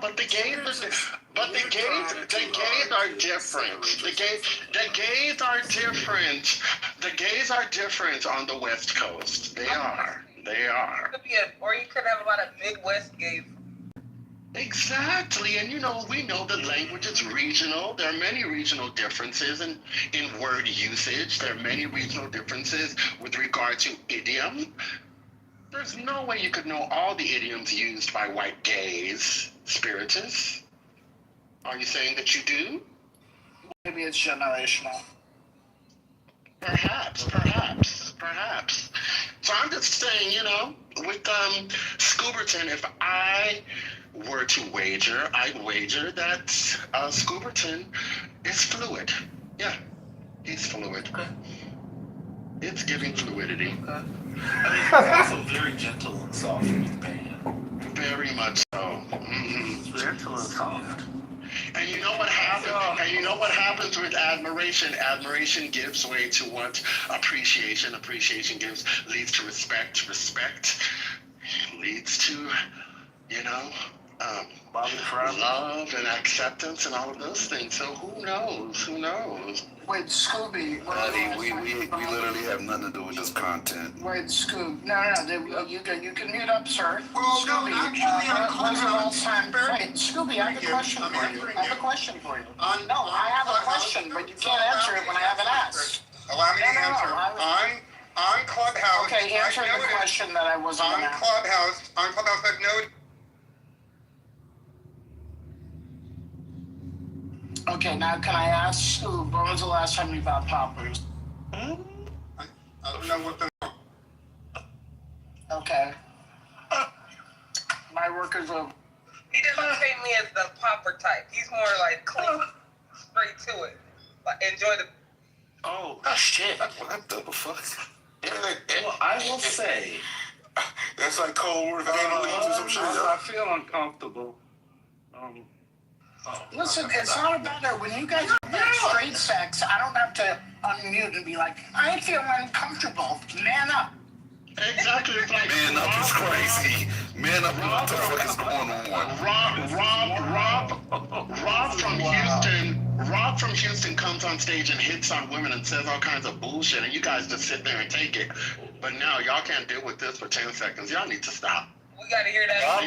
but the gays are different. The gays are different. The gays are different on the West Coast. They are. Or you could have a lot of Midwest gays. Exactly, and we know the language is regional. There are many regional differences in word usage. There are many regional differences with regard to idiom. There's no way you could know all the idioms used by white gays, Spiritus. Are you saying that you do? Maybe it's generational. Perhaps. So I'm just saying, with Scooberton, if I were to wager, I'd wager that Scooberton is fluid. Yeah, he's fluid. Okay. It's giving fluidity. Okay. He's also very gentle and soft in his band. Very much so. Mm-hmm. Gentle and soft. And you know what happens? And you know what happens with admiration? Admiration gives way to what? Appreciation. Appreciation leads to respect. Respect leads to, love and acceptance and all of those things. So who knows? Wait, Scooby. We literally have nothing to do with this content. Wait, Scoob. No. You can mute up, sir. Well, Scooby, no, actually, I'm Wait, Scooby, I have a question for you. I have a question for you. I have a question, but you can't answer it when I haven't asked. Allow me to answer. On Clubhouse. Okay, answer the question that I wasn't going to ask. On Clubhouse, I've noted. Okay, now can I ask Scoob, when was the last time you bought poppers? I don't know what the. Okay. My work is over. He doesn't take me as the popper type. He's more like clean, straight to it. Like, enjoy the. Oh, shit. What the fuck? Well, I will say. That's like cold word for or some shit. I feel uncomfortable. Listen, it's not about that. When you guys have straight sex, I don't have to unmute and be like, I feel uncomfortable. Man up. Exactly. It's like Man up is crazy. Man up, what the fuck is going on? Rob from Houston comes on stage and hits on women and says all kinds of bullshit, and you guys just sit there and take it. But now y'all can't deal with this for 10 seconds. Y'all need to stop. We gotta hear that. I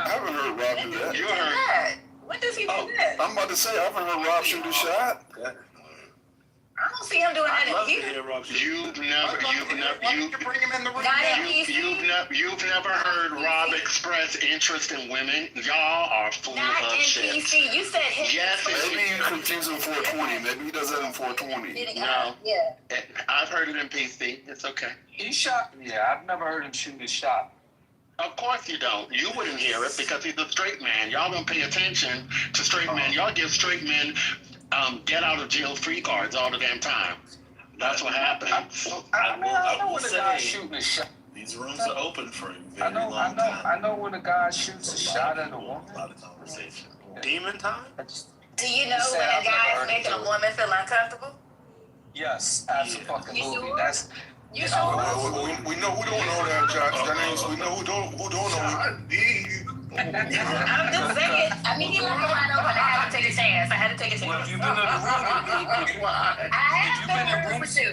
haven't heard Rob do that. You heard. When does he do that? I'm about to say, I haven't heard Rob shoot a shot. I don't see him doing that in here. You've never heard Rob express interest in women. Y'all are full Not of in shit. PC. You said him. Yes, Maybe you confuse him 420. Maybe he does that in 420. No. Yeah. I've heard it in PC. It's okay. He shot. Yeah, I've never heard him shoot a shot. Of course you don't. You wouldn't hear it because he's a straight man. Y'all don't pay attention to straight men. Y'all give straight men get out of jail free cards all the damn time. That's what happens. I know when a guy shooting a shot. These rooms are open for a very long time. I know when a guy shoots a shot at a woman. A lot of conversation. Demon time? Do you know when a guy is making a woman feel uncomfortable? Yes, absolutely. That's. You sure? We know who don't know that, Josh. That means we know who don't know. I'm just saying. I mean, he left the line open. I had to take a chance. Well, if you've been in the room, I have been in the room with you.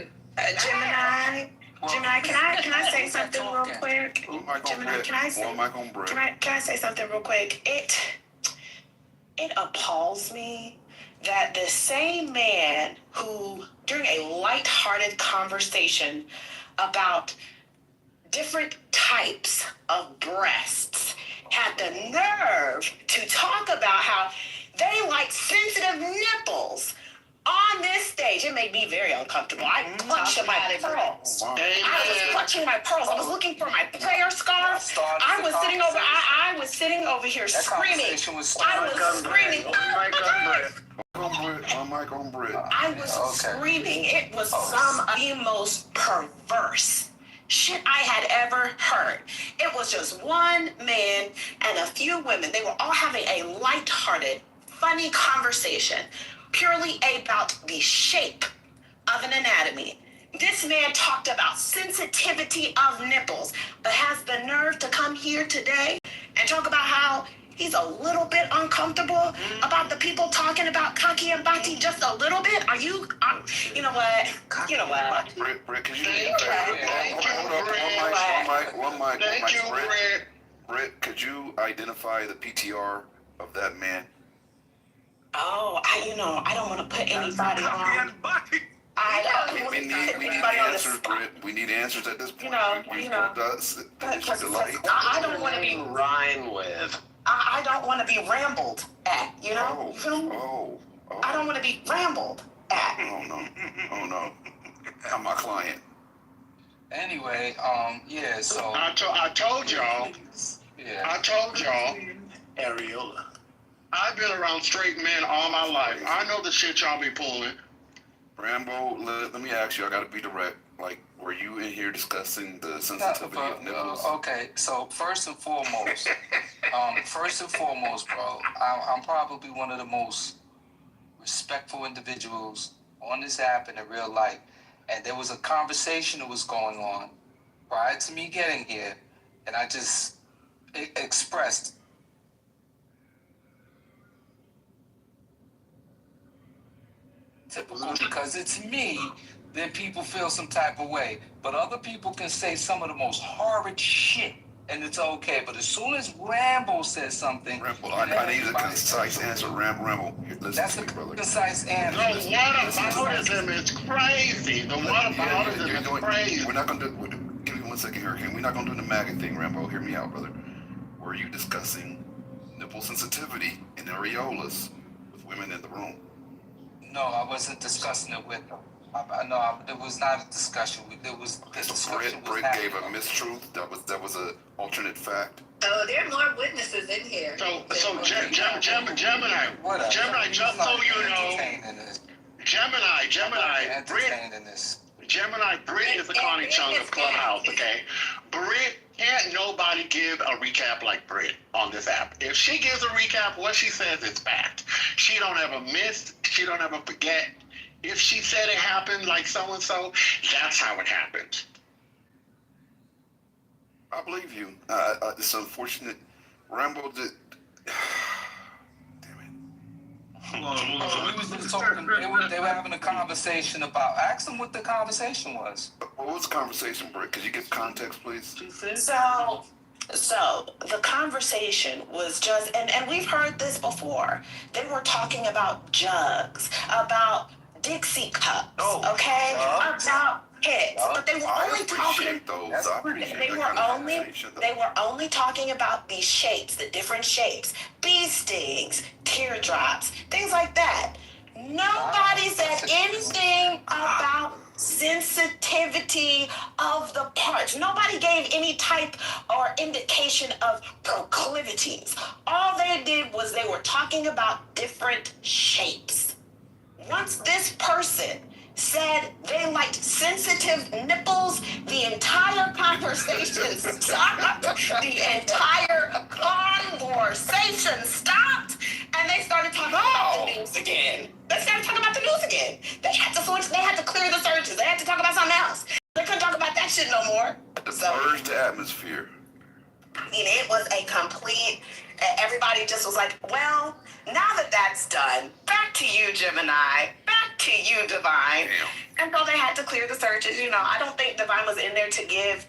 Gemini, can I say something real quick? Gemini, can I say something real quick? It appalls me that the same man who, during a lighthearted conversation about different types of breasts, had the nerve to talk about how they like sensitive nipples on this stage. It made me very uncomfortable. I clutched at my pearls. I was clutching my pearls. I was looking for my prayer scarf. I was sitting over here screaming. I was screaming. I was screaming. It was some of the most perverse shit I had ever heard. It was just one man and a few women. They were all having a lighthearted, funny conversation purely about the shape of an anatomy. This man talked about sensitivity of nipples, but has the nerve to come here today and talk about how he's a little bit uncomfortable about the people talking about Kaki and Bati just a little bit? Are you, you know what? You know what? Britt, can you one mic, Britt, could you identify the PTR of that man? Oh, I don't want to put anybody on. We need answers, Britt. We need answers at this point. I don't want to be rhyme with. I don't want to be rambled at, you know? Oh. I don't want to be rambled at. Oh no. I'm my client. Anyway, yeah, so. I told y'all. Yeah. I told y'all. Areola. I've been around straight men all my life. I know the shit y'all be pulling. Rambo, let me ask you. I gotta be direct. Like, were you in here discussing the sensitivity of nipples? Okay, so first and foremost, bro, I'm probably one of the most respectful individuals on this app and in real life. And there was a conversation that was going on prior to me getting here, and I just expressed typical because it's me, then people feel some type of way. But other people can say some of the most horrid shit, and it's okay. But as soon as Rambo says something, Rambo, I need a concise answer. Rambo, that's a concise answer. The whataboutism is crazy. The whataboutism is crazy. We're not gonna do. Give me 1 second, Hurricane. We're not gonna do the maggot thing, Rambo. Hear me out, brother. Were you discussing nipple sensitivity and areolas with women in the room? No, I wasn't discussing it with them. It was not a discussion. Britt gave a mistruth. That was a alternate fact. Oh, there are more witnesses in here. So Gemini, just so you know, Gemini, Britt is the Connie Chung of Clubhouse, okay? Britt, can't nobody give a recap like Britt on this app. If she gives a recap, what she says is fact. She don't ever miss, she don't ever forget. If she said it happened like so-and-so, that's how it happened. I believe you. It's unfortunate. Rambo did... Damn it. We was just talking, they were having a conversation about, ask them what the conversation was. What was the conversation, Britt? Could you give context, please? So the conversation was just, and we've heard this before. They were talking about jugs, about Dixie cups, okay, about hits, but they were only talking. They were only talking about these shapes, the different shapes, bee stings, teardrops, things like that. Nobody said anything about sensitivity of the parts. Nobody gave any type or indication of proclivities. All they did was they were talking about different shapes. Once this person said they liked sensitive nipples, the entire conversation stopped. The entire conversation stopped, and they started talking about the news again. They had to switch. They had to clear the searches. They had to talk about something else. They couldn't talk about that shit no more. Purge the atmosphere. I mean, it was a complete. Everybody just was like, well, now that that's done, back to you, Gemini. Back to you, Divine. Damn. And so they had to clear the searches. You know, I don't think Divine was in there to give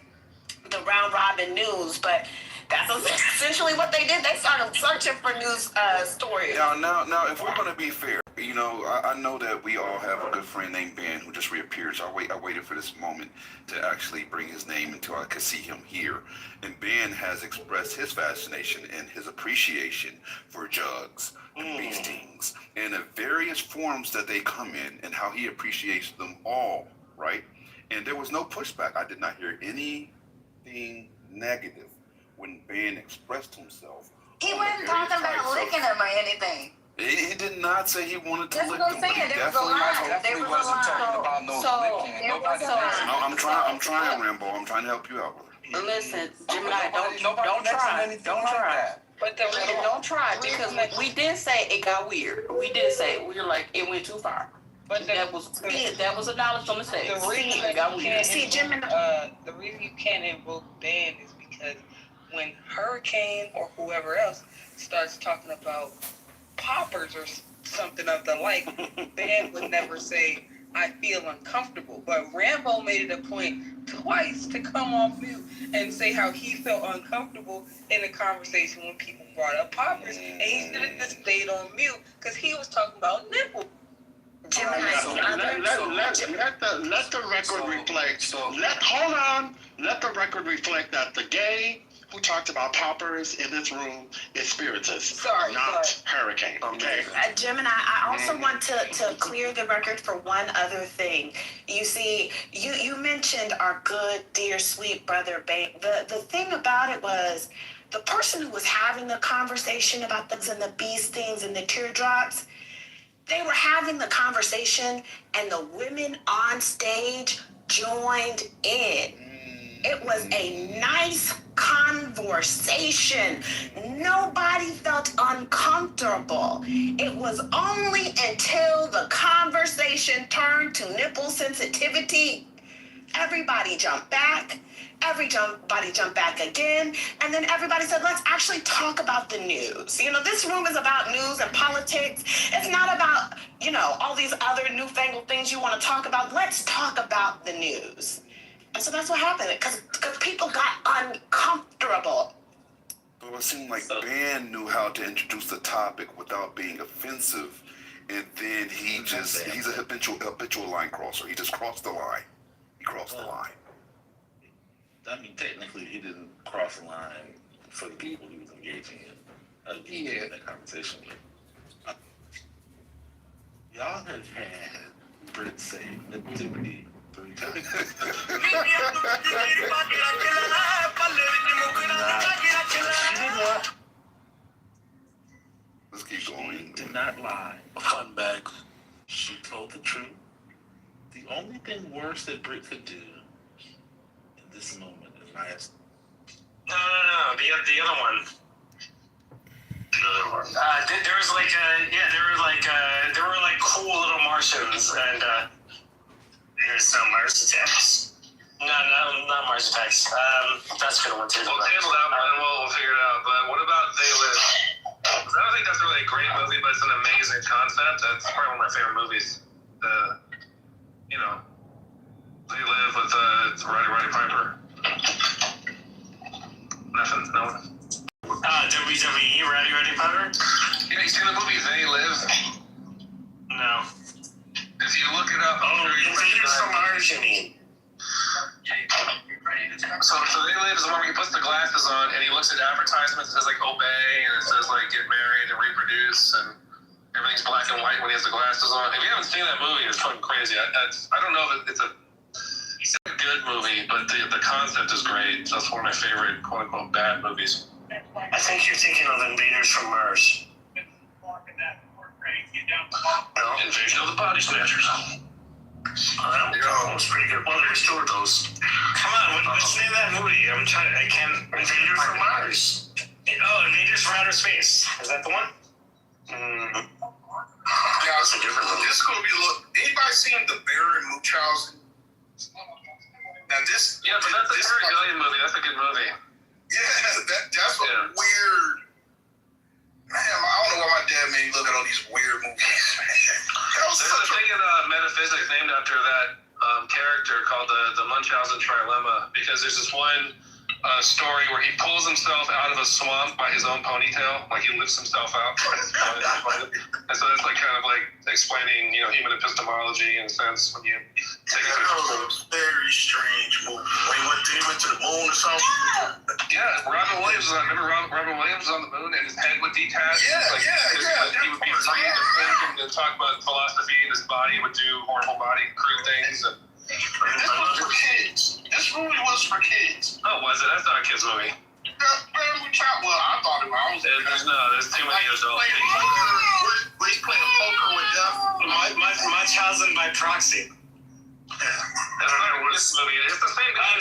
the round robin news, but that's essentially what they did. They started searching for news stories. Now, if we're going to be fair, you know, I know that we all have a good friend named Ben who just reappears. I waited for this moment to actually bring his name until I could see him here. And Ben has expressed his fascination and his appreciation for jugs and bee stings and the various forms that they come in and how he appreciates them all, right? And there was no pushback. I did not hear anything negative when Ben expressed himself. He wasn't talking about licking him or anything. He did not say he wanted to lick them, but he definitely wasn't talking about no licking. I'm trying, Rambo. I'm trying to help you out, brother. Listen, Gemini, don't try. But don't try, because we did say it got weird. We did say we were like it went too far. But that was acknowledged on the stage. The reason it got weird. the reason you can't invoke Ben is because when Hurricane or whoever else starts talking about poppers or something of the like, Ben would never say, I feel uncomfortable. But Rambo made it a point twice to come off mute and say how he felt uncomfortable in the conversation when people brought up poppers. And he should have just stayed on mute because he was talking about nipples. Let the record reflect. Let the record reflect that the gay who talked about poppers in this room is Spiritus, not Hurricane. Okay. Gemini, I also want to clear the record for one other thing. You see, you mentioned our good, dear, sweet brother, Babe. The thing about it was, the person who was having the conversation about things and the bee stings and the teardrops, they were having the conversation and the women on stage joined in. It was a nice conversation. Nobody felt uncomfortable. It was only until the conversation turned to nipple sensitivity, everybody jumped back. Everybody jumped back again. And then everybody said, let's actually talk about the news. You know, this room is about news and politics. It's not about, you know, all these other newfangled things you want to talk about. Let's talk about the news. And so that's what happened, because people got uncomfortable. Well, it seemed like Ben knew how to introduce the topic without being offensive. And then he's a habitual line crosser. He just crossed the line. He crossed the line. I mean, technically, he didn't cross the line for the people he was engaging in that conversation with. Y'all have had Britt say negativity 3 times. Let's keep going. She did not lie. Fun bag. She told the truth. The only thing worse that Britt could do in this moment is last. No. The other one. There was like there were like cool little Martians, and there's some Mars attacks. No, not Mars attacks. That's a good one too. We'll table that one and we'll figure it out. But what about They Live? I don't think that's really a great movie, but it's an amazing concept. That's probably one of my favorite movies. You know, They Live with Roddy Piper. Nothing, no. WWE, Roddy Piper? You seen the movie They Live? No. If you look it up, Invaders from Mars, you mean? So They Live is the one where he puts the glasses on and he looks at advertisements. It says like obey and it says like get married and reproduce and everything's black and white when he has the glasses on. If you haven't seen that movie, it's fucking crazy. I don't know if it's a good movie, but the concept is great. That's one of my favorite quote unquote bad movies. I think you're thinking of Invaders from Mars. No, Invasion of the Body Snatchers. That was pretty good. Well, there's 2 of those. Come on, what's the name of that movie? I can't. Invaders from Mars. Oh, Invaders from Outer Space. Is that the one? Yeah, that's a different one. This is gonna be anybody seen The Bear in Munchausen? Now this. Yeah, but that's a Terry Gilliam movie. That's a good movie. Yeah, that's a weird. Man, I don't know why my dad made me look at all these weird movies, man. There's a thing in metaphysics named after that character called the Munchausen trilemma, because there's this one story where he pulls himself out of a swamp by his own ponytail, like he lifts himself out by his ponytail. And so that's like kind of like explaining, you know, human epistemology in a sense when you take it. That was a very strange movie. He went to the moon or something. Yeah, Robin Williams was on. Remember Robin Williams was on the moon and his head would detach? Yeah. He would be free to think and talk about philosophy, and his body would do horrible body crude things. And this was for kids. This movie was for kids. Oh, was it? That's not a kid's movie. Well, I thought it was. There's too many adults. He's playing poker with death. Munchausen by proxy. I don't know what this movie is. It's the same guy. I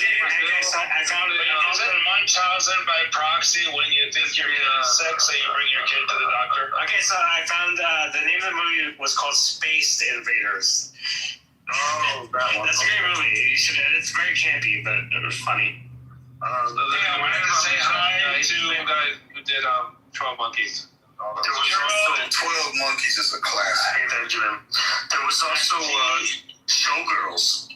found it. Is it Munchausen by proxy when you think you're getting sick, so you bring your kid to the doctor? Okay, so I found the name of the movie was called Space Invaders. Oh, that one. That's a great movie. You should. It's very campy, but it was funny. I wanted to say hi to the same guy who did 12 Monkeys. There was also 12 Monkeys is a classic. I hate that, Jim. There was also Showgirls.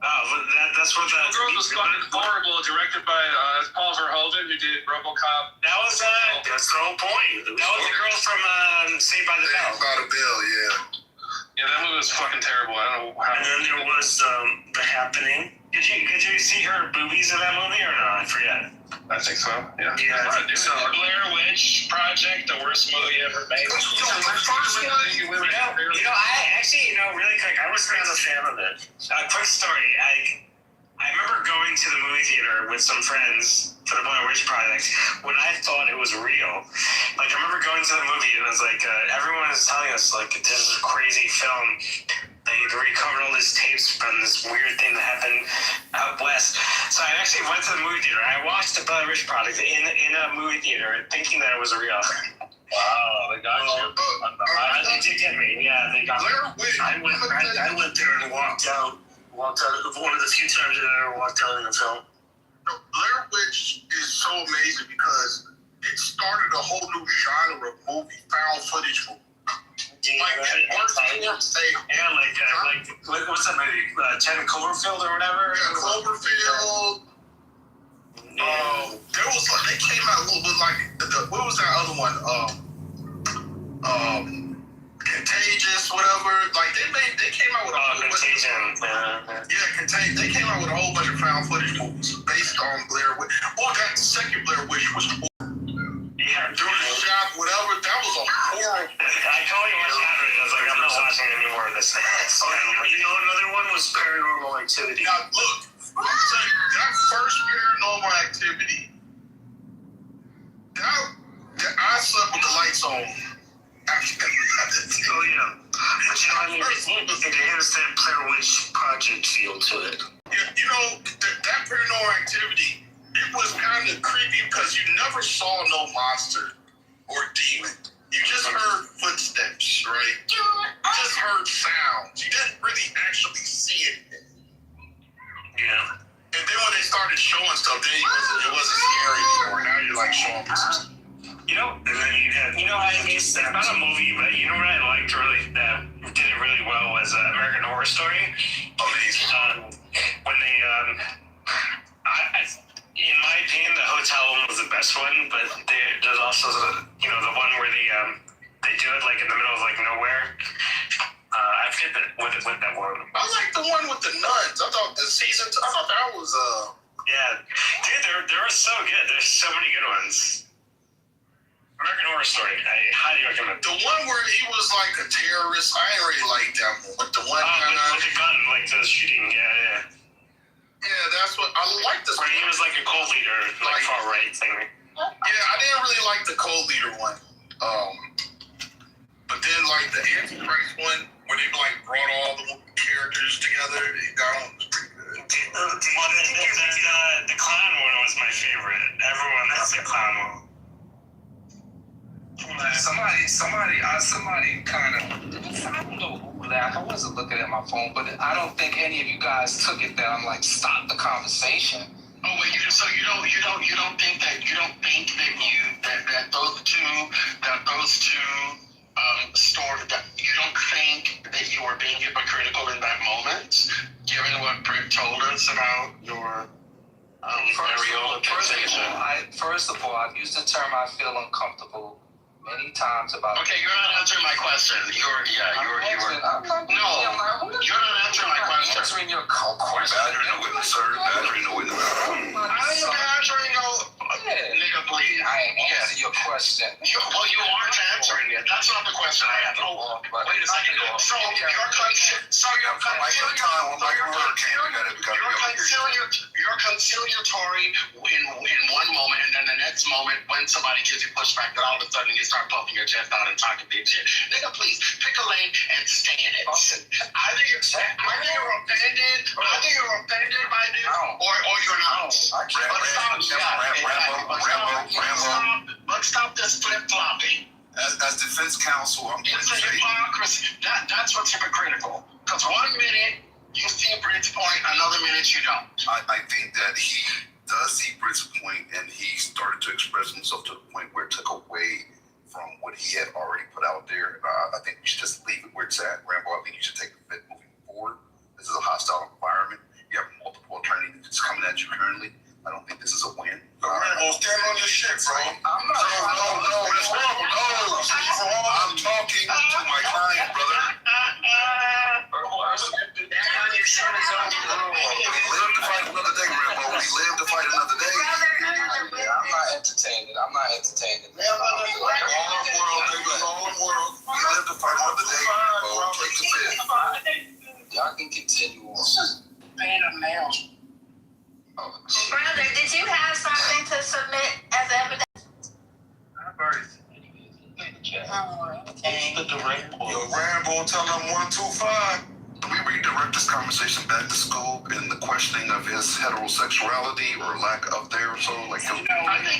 That's what that. Showgirls was fucking horrible, directed by Paul Verhoeven, who did RoboCop. That was that's the whole point. That was the girl from Saved by the Bell. Saved by the Bell, yeah. Yeah, that movie was fucking terrible. I don't know how. And then there was The Happening. Did you see her boobies in that movie or not? I forget. I think so. Yeah. Yeah, I think so. Blair Witch Project, the worst movie ever made. You know, really quick, I was not a fan of it. Quick story. I remember going to the movie theater with some friends for the Blair Witch Project when I thought it was real. Like, I remember going to the movie and it was like, everyone was telling us, like, this is a crazy film. They recovered all these tapes from this weird thing that happened out west. So I actually went to the movie theater. I watched the Blair Witch Project in a movie theater thinking that it was real. Wow, they got you. They did get me. Yeah, they got me. I went there and walked out. One of the few times that I ever walked out in a film. Blair Witch is so amazing because it started a whole new genre of movie, found footage movie. What's that movie? 10 Cloverfield or whatever? Yeah, Cloverfield. There was like, they came out a little bit like what was that other one? Contagious, whatever. Like they came out with a whole Contagion. They came out with a whole bunch of found footage movies based on Blair Witch. Well, that second Blair Witch was Yeah, during the shop, whatever. That was a horrible. I totally watched that. I was like, I'm not watching any more of this. You know, another one was Paranormal Activity. Now, look, that first Paranormal Activity, I slept with the lights on. Oh, yeah. But you know, I mean, it has that Blair Witch Project feel to it. Yeah, you know, that Paranormal Activity, it was kind of creepy because you never saw no monster or demon. You just heard footsteps, right? You just heard sounds. You didn't really actually see it. Yeah. And then when they started showing stuff, then it wasn't scary anymore. Now you're like showing me some stuff. You know, and then it's not a movie, but you know what I liked really that did it really well was American Horror Story. Amazing. When they, in my opinion, the hotel one was the best one, but there's also the one where they do it like in the middle of like nowhere. I forget what that one. I like the one with the nuns. I thought that was Yeah, dude, they were so good. There's so many good ones. American Horror Story, I highly recommend. The one where he was like a terrorist, I ain't really like that one. But the one with the gun, like the shooting, yeah. Yeah, that's what I like. This where he was like a cult leader, like far right thing. Yeah, I didn't really like the cult leader one. But then like the Antichrist one, where they like brought all the characters together, that one was pretty good. The clown one was my favorite. Everyone that's the clown one. Somebody kind of, I don't know who laughed. I wasn't looking at my phone, but I don't think any of you guys took it that I'm like, stop the conversation. Oh wait, so you don't think that those two stories, that you don't think that you were being hypocritical in that moment, given what Britt told us about your areola fixation? First of all, I've used the term I feel uncomfortable many times about. Okay, you're not answering my question. You're not answering my question. Answering your question. Badgering the witness, sir. Badgering the witness. I ain't badgering no. Nigga, please. I ain't answering your question. You aren't answering it. That's not the question I had. Oh, wait a second. So you're conciliatory in one moment, and then the next moment, when somebody gives you pushback, that all of a sudden you start puffing your chest out and talking big shit. Nigga, please pick a lane and stay in it. Either you're offended by this, or you're not. But stop this flip-flopping. As defense counsel, I'm going to say hypocrisy. That's what's hypocritical. Because one minute you see Britt's point, another minute you don't. I think that he does see Britt's point, and he started to express himself to the point where it took away from what he had already put out there. I think we should just leave it where it's at. Rambo, I think you should take the fit moving forward. This is a hostile environment. You have multiple attorneys coming at you currently. I don't think this is a win. Rambo, stand on your shit, bro. I'm not. No, it's wrong. No, I'm talking to my client, brother. We live to fight another day, Rambo. We live to fight another day. I'm not entertaining. All in world. We live to fight another day, Rambo. Take the fit. Y'all can continue on. Pain of nails. Brother, did you have something to submit as evidence? I've already seen it. Okay. The direct quote. Yo, Rambo, tell them 125. Do we redirect this conversation back to scope and the questioning of his heterosexuality or lack of there? So, like, I think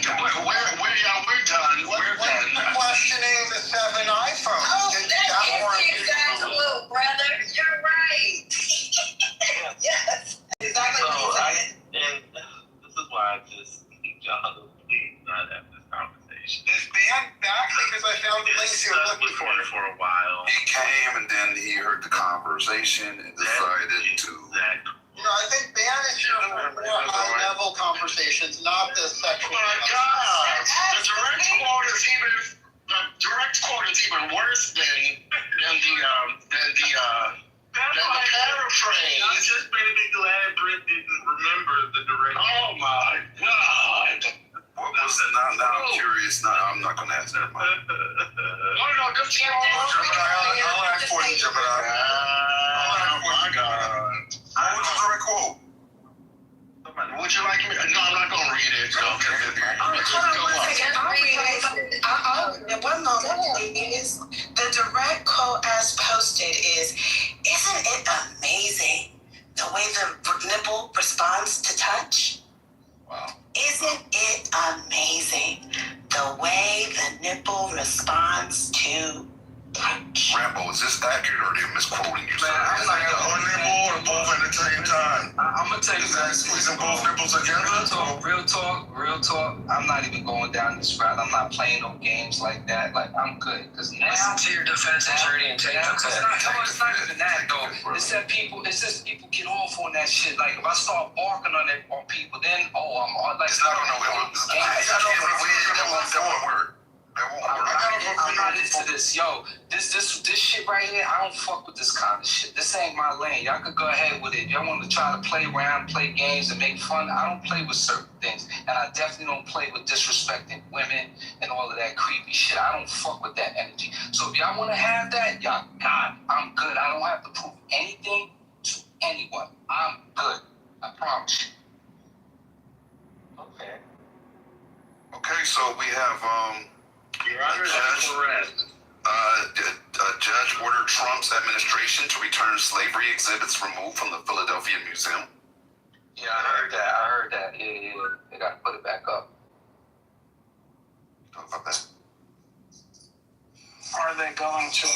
we're done. We're done. Questioning the 7 iPhones. Oh, that is exactly, brother. You're right. Yes. Exactly. And this is why I just need y'all to please not have this conversation. Is Ben back? Because I found the links you were looking for. For a while. he came and then he heard the conversation and decided to. Exactly. You know, I think Ben is here for more high-level conversations, not the sexual. Oh my God! The direct quote is even worse than the paraphrase. I'm just maybe glad Britt didn't remember the direct. Oh my God! What was it? Now I'm curious. Now I'm not going to ask that. No, just keep on. I'll ask for you, Gemini. Oh my God! What was the direct quote? Would you like me? No, I'm not gonna read it. Okay. Hold on one second. I'll read it. One moment, please. The direct quote as posted is, "Isn't it amazing the way the nipple responds to touch? Wow. Isn't it amazing the way the nipple responds to touch?" Rambo, is this accurate or are you misquoting Man, yourself? I'm not One nipple or both at the same time? I'm gonna tell you Is that squeezing both nipples together? Real talk. I'm not even going down this route. I'm not playing no games like that. Like, I'm good. Because now, Listen to your defense attorney and take the it's test. not even that though. It's that people get off on that shit. Like, if I start barking on people, then I'm like, It's not going to work. That won't work. I'm not into this. Yo, this shit right here, I don't fuck with this kind of shit. This ain't my lane. Y'all could go ahead with it. Y'all want to try to play around, play games, and make fun. I don't play with certain things. And I definitely don't play with disrespecting women and all of that creepy shit. I don't fuck with that energy. So if y'all want to have that, y'all got it. I'm good. I don't have to prove anything to anyone. I'm good. I promise you. Okay, so we have, Your Honor, that's correct. Judge ordered Trump's administration to return slavery exhibits removed from the Philadelphia Museum. Yeah, I heard that. Yeah. They got to put it back up. Talk about that. Are they going to?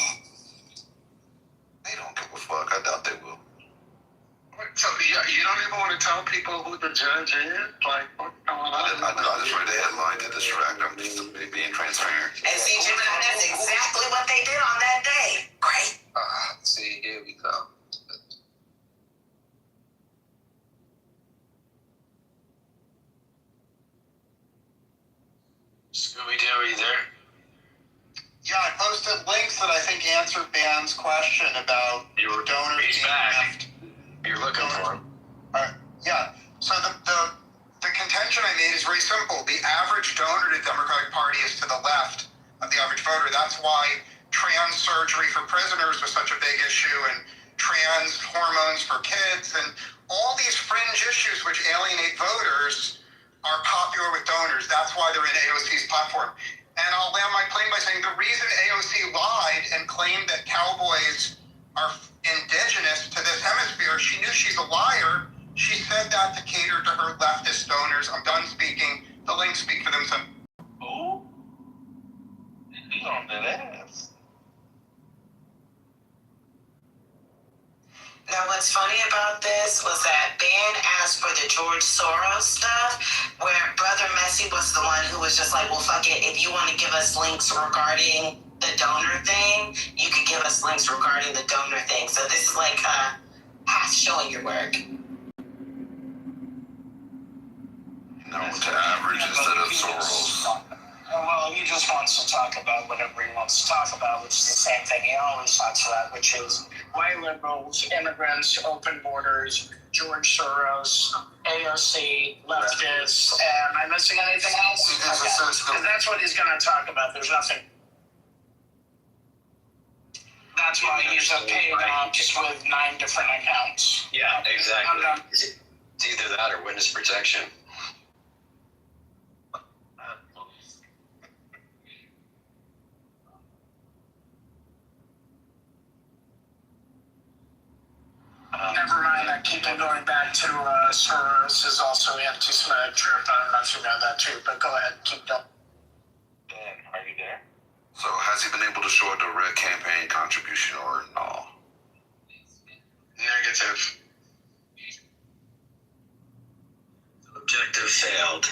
They don't give a fuck. I doubt they will. So you don't even want to tell people who the judge is? Like, what's going on? I just read the headline to distract. I'm just being transparent. And see, Gemini, that's exactly what they did on that day. Great. See, here we go. Scooby-Doo, are you there? Yeah, I posted links that I think answered Ban's question about donors being left. You're looking for him. Yeah. So the contention I made is very simple. The average donor to the Democratic Party is to the left of the average voter. That's why trans surgery for prisoners was such a big issue, and trans hormones for kids, and all these fringe issues which alienate voters are popular with donors. That's why they're in AOC's platform. And I'll land my plane by saying the reason AOC lied and claimed that cowboys are indigenous to this hemisphere, she knew she's a liar. She said that to cater to her leftist donors. I'm done speaking. The links speak for themselves. Ooh. He's on that ass. Now, what's funny about this was that Ben asked for the George Soros stuff, where Brother Messi was the one who was just like, well, fuck it. If you want to give us links regarding the donor thing, you could give us links regarding the donor thing. So this is like half showing your work. No, to average instead of Soros. Well, he just wants to talk about whatever he wants to talk about, which is the same thing he always talks about, which is white liberals, immigrants, open borders, George Soros, AOC, leftists. Am I missing anything else? Because that's what he's going to talk about. There's nothing. That's why he's paid ops with 9 different accounts. Yeah, exactly. It's either that or witness protection. Never mind, I keep on going back to Soros is also anti-Semitic trip. I don't know if you know that too, but go ahead, keep going. Dan, are you there? So has he been able to show a direct campaign contribution or no? Negative. Objective failed.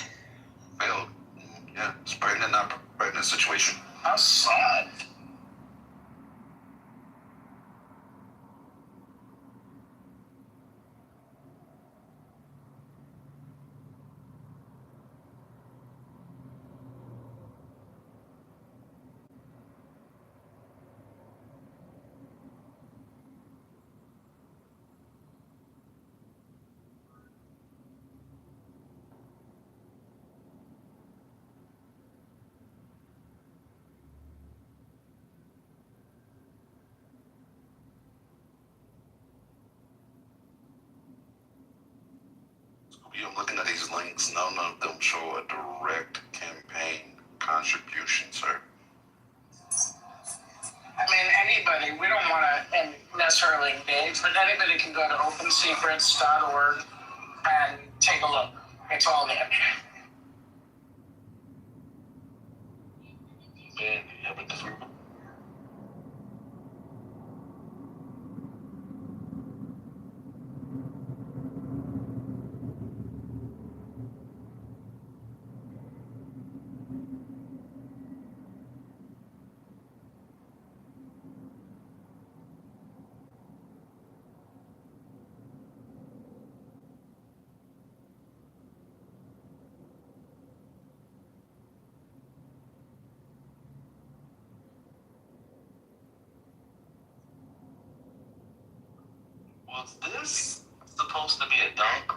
Failed. Yeah, it's pregnant, not pregnant situation. How sad. I'm looking at these links. None of them show a direct campaign contribution, sir. I mean, anybody, we don't want to necessarily engage, but anybody can go to opensecrets.org and take a look. It's all there. Dan, do you have a disagreement? Was this supposed to be a dunk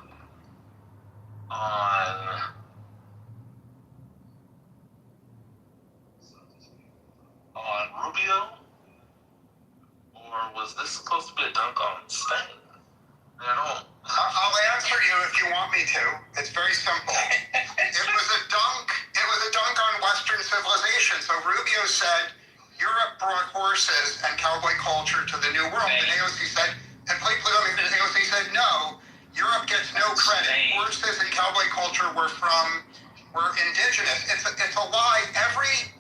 on Rubio? Or was this supposed to be a dunk on Spain? I'll answer you if you want me to. It's very simple. It was a dunk. It was a dunk on Western civilization. So Rubio said, Europe brought horses and cowboy culture to the New World. And AOC said, and AOC said, no, Europe gets no credit. Horses and cowboy culture were indigenous. It's a lie.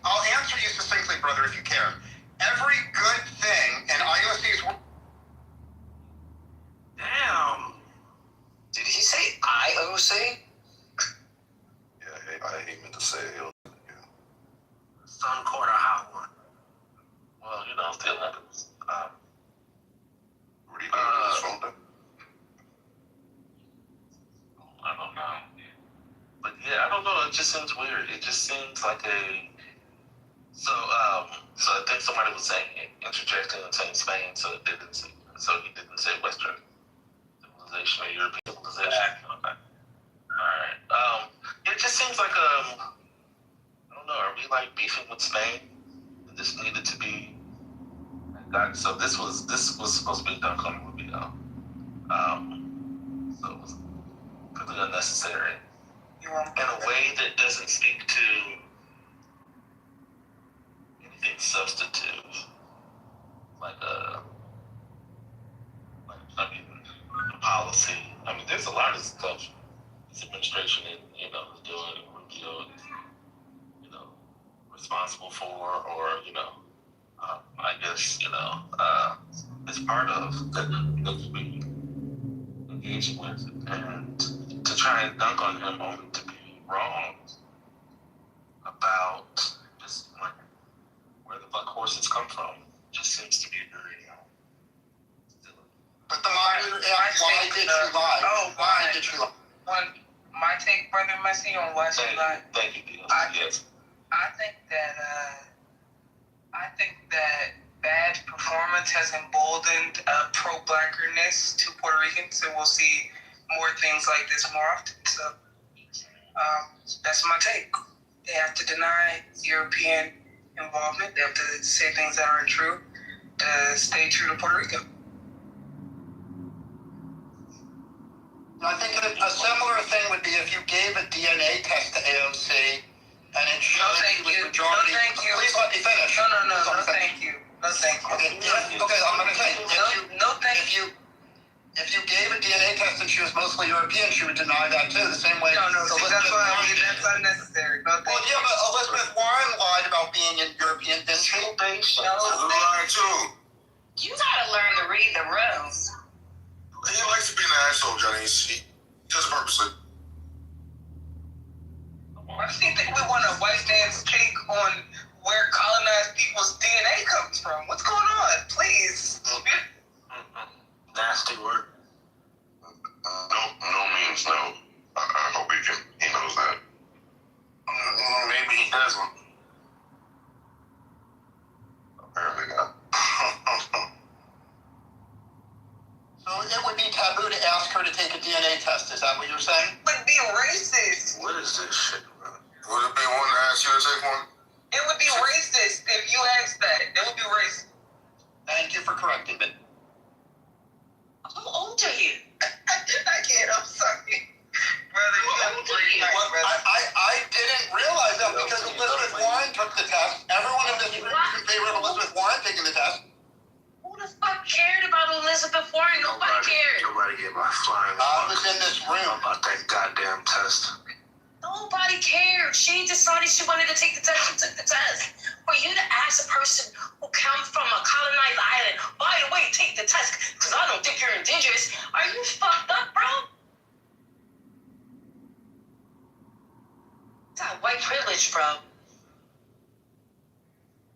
I'll answer you succinctly, brother, if you care. Every good thing in IOC's world. Damn. Did he say IOC? Yeah, I meant to say it. Some quarter hot one. Well, you know, still happens. Where do you go with this phone then? I don't know. But yeah, I don't know. It just seems weird. It just seems like a. So I think somebody was saying interjecting and saying Spain, so he didn't say Western civilization or European civilization. Okay. All right. It just seems like I don't know. Are we like beefing with Spain? This needed to be. So this was supposed to be a dunk on Rubio. So it was completely unnecessary in a way that doesn't speak to anything substantive, like a policy. I mean, there's a lot of stuff this administration is doing. Rubio is, responsible for, or I guess is part of that we engage with, and to try and dunk on him only to be wrong about just like where the black horses come from just seems to be very But the moderator asked, why did you lie? Oh, Why did you lie? My take, Brother Messi, on why she lied. Thank you, Bill. Yes. I think that bad performance has emboldened pro-blackerness to Puerto Ricans, so we'll see more things like this more often. So that's my take. They have to deny European involvement. They have to say things that aren't true to stay true to Puerto Rico. I think a similar thing would be if you gave a DNA test to AOC and it showed majority. No, thank you. Please let me finish. No, thank you. No, thank you. Okay, I'm going to say, thank you. If you gave a DNA test and she was mostly European, she would deny that too, the same way. No, see, that's why I mean that's unnecessary. No, well, yeah, but Elizabeth Warren lied about being European, didn't she? No, lied too. You gotta learn to read the rooms. He likes to be an asshole, Johnny. He does it purposely. I think we want a white man's take on where colonized people's DNA comes from. What's going on? Please. Nasty word. No means no. I hope he knows that. Maybe he doesn't. Apparently not. So it would be taboo to ask her to take a DNA test, is that what you're saying? It would be racist. What is this shit, bro? Would it be one to ask you to take one? It would be racist if you asked that. It would be racist. Thank you for correcting me. How old are you? I can't, I'm sorry. Brother, How old are you? I didn't realize that because Elizabeth Warren took the test. Everyone in this room is in favor of Elizabeth Warren taking the test. Who the fuck cared about Elizabeth Warren? Nobody cared. Nobody gave my flying I was in this room. about that goddamn test. Nobody cared. She decided she wanted to take the test. She took the test. For you to ask a person who comes from a colonized island, by the way, take the test because I don't think you're indigenous. Are you fucked up, bro? That's white privilege, bro.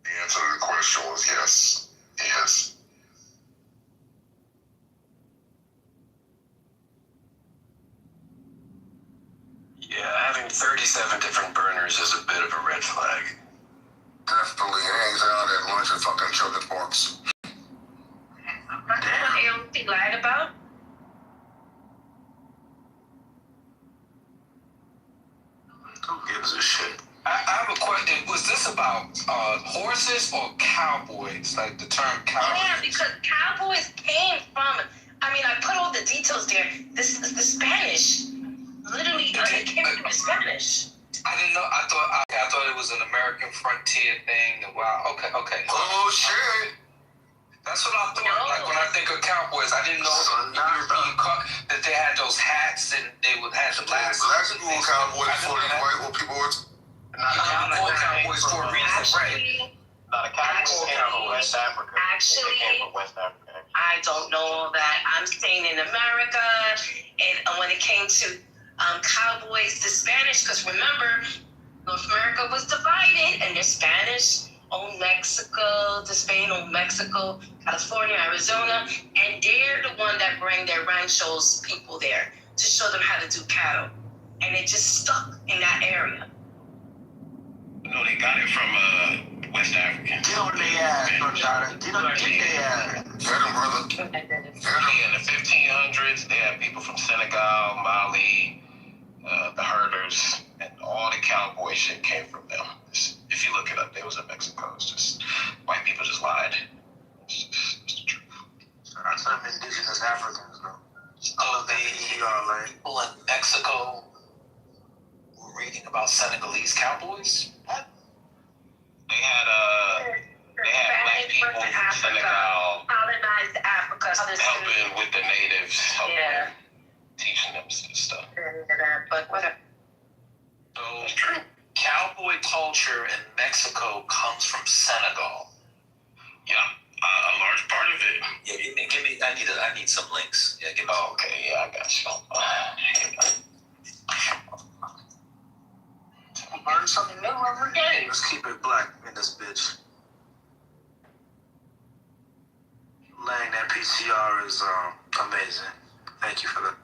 The answer to the question was yes. Yes. Yeah, having 37 different burners is a bit of a red flag. Definitely hangs out at lunch and fucking choking forks. That's what AOC lied about. Who gives a shit? I have a question. Was this about horses or cowboys? Like the term cowboys? Yeah, because cowboys came from, I mean, I put all the details there. The Spanish. Literally, it came from the Spanish. I didn't know. I thought it was an American frontier thing. Wow. Okay. Oh shit! That's what I thought. No. Like when I think of cowboys, I didn't know that they had those hats and they would have the glasses. Black people were cowboys before these white people were. Cowboys for a reason, right? Not a cowboy came from West Africa. Actually, they came from West Africa. I don't know all that. I'm staying in America, and when it came to cowboys, the Spanish, because remember, North America was divided, and the Spanish owned Mexico, the Spain owned Mexico, California, Arizona, and they're the one that bring their ranchos people there to show them how to do cattle, and it just stuck in that area. No, they got it from West Africa. Get on their ass, Get on their ass. Get them, brother. In the 1500s, they had people from Senegal, Mali, the herders, and all the cowboy shit came from them. If you look it up, they was in Mexico. It's just white people just lied. It's the truth. That's some indigenous Africans, though. Oh, the people in Mexico were reading about Senegalese cowboys? What? They had black people from Senegal colonized Africa, helping with the natives, teaching them stuff. But whatever. So, cowboy culture in Mexico comes from Senegal. Yeah, a large part of it. Yeah, need some links. Yeah, give me Oh, okay, yeah, I got you. Learn something new every day. Let's keep it black in this bitch. Lang, that PCR is amazing. Thank you for that.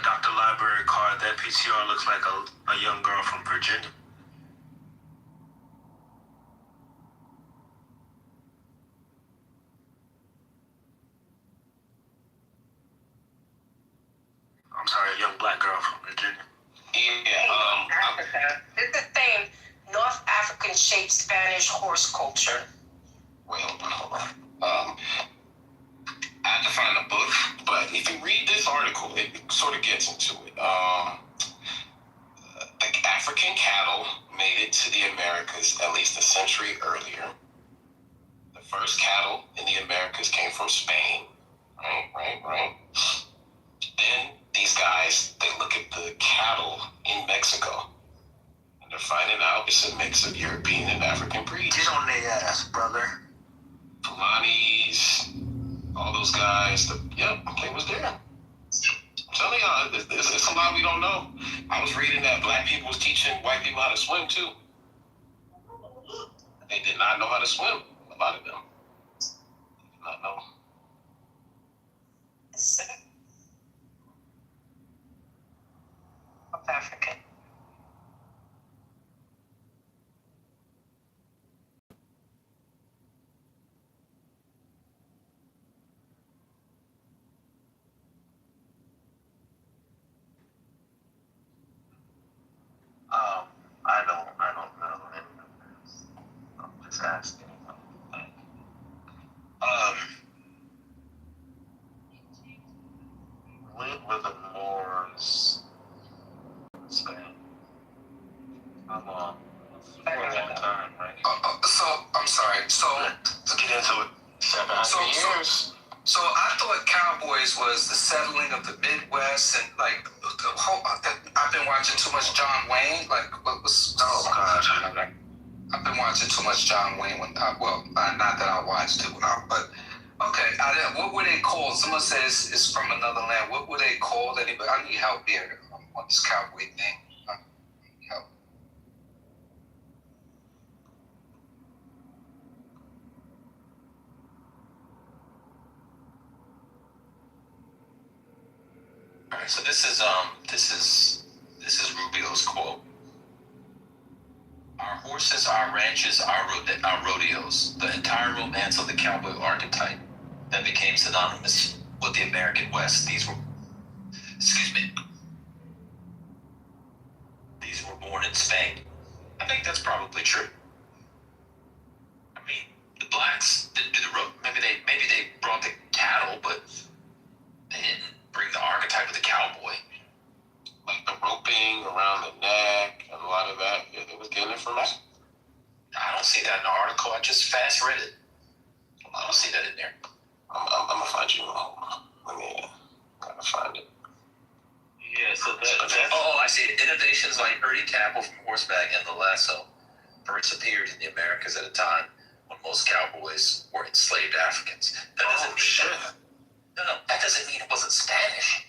Dr. Library card, that PCR looks like a young girl from Virginia. I'm sorry, a young black girl from Virginia. Africa. It's the same North African shaped Spanish horse culture. Wait, hold on. I had to find a book, but if you read this article, it sort of gets into it. The African cattle made it to the Americas at least a century earlier. The first cattle in the Americas came from Spain. Right. Then these guys, they look at the cattle in Mexico, and they're finding out it's a mix of European and African breeds. Get on their ass, brother. Fulanis, all those guys, they was there. I'm telling y'all, it's a lot we don't know. I was reading that black people was teaching white people how to swim too. They did not know how to swim, a lot of them. Did not know. North African. I don't know. I'm just asking. When were the Moors Spain? How long? For a long time, right? So I'm sorry. So Let's get into it. 700 years. So I thought cowboys was the settling of the Midwest and like the whole. I've been watching too much John Wayne. Like what was? Oh God. I've been watching too much John Wayne. Not that I watched it, but okay. What were they called? Someone says it's from another land. What were they called? Anybody? I need help here on this cowboy thing. I need help. All right, so this is Rubio's quote. Our horses, our ranches, our rodeos, the entire romance of the cowboy archetype that became synonymous with the American West. These were born in Spain. I think that's probably true. I mean, the blacks didn't do the road. Maybe they brought the cattle, but they didn't bring the archetype of the cowboy. Like the roping around the neck and a lot of that, it was getting it from us. I don't see that in the article. I just fast read it. I don't see that in there. I'm gonna find you. Let me gotta find it. Yeah, so I see it. Innovations like herding cattle from horseback and the lasso first appeared in the Americas at a time when most cowboys were enslaved Africans. That doesn't mean that doesn't mean it wasn't Spanish.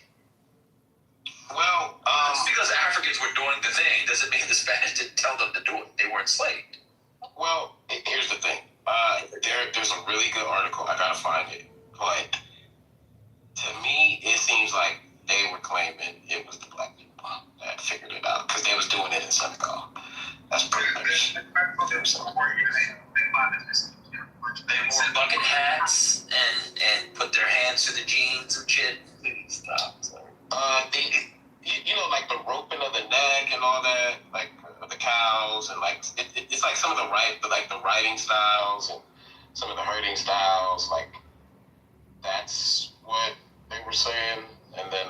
Well, just because Africans were doing the thing doesn't mean the Spanish didn't tell them to do it. They were enslaved. Well, here's the thing. There's a really good article. I gotta find it. But to me, it seems like they were claiming it was the black people that figured it out because they was doing it in Senegal. That's pretty much. They wore bucket hats and put their hands through the jeans and shit. Stop. Like the roping of the neck and all that, like the cows and like it's like some of the riding styles and some of the herding styles, like that's what they were saying. And then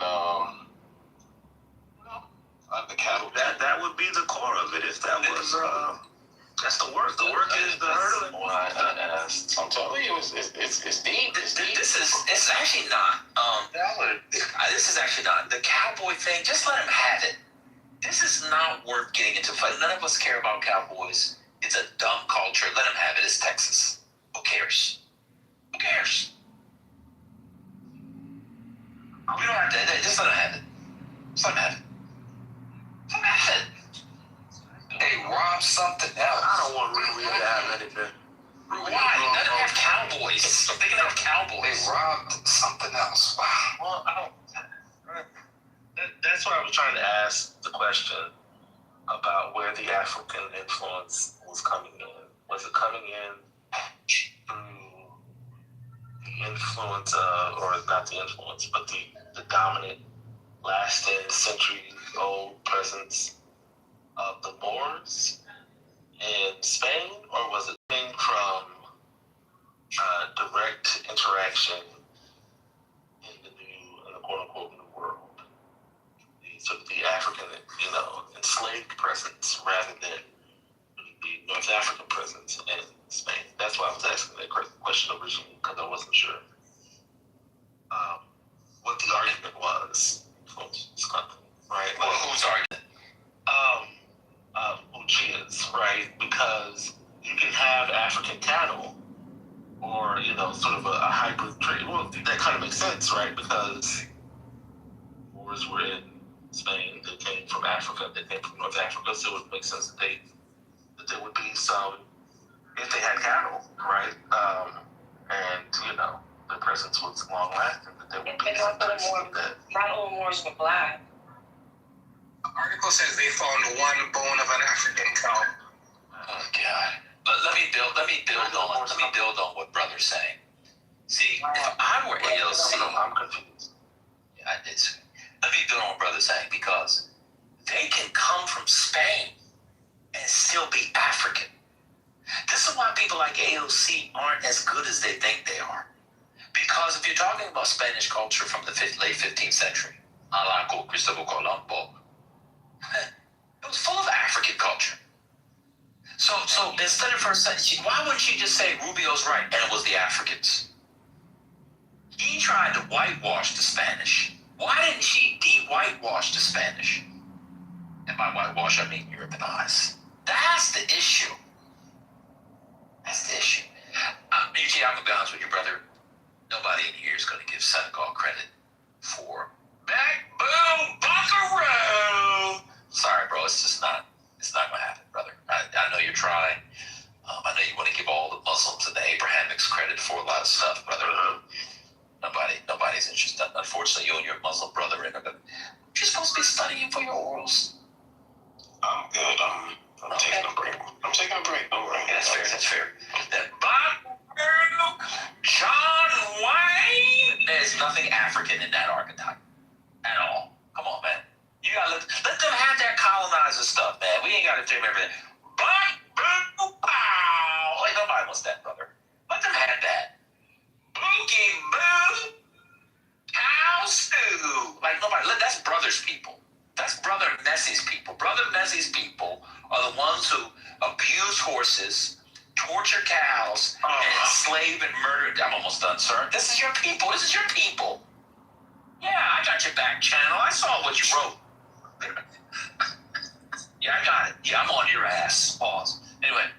the cattle. That would be the core of it if that was That's the work. The work is the hurdling. Why I asked. I'm telling you, it's deep. It's actually not. This is actually not the cowboy thing. Just let him have it. This is not worth getting into fight. None of us care about cowboys. It's a dumb culture. Let him have it. It's Texas. Who cares? Who cares? We don't have to. Just let him have it. Just let him have it. Let him have it. They robbed something else. I don't want Ruby to have anything. Why? They don't have cowboys. They can have cowboys. They robbed something else. Wow. Well, I don't. That's why I was trying to ask the question about where the African influence was coming in. Was it coming in through the influence of, or not the influence, but the dominant, lasting, century-old presence of the Moors in Spain, or was it coming from direct interaction in the quote-unquote New World? So the African, enslaved presence rather than the North African presence in Spain. That's why I was asking that question originally, because I wasn't sure what the argument was from this country, right? Well, whose argument? Uchia's, right? Because you can have African cattle, or sort of a hybrid trade. Well, that kind of makes sense, right? Because Moors were in Spain, they came from Africa, they came from North Africa, so it would make sense that there would be some, if they had cattle, right? And the presence was long lasting, that there would be some traces of that. Not all Moors were black. The article says they found one bone of an African cow. Oh God! Let me build on what brother's saying. See, if I were AOC, I'm confused. Yeah, let me build on what brother's saying, because they can come from Spain and still be African. This is why people like AOC aren't as good as they think they are. Because if you're talking about Spanish culture from the late 15th century, a la Cristobal Colombo, it was full of African culture. So instead of her saying, why wouldn't she just say Rubio's right and it was the Africans? He tried to whitewash the Spanish. Why didn't she de-whitewash the Spanish? And by whitewash, I mean Europeanize. That's the issue. That's the issue. Eugene, I'm going to be honest with you, brother. Nobody in here is going to give Senegal credit for back boom buckaroo. Sorry, bro. It's not going to happen, brother. I know you're trying. I know you want to give all the Muslims and the Abrahamics credit for a lot of stuff, brother. Nobody's interested. Unfortunately, you and your Muslim brother are you're supposed to be studying for your orals. I'm good. I'm taking a break. All right. Yeah, that's fair. That Bob John Wayne. There's nothing African in that archetype at all. Come on, man. You gotta let them have that colonizer stuff, man. We ain't gotta do everything. Like nobody wants that, brother. Let them have that. Boogie boo. Cow stew. Like nobody. That's brother's people. That's Brother Messie's people. Brother Messie's people are the ones who abuse horses, torture cows, and enslave and murder. I'm almost done, sir. This is your people. Yeah, I got your back channel. I saw what you wrote. Yeah, I got it. Yeah, I'm on your ass. Pause. Anyway,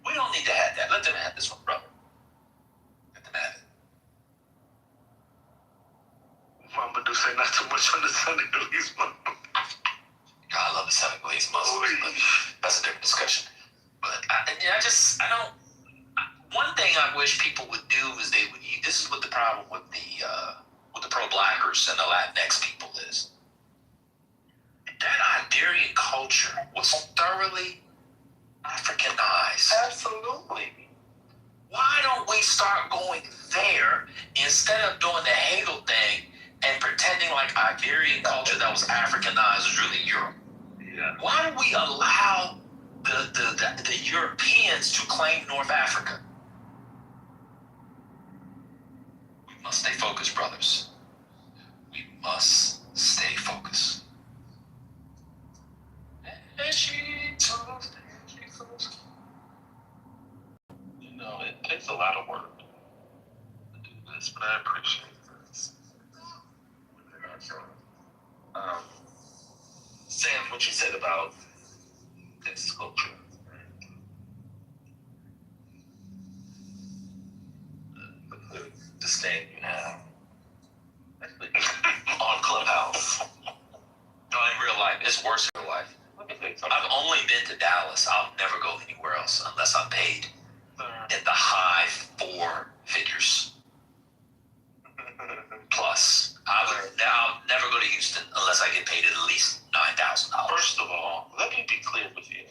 we don't need to have that. Let them have this one, brother. Let them have it. Mama do say not too much on the Senegalese Muslims. I love the Senegalese Muslims, but that's a different discussion. But I don't. One thing I wish people would do is they would. This is what the problem with the pro-blackers and the Latinx people is. That Iberian culture was thoroughly Africanized. Absolutely. Why don't we start going there instead of doing the Hegel thing and pretending like Iberian culture that was Africanized was really Europe? Yeah. Why do we allow the Europeans to claim North Africa? We must stay focused, brothers. We must stay focused. lot of work to do this, but I appreciate this. Sam, what you said about this sculpture. The stand you have on Clubhouse. No, in real life, it's worse in real life. I've only been to Dallas. I'll never go anywhere else unless I'm paid in the high 4 figures plus. I'll never go to Houston unless I get paid at least $9,000. First of all, let me be clear with you.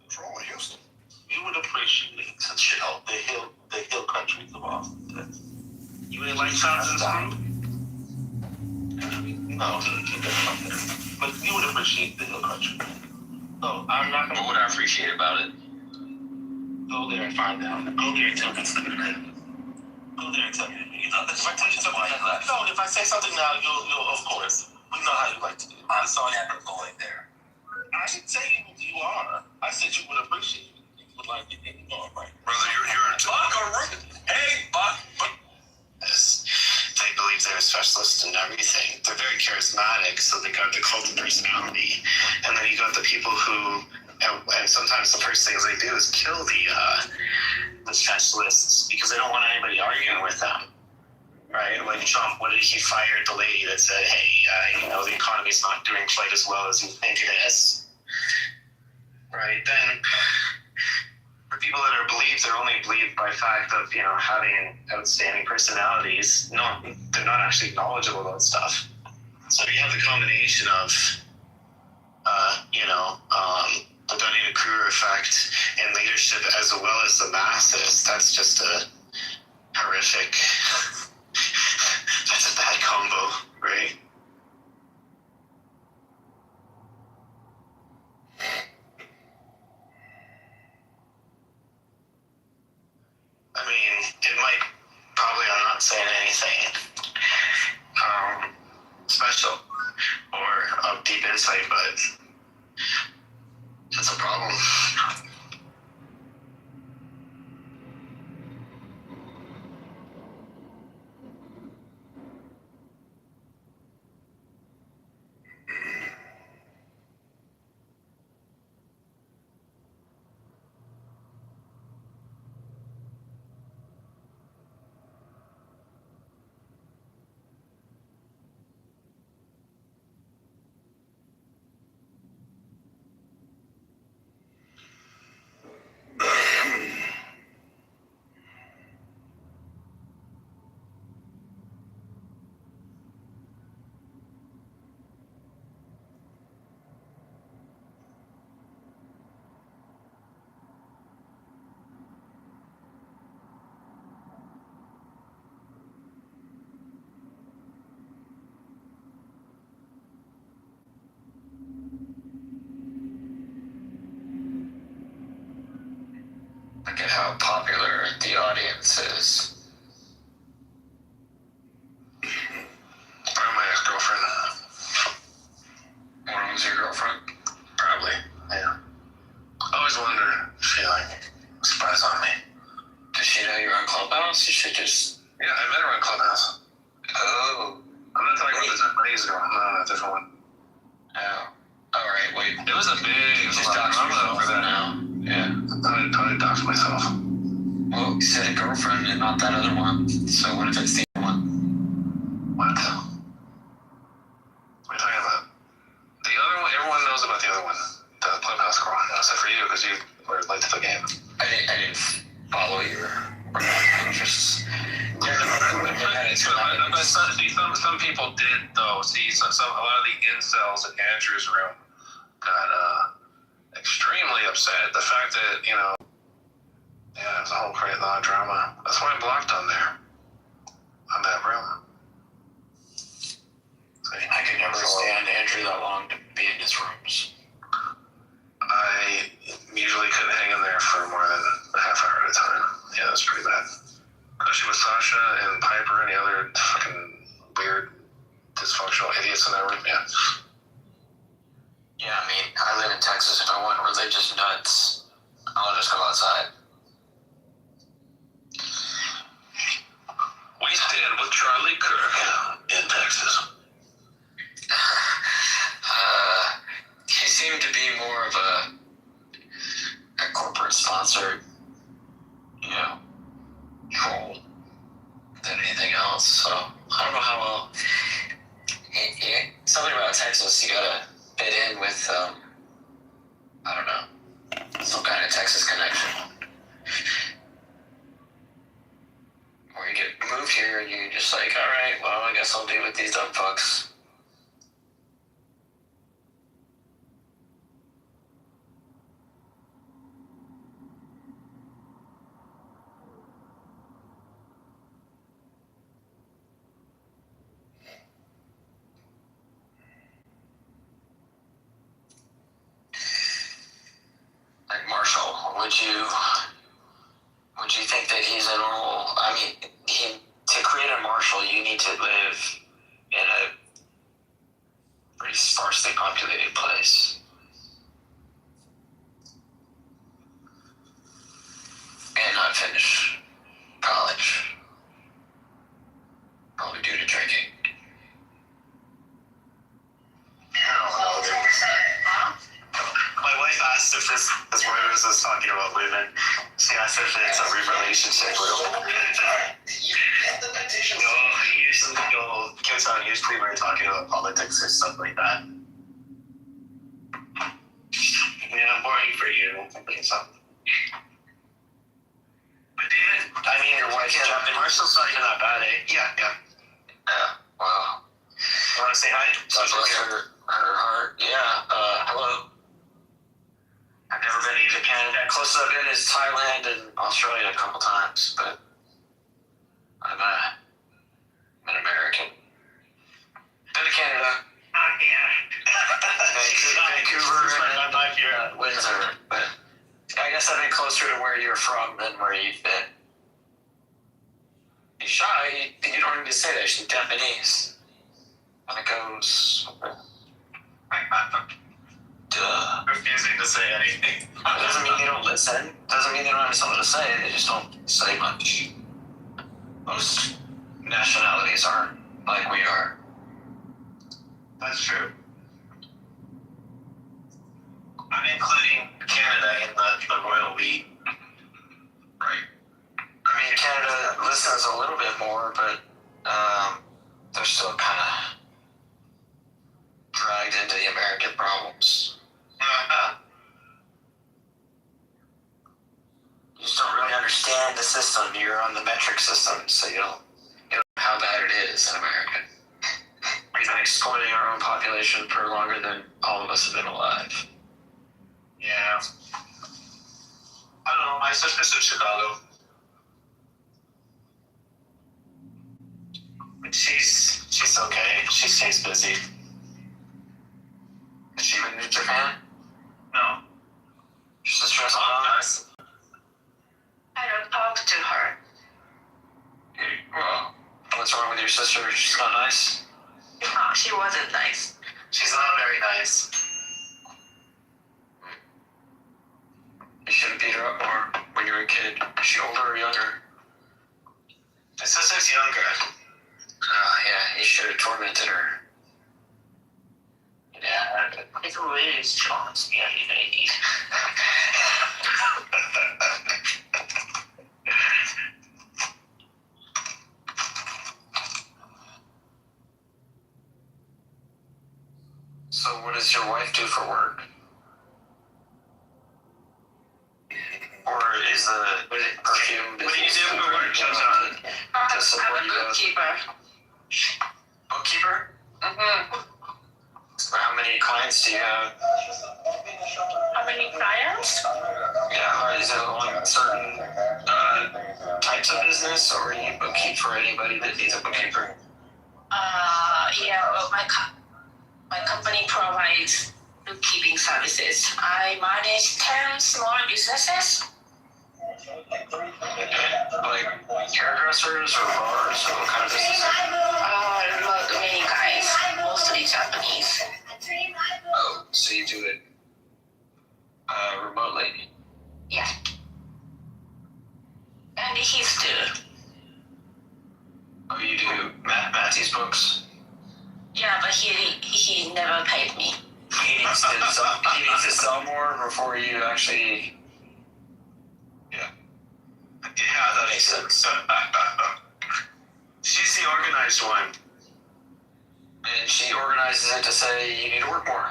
What's wrong with Houston? You would appreciate some shit out the hill countries of Austin, Texas. You ain't like Johnson's group? No, keep that up there. But you would appreciate the hill country. So I'm not gonna. What would I appreciate about it? Go there and find out. Go there and tell me something. Go there and tell me. You know, if I tell you something, if I say something now, you'll of course. We know how you like to do. I'm sorry I'm going there. I didn't say you are. I said you would appreciate it. You would like it. You know, right? Brother, you're into Hey, Buck. They believe they're specialists in everything. They're very charismatic, so they got the cult of personality. And then you got the people who, and sometimes the first things they do is kill the specialists because they don't want anybody arguing with them. Right? Like Trump, what did he fire the lady that said, hey, the economy's not doing quite as well as you think it is. Right? Then for people that are believed, they're only believed by fact of, having outstanding personalities. No, they're not actually knowledgeable about stuff. So you have the combination of, the Dunning-Kruger effect in leadership as well as the masses. That's just a horrific, that's a bad combo, right? I mean, it might, probably I'm not saying anything special or of deep insight, but it's a problem. Look at how popular the audience is. Probably my ex-girlfriend. One of them's your girlfriend? Probably, yeah. I always wonder if she, spies on me. Does she know you're on Clubhouse? You should just... Yeah, I met her on Clubhouse. Oh. I'm not talking about this Japanese girl. No, a different one. Oh. Alright, wait. It was a big... You just doxed yourself for that now. Yeah. I doxed myself. Well, you said a girlfriend and not that other one. So what if it's the other one? What? What are you talking about? The other one, everyone knows about the other one. The Clubhouse girl. Except for you, because you were late to the game. I didn't follow your interests. Some people did, though. See, a lot of the incels in Andrew's room got extremely upset. The fact that, it was a whole great lot of drama. That's why I blocked on there. On that room. See, I could never stand Andrew that long to be in his rooms. I usually couldn't hang in there for more than a half hour at a time. Yeah, that's pretty bad. Especially with Sasha and Piper and the other fucking weird, dysfunctional idiots in that room, yeah. Yeah, I mean, I live in Texas. If I want religious nuts, I'll just go outside. government-sponsored, troll than anything else. So I don't know how well. Something about Texas, you gotta fit in with, I don't know, some kind of Texas connection. Or you get moved here and you're just like, all right, well, I guess I'll deal with these dumb fucks. Like Marshall, would you think that he's a normal? I mean, to create a Marshall, you need to live in a pretty sparsely populated place. And not finish college. Probably due to drinking. My wife asked if this is where I was talking about women. She asked if it's a relationship room. Usually we're talking about politics or stuff like that. Yeah, boring for you. So. But David, I mean, your wife jumping. Marshall's not even that bad, eh? Yeah. Wow. You want to say hi? God bless her heart. Yeah. Hello. I've never been to Canada. Closest I've been is Thailand and Australia a couple times, but I'm an American. Been to Canada. Vancouver and I'm here at Windsor, but I guess I've been closer to where you're from than where you've been. You're shy. You don't need to say that. She's Japanese. When it goes. Duh. Refusing to say anything. Doesn't mean they don't listen. Doesn't mean they don't have something to say. They just don't say much. Most nationalities aren't like we are. That's true. I'm including Canada in the royal we. Right. I mean, Canada listens a little bit more, but they're still kind of dragged into the American problems. You just don't really understand the system. You're on the metric system, so you don't know how bad it is in America. We've been exploiting our own population for longer than all of us have been alive. Yeah. I don't know. My sister's in Chicago. But she's okay. She stays busy. Has she been to Japan? No. Your sister has nice. I don't talk to her. Well, what's wrong with your sister? She's not nice? No, she wasn't nice. She's not very nice. You should have beat her up more when you were a kid. Is she older or younger? My sister's younger. Yeah, you should have tormented her. Yeah, it's really strong to be a lady. So what does your wife do for work? Or is the perfume business? What do you do for work, Jojo? I'm a bookkeeper. Bookkeeper? Mm-hmm. How many clients do you have? How many clients? Yeah, is it on certain types of business, or do you bookkeep for anybody that needs a bookkeeper? Yeah, well, my company provides bookkeeping services. I manage 10 small businesses. Like hairdressers or bars, or what kind of business? Many kinds, mostly Japanese. Oh, so you do it remotely? Yeah. And he's too. Oh, you do Matthew's books? Yeah, but he never paid me. He needs to sell more before you actually makes sense. She's the organized one. And she organizes it to say you need to work more.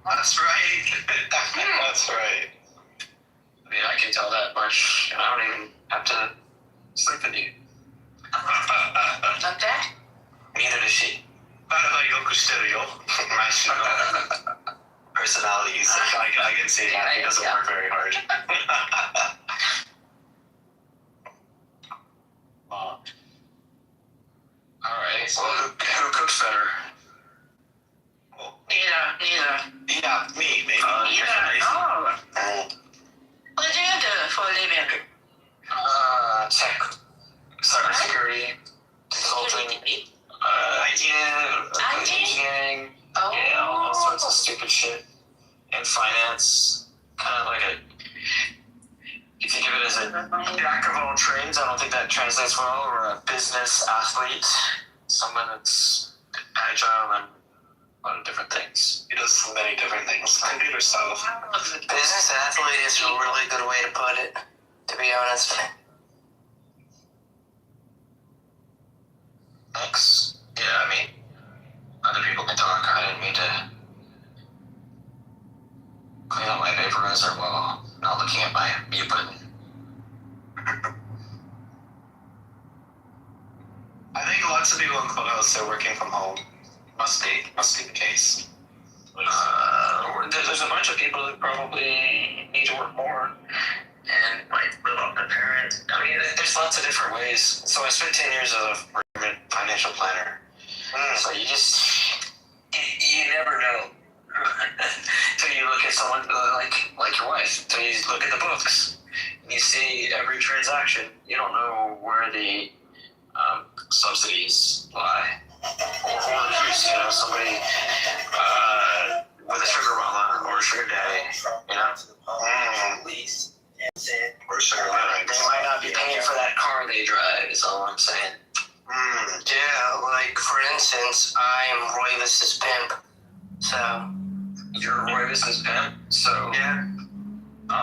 That's right. That's right. I mean, I can tell that much, and I don't even have to sleep with you. Not that? Neither does she. Personalities. I can see that. He doesn't work very hard. Alright, well, who cooks better? Neither. Yeah, me, maybe. Neither. Oh. What do you do for a living? Cybersecurity, consulting, engineering, all sorts of stupid shit. And finance, kind of like you think of it as a jack of all trades. I don't think that translates well, or a business athlete, someone that's agile and a lot of different things. He does many different things. Computer stuff. Business athlete is a really good way to put it, to be honest. Thanks. Yeah, I mean, other people can talk. I didn't mean to clean up my vaporizer while not looking at my mute button. I think lots of people in Clubhouse are working from home. Must be the case. There's a bunch of people who probably need to work more and might live off their parents. I mean, there's lots of different ways. So I spent 10 years as a financial planner. So you never know. Till you look at someone like your wife. Till you look at the books. And you see every transaction. You don't know where the subsidies lie. Or here's, somebody with a sugar mama or a sugar daddy, or sugar mama. They might not be paying for that car they drive, is all I'm saying. Yeah, like for instance, I'm Royvis's pimp. So you're Royvis's pimp? So yeah.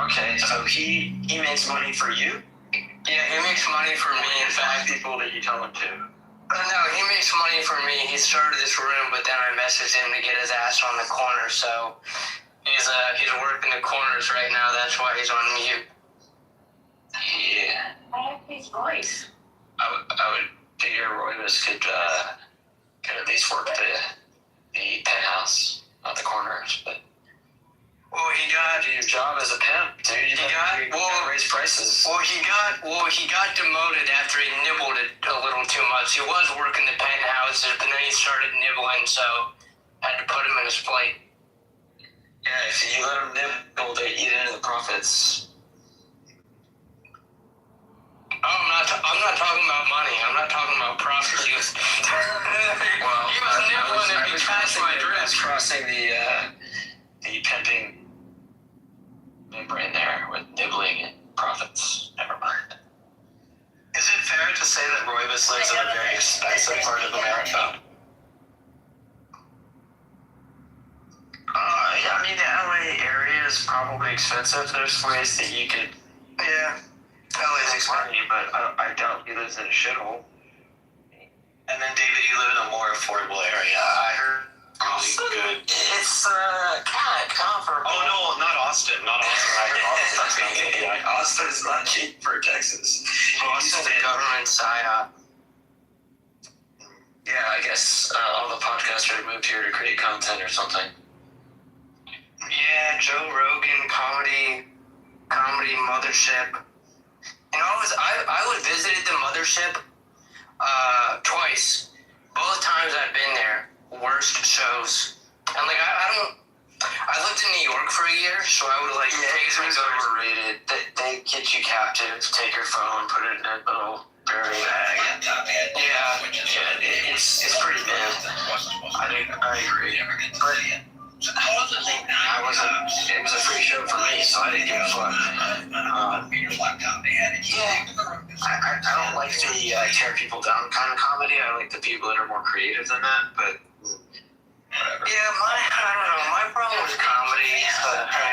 Okay, so he makes money for you? Yeah, he makes money for me. In fact, people that you tell him to. No, he makes money for me. He started this room, but then I messaged him to get his ass on the corner. So he's working the corners right now. That's why he's on mute. Yeah. I like his voice. I would figure Royvis could at least work the penthouse, not the corners, but. Well, he got your job as a pimp, dude. You got raise prices. Well, he got demoted after he nibbled it a little too much. He was working the penthouses, but then he started nibbling, so had to put him in his plate. Yeah, if you let him nibble, they eat into the profits. Oh, I'm not talking about money. I'm not talking about profits. He was nibbling and he passed my dress. Crossing the pimping membrane there with nibbling and profits. Never mind. Is it fair to say that Royvis lives in a very expensive part of America? Yeah, I mean, the LA area is probably expensive. There's ways that you could. Yeah, LA's expensive. But I doubt he lives in a shithole. And then, David, you live in a more affordable area. I heard. Austin? Good. It's kind of comparable. Oh no, not Austin. Not Austin. Austin's not cheap for Texas. Austin's a government psyop. Yeah, I guess all the podcasters moved here to create content or something. Yeah, Joe Rogan, comedy mothership. I visited the mothership twice. Both times I've been there. Worst shows. And I lived in New York for a year, so I would It's overrated. They get you captive, take your phone, put it in a little burial bag. Yeah, it's pretty bad. I agree. But it was a free show for me, so I didn't give a fuck. I don't like the tear people down kind of comedy. I like the people that are more creative than that, but whatever. Yeah, I don't know. My problem with comedy,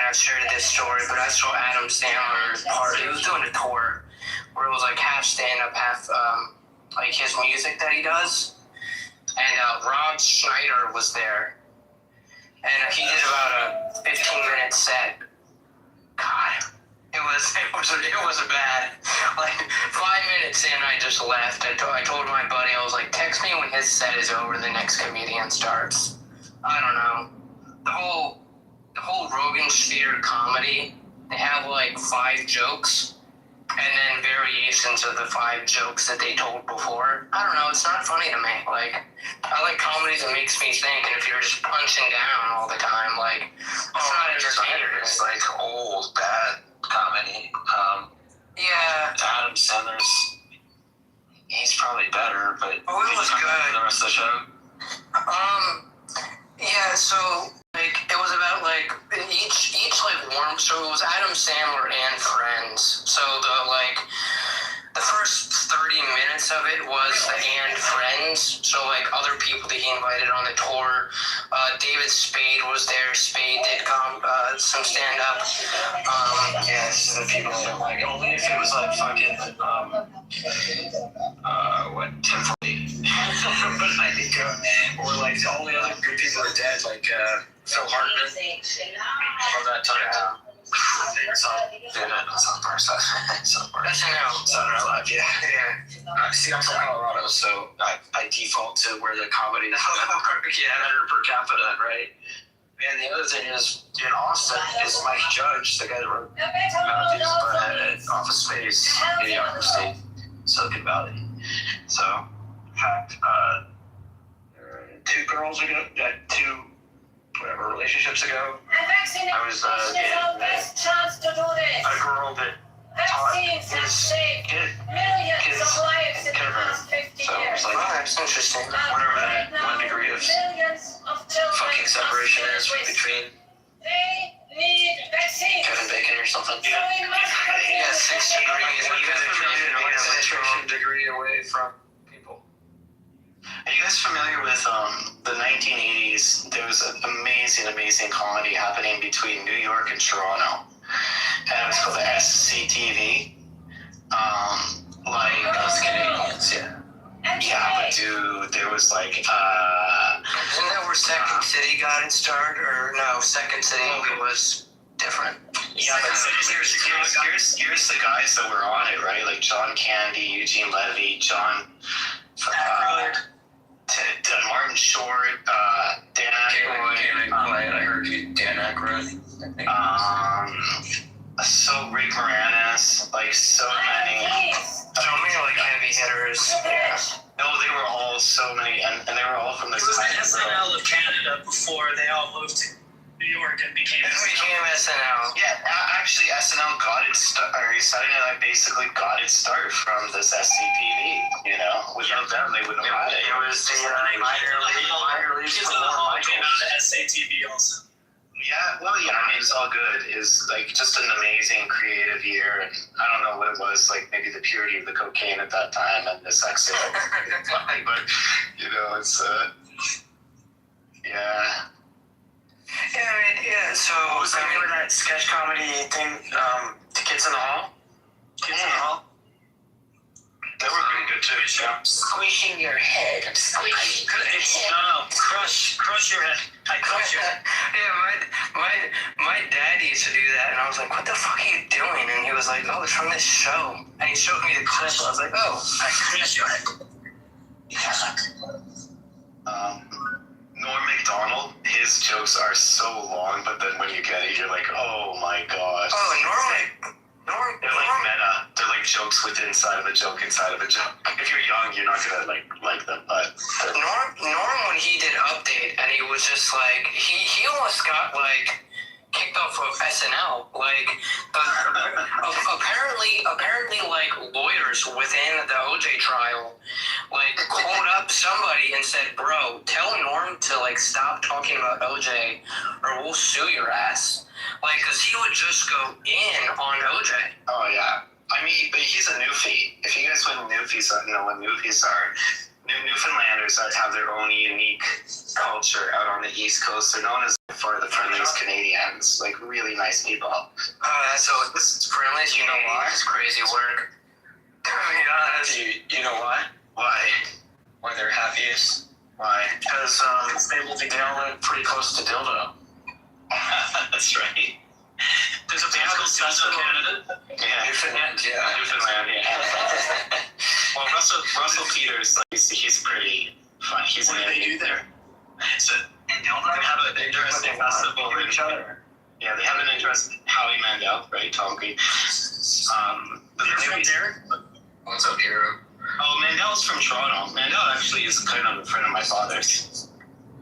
I've shared this story, but I saw Adam Sandler's part. He was doing a tour where it was like half stand-up, half like his music that he does. And Rob Schneider was there. And he did about a 15-minute set. God, it was bad. Like 5 minutes in, I just left. I told my buddy, I was like, text me when his set is over, the next comedian starts. I don't know. The whole Rogan Sphere comedy, they have like 5 jokes and then variations of the 5 jokes that they told before. I don't know, it's not funny to me. Like, I like comedy that makes me think, and if you're just punching down all the time, like, it's not entertaining. It's like old, bad comedy. Yeah. Adam Sandler's, he's probably better, but it was good. The rest of the show. Yeah, so like it was about like each like warm. So it was Adam Sandler and friends. So the first 30 minutes of it was the and friends. So like other people that he invited on the tour. David Spade was there. Spade did some stand up. Yeah, this is the people I don't like. Only if it was like fucking Tim Forty. But I think or like the only other good people are dead, like Phil Hartman from that time. South Park. Saturday Night Live, yeah. See, I'm from Colorado, so I default to where the comedy is better per capita, right? And the other thing is, in Austin, is Mike Judge, the guy that wrote Office Space, Idiocracy, Silicon Valley. So, in fact, 2 girls ago, 2 relationships ago, I was dating a girl that taught his kids kindergarten. So it was like, that's interesting. Whatever that 1 degree of fucking separation is between Kevin Bacon or something. Yeah, 6 degrees. You guys are familiar with degree away from people. Are you guys familiar with the 1980s? There was an amazing comedy happening between New York and Toronto, and it was called the SCTV. Like us Canadians, yeah. Yeah, but dude, there was like Isn't that where Second City got its start? Or no, Second City was different. Yeah, but here's the guys that were on it, right? Like John Candy, Eugene Levy, John Martin Short, Dan Aykroyd. I heard you, Dan Aykroyd. So Rick Moranis, like so many. So many like heavy hitters. Yeah. No, they were all so many, and they were all from this. It was the SNL of Canada before they all moved to New York and became SNL. Yeah, actually, SNL got its start. Or Saturday Night basically got its start from this SCTV. You know, without them, they wouldn't have had it. It was the minor leagues. Kids in the Hall came out to SATV also. Yeah, well, yeah, I mean, it's all good. It's like just an amazing creative year, and I don't know what it was, like maybe the purity of the cocaine at that time and the sex of it, but you know, it's yeah. Yeah, so remember that sketch comedy thing, the Kids in the Hall? Kids in the Hall? They were pretty good too. Yeah. Squishing your head. Squishing your head. No, crush your head. I crush your head. Yeah, my dad used to do that, and I was like, what the fuck are you doing? And he was like, oh, it's from this show. And he showed me the clip. I was like, oh, I crush your head. Norm Macdonald, his jokes are so long, but then when you get it, you're like, oh my god. Oh, They're like meta. They're like jokes inside of a joke inside of a joke. If you're young, you're not gonna like them, but Norm when he did Update, and he was just like he almost got like kicked off of SNL. Like apparently like lawyers within the OJ trial like called up somebody and said, bro, tell Norm to like stop talking about OJ or we'll sue your ass. Like, cause he would just go in on OJ. Oh yeah. I mean, but he's a newfie. If you guys know what newfies are, Newfoundlanders that have their own unique culture out on the East Coast. They're known as far the friendliest Canadians, like really nice people. So it's friendly. You know why? It's crazy work. You know why? Why? Why they're happiest? Why? Because they live pretty close to dildo. That's right. There's a band called Dildo Canada. Yeah, Newfoundland. Well, Russell Peters, like, he's pretty fun. He's What do they do there? So they have an interesting festival. Each other. Yeah, they have an interesting Howie Mandel, right? Tom Green. You're from there? What's up, hero? Oh, Mandel's from Toronto. Mandel actually is kind of a friend of my father's.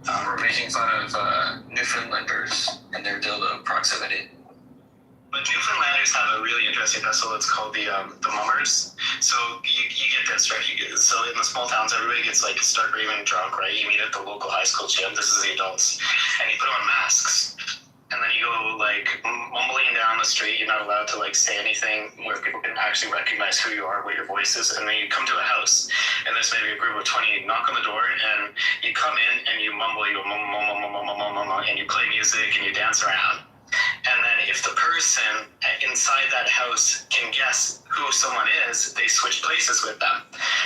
We're making fun of Newfoundlanders and their dildo proximity. But Newfoundlanders have a really interesting festival. It's called the Mummers. So you get this, right? So in the small towns, everybody gets like stark raving drunk, right? You meet at the local high school gym. This is the adults, and you put on masks, and then you go like mumbling down the street. You're not allowed to like say anything where people can actually recognize who you are, what your voice is, and then you come to a house, and there's maybe a group of 20. You knock on the door, and you come in and you mumble, you go mum mum mum mum mum mum mum, and you play music and you dance around. And then if the person inside that house can guess who someone is, they switch places with them.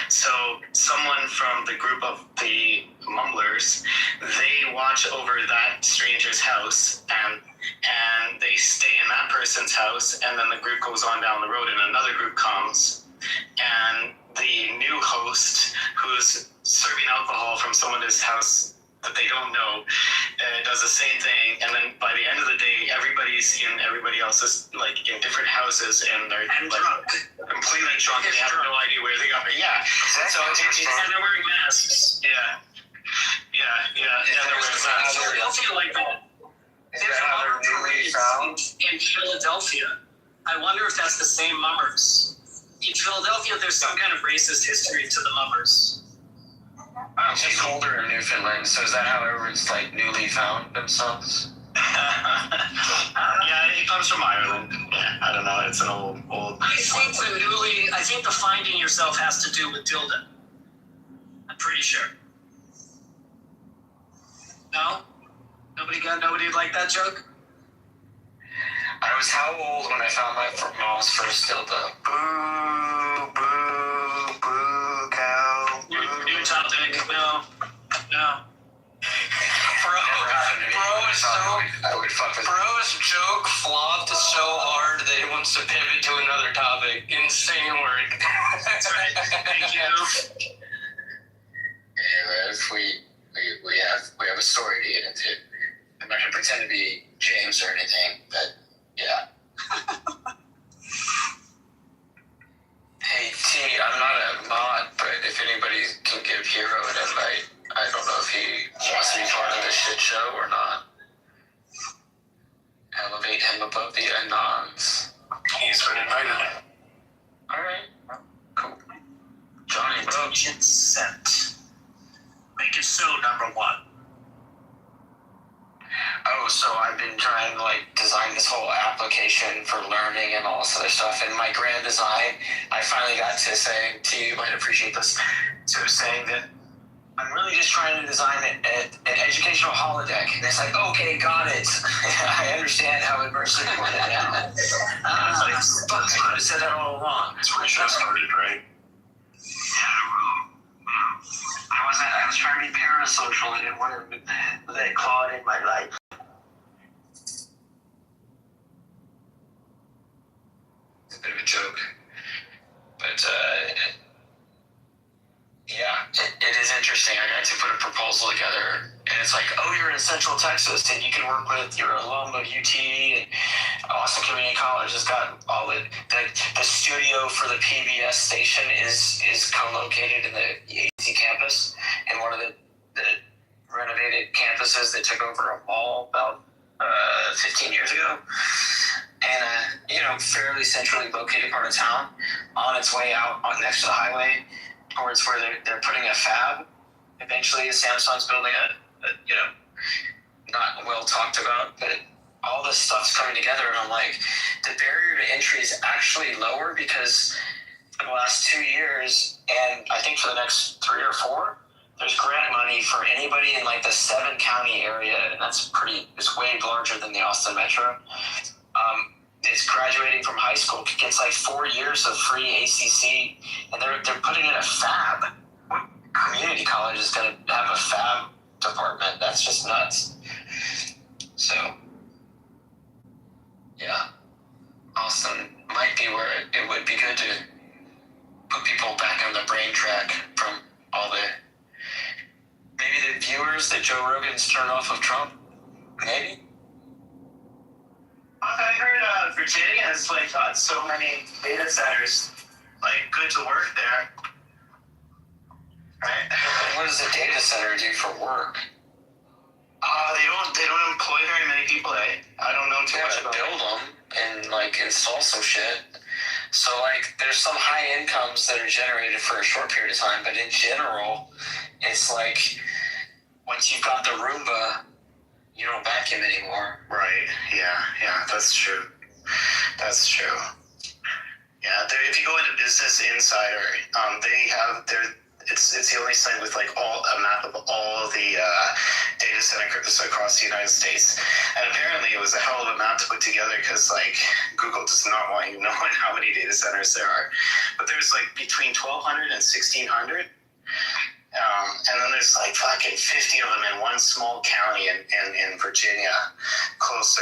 So someone from the group of the mumblers, they watch over that stranger's house and they stay in that person's house, and then the group goes on down the road and another group comes, and the new host who's serving alcohol from someone's house that they don't know does the same thing, and then by the end of the day, everybody's in everybody else's, like, in different houses, and they're like completely drunk, and they have no idea where they got it. Yeah. So and they're wearing masks. Yeah. They're wearing masks. Philadelphia like that. There's a mummer parade in Philadelphia. I wonder if that's the same mummers. In Philadelphia, there's some kind of racist history to the mummers. It's just colder in Newfoundland, so is that how everyone's like newly found themselves? Yeah, it comes from Ireland. Yeah, I don't know. It's an old. I think the finding yourself has to do with dildo. I'm pretty sure. No? Nobody liked that joke? I was how old when I found my mom's first dildo? Boo, boo, boo, cow. New topic. No. Bro's joke flopped so hard that it wants to pivot to another topic. Insane work. That's right. Thank you. Yeah, if we have a story to get into. I'm not gonna pretend to be James or anything, but yeah. Hey T, I'm not a mod, but if anybody can give Hero an invite, I don't know if he wants to be part of this shit show or not. Elevate him above the anons. He's been invited. Alright, cool. Johnny, bro. Set. Make it so number one. Oh, so I've been trying to like design this whole application for learning and all this other stuff. And my grand design, I finally got to saying to you, might appreciate this, to saying that I'm really just trying to design an educational holodeck. And it's like, okay, got it. I understand how immersive you want it now. I was like, fuck, I could have said that all along. That's where it started, right? I was trying to be parasocial and didn't want to let Claude in my life. It's a bit of a joke. But, yeah, it is interesting. I got to put a proposal together, and it's like, oh, you're in Central Texas, and you can work with your alum of UT, and Austin Community College has got all the studio for the PBS station is co-located in the AC campus, in one of the renovated campuses that took over a mall about 15 years ago. And, fairly centrally located part of town, on its way out next to the highway, towards where they're putting a fab. Eventually, Samsung's building not well talked about, but all this stuff's coming together, and I'm like, the barrier to entry is actually lower because for the last 2 years, and I think for the next 3 or 4, there's grant money for anybody in like the 7-county area, and it's way larger than the Austin Metro. It's graduating from high school, gets like 4 years of free ACC, and they're putting in a fab. What community college is going to have a fab department? That's just nuts. So, yeah, Austin might be where it would be good to put people back on the brain track from all maybe the viewers that Joe Rogan's turned off of Trump. Maybe. I heard Virginia has like so many data centers, like good to work there. Right? What does a data center do for work? They don't employ very many people. I don't know too much about it. Build them and like install some shit. So like there's some high incomes that are generated for a short period of time, but in general, it's like once you've got the Roomba, you don't vacuum anymore. Right. Yeah, that's true. Yeah, if you go into Business Insider, they have it's the only site with like a map of all the data centers across the United States, and apparently it was a hell of a map to put together because like Google does not want you knowing how many data centers there are, but there's like between 1,200 and 1,600. And then there's like fucking 50 of them in one small county in Virginia, closer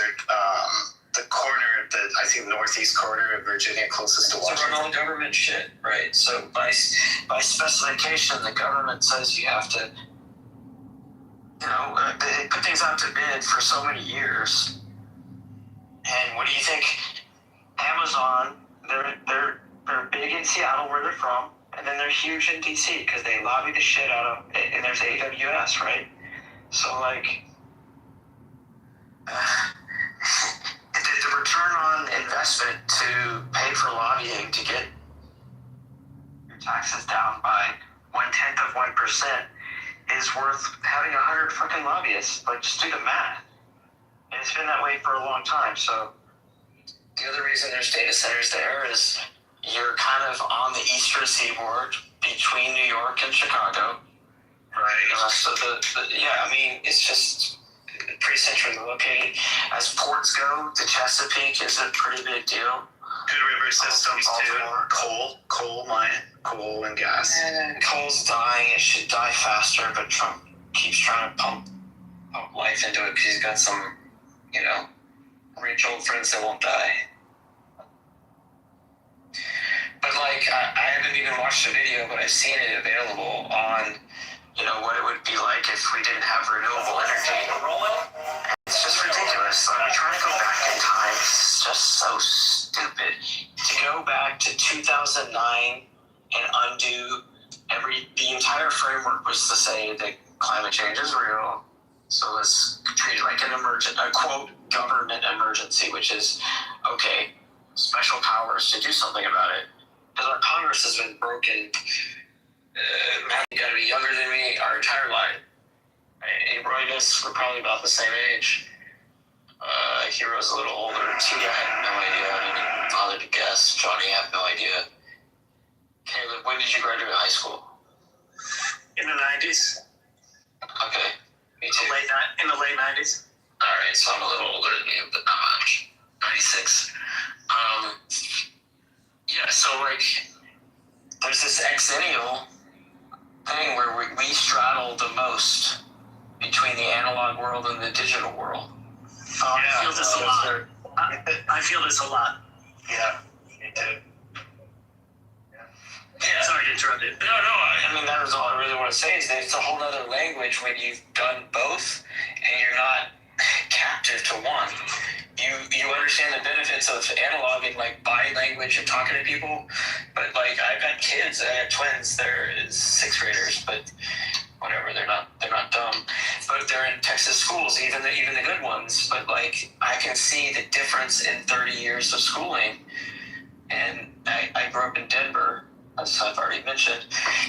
the corner, I think northeast corner of Virginia, closest to Washington. To run all government shit, right? So by specification, the government says you have to, they put things out to bid for so many years. And what do you think? Amazon, they're big in Seattle where they're from. And then they're huge in DC because they lobby the shit out of it, and there's AWS, right? So, like, the return on investment to pay for lobbying to get your taxes down by 0.1% is worth having 100 fucking lobbyists. Like, just do the math. And it's been that way for a long time. So, the other reason there's data centers there is you're kind of on the eastern seaboard between New York and Chicago. Right. So it's just pretty centrally located. As ports go, the Chesapeake is a pretty big deal. Good river systems too. Coal and gas. And coal's dying. It should die faster, but Trump keeps trying to pump life into it because he's got some, rich old friends that won't die. But like, I haven't even watched the video, but I've seen it available on, what it would be like if we didn't have renewable energy. It's just ridiculous. We're trying to go back in time. It's just so stupid. To go back to 2009 and undo the entire framework was to say that climate change is real. So let's treat it like a quote, government emergency, which is, okay, special powers to do something about it. Because our Congress has been broken. Matt, you got to be younger than me our entire life. Roydus, we're probably about the same age. Hero's a little older. TD, I had no idea. I didn't even bother to guess. Johnny, I have no idea. Caleb, when did you graduate high school? In the 90s. Okay, me too. In the late 90s. All right, so I'm a little older than you, but not much. 96. Yeah, so like, there's this exennial thing where we straddle the most between the analog world and the digital world. I feel this a lot. I feel this a lot. Yeah, me too. Yeah. Sorry to interrupt you. No, I mean, that was all I really want to say is that it's a whole other language when you've done both and you're not captive to one. You understand the benefits of analog and like body language and talking to people, but like I've got kids, I have twins, they're 6th graders, but whatever, they're not dumb, but they're in Texas schools, even the good ones. But like I can see the difference in 30 years of schooling, and I grew up in Denver, as I've already mentioned,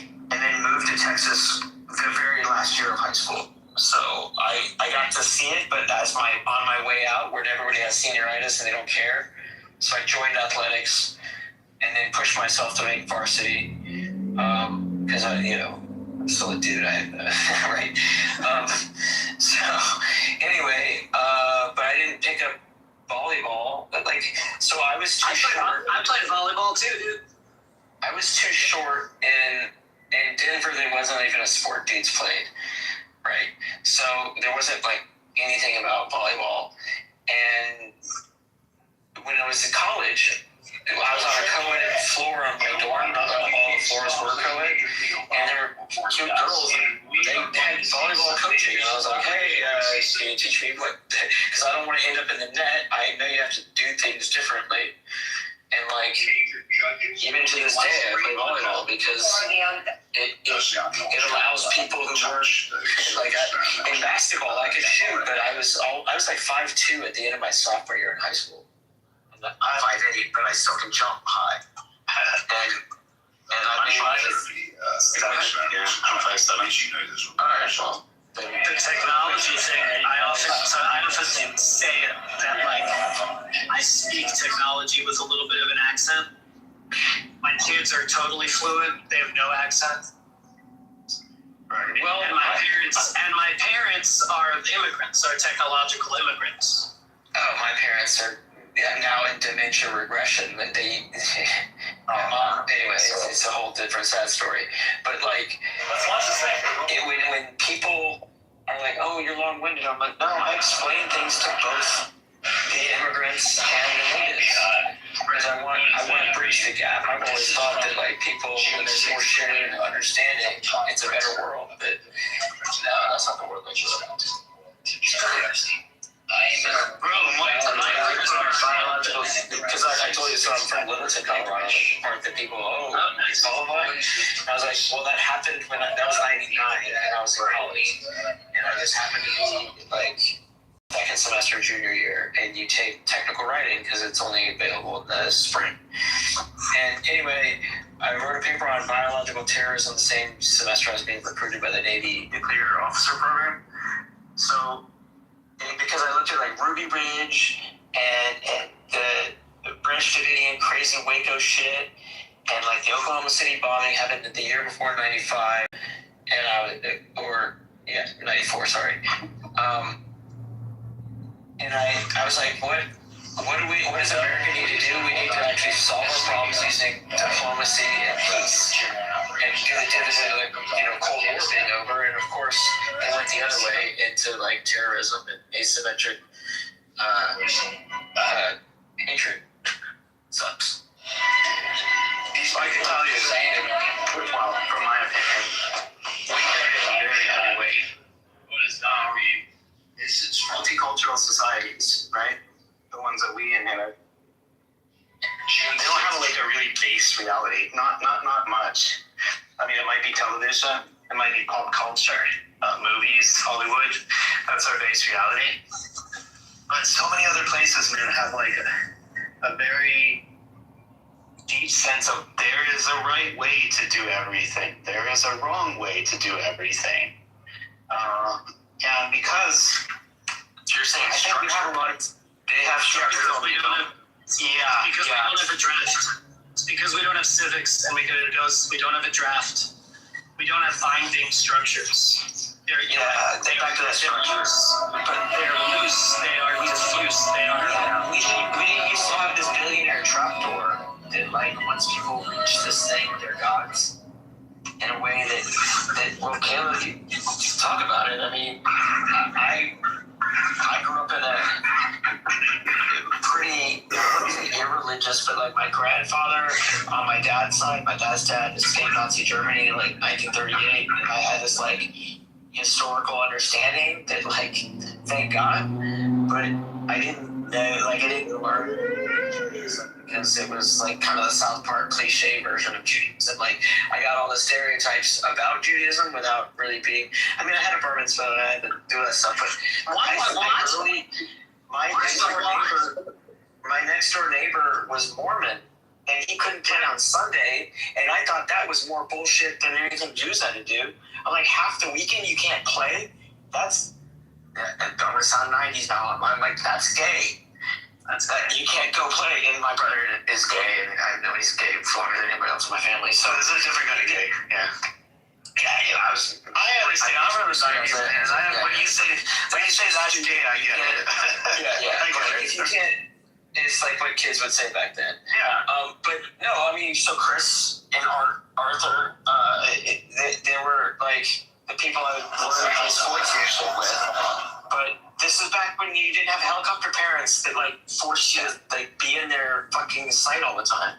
and then moved to Texas the very last year of high school. So I got to see it, but on my way out, where everybody has senioritis and they don't care. So I joined athletics and then pushed myself to make varsity because still a dude, right? So anyway, but I didn't pick up volleyball. But so I was too short. I played volleyball too, dude. I was too short, and in Denver there wasn't even a sport dudes played, right? So there wasn't anything about volleyball. And when I was in college, I was on a co-ed floor on my dorm. Not all the floors were co-ed, and there were cute girls, and they had volleyball coaching. And I was like, hey, can you teach me what? Because I don't want to end up in the net. I know you have to do things differently. And even to this day, I play volleyball because it allows people who work in basketball. I could shoot, but I was 5'2" at the end of my sophomore year in high school. I'm 5'8", but I still can jump high. And I made my I'm 5'7". All right, well. The technology thing, I often say that I speak technology with a little bit of an accent. My kids are totally fluent; they have no accent. Right. Well, and my parents are immigrants, are technological immigrants. Oh, my parents are now in dementia regression, but they. Anyway, it's a whole different sad story. But when people are like, "Oh, you're long-winded," I'm like, "No, I explain things to both the immigrants and the natives because I want to bridge the gap." I've always thought that people, when there's more sharing and understanding, it's a better world. But no, that's not the world that you live in. Biological, because I told you so, I'm from Littleton, Colorado. Part that people, it's volleyball. I was like, well, that happened when that was '99, and I was in college, and I just happened to be second semester junior year, and you take technical writing because it's only available in the spring. And anyway, I wrote a paper on biological terrorism the same semester I was being recruited by the Navy nuclear officer program. So. Because I looked at Ruby Ridge and the Branch Davidian crazy Waco shit and the Oklahoma City bombing happened the year before '95, and 94, sorry. And I was like, what does America need to do? We need to actually solve our problems using diplomacy and peace. And do the dividend of the Cold War being over, and of course they went the other way into terrorism and asymmetric hatred. Sucks. I can tell you, from my opinion, we carry a very heavy weight. It's multicultural societies, right? The ones that we inherit. They don't have a really base reality. Not much. I mean, it might be television, it might be pop culture, movies, Hollywood. That's our base reality. But so many other places, man, have a very deep sense of there is a right way to do everything. There is a wrong way to do everything. And because you're saying structure, they have structure. Because we don't have a draft. It's because we don't have civics and we don't have a draft. We don't have binding structures. Back to that structures. But they're loose. They are diffuse. They are. Yeah, we used to have this billionaire trapdoor that once people reach this thing, they're gods. In a way that well, Caleb, you talk about it. I mean, I grew up in a pretty irreligious, but my grandfather on my dad's side, my dad's dad escaped Nazi Germany in 1938, and I had this historical understanding that thank God, but I didn't know, I didn't learn because it was kind of the South Park cliche version of Judaism. I got all the stereotypes about Judaism without really being. I mean, I had a bar mitzvah and I had to do that stuff, but my next door neighbor was Mormon, and he couldn't play on Sunday, and I thought that was more bullshit than anything Jews had to do. I'm half the weekend you can't play? That's. I'm gonna sound 90s now. I'm that's gay. You can't go play, and my brother is gay, and I know he's gay longer than anybody else in my family. So this is a different kind of gay, yeah. I understand. I remember '90s bands. When you say that's gay, I get it. Yeah. I get it. If you can't, it's like what kids would say back then. Yeah. But no, I mean, so Chris and Arthur, they were like the people I would play sports and shit with. But this is back when you didn't have helicopter parents that like forced you to like be in their fucking sight all the time.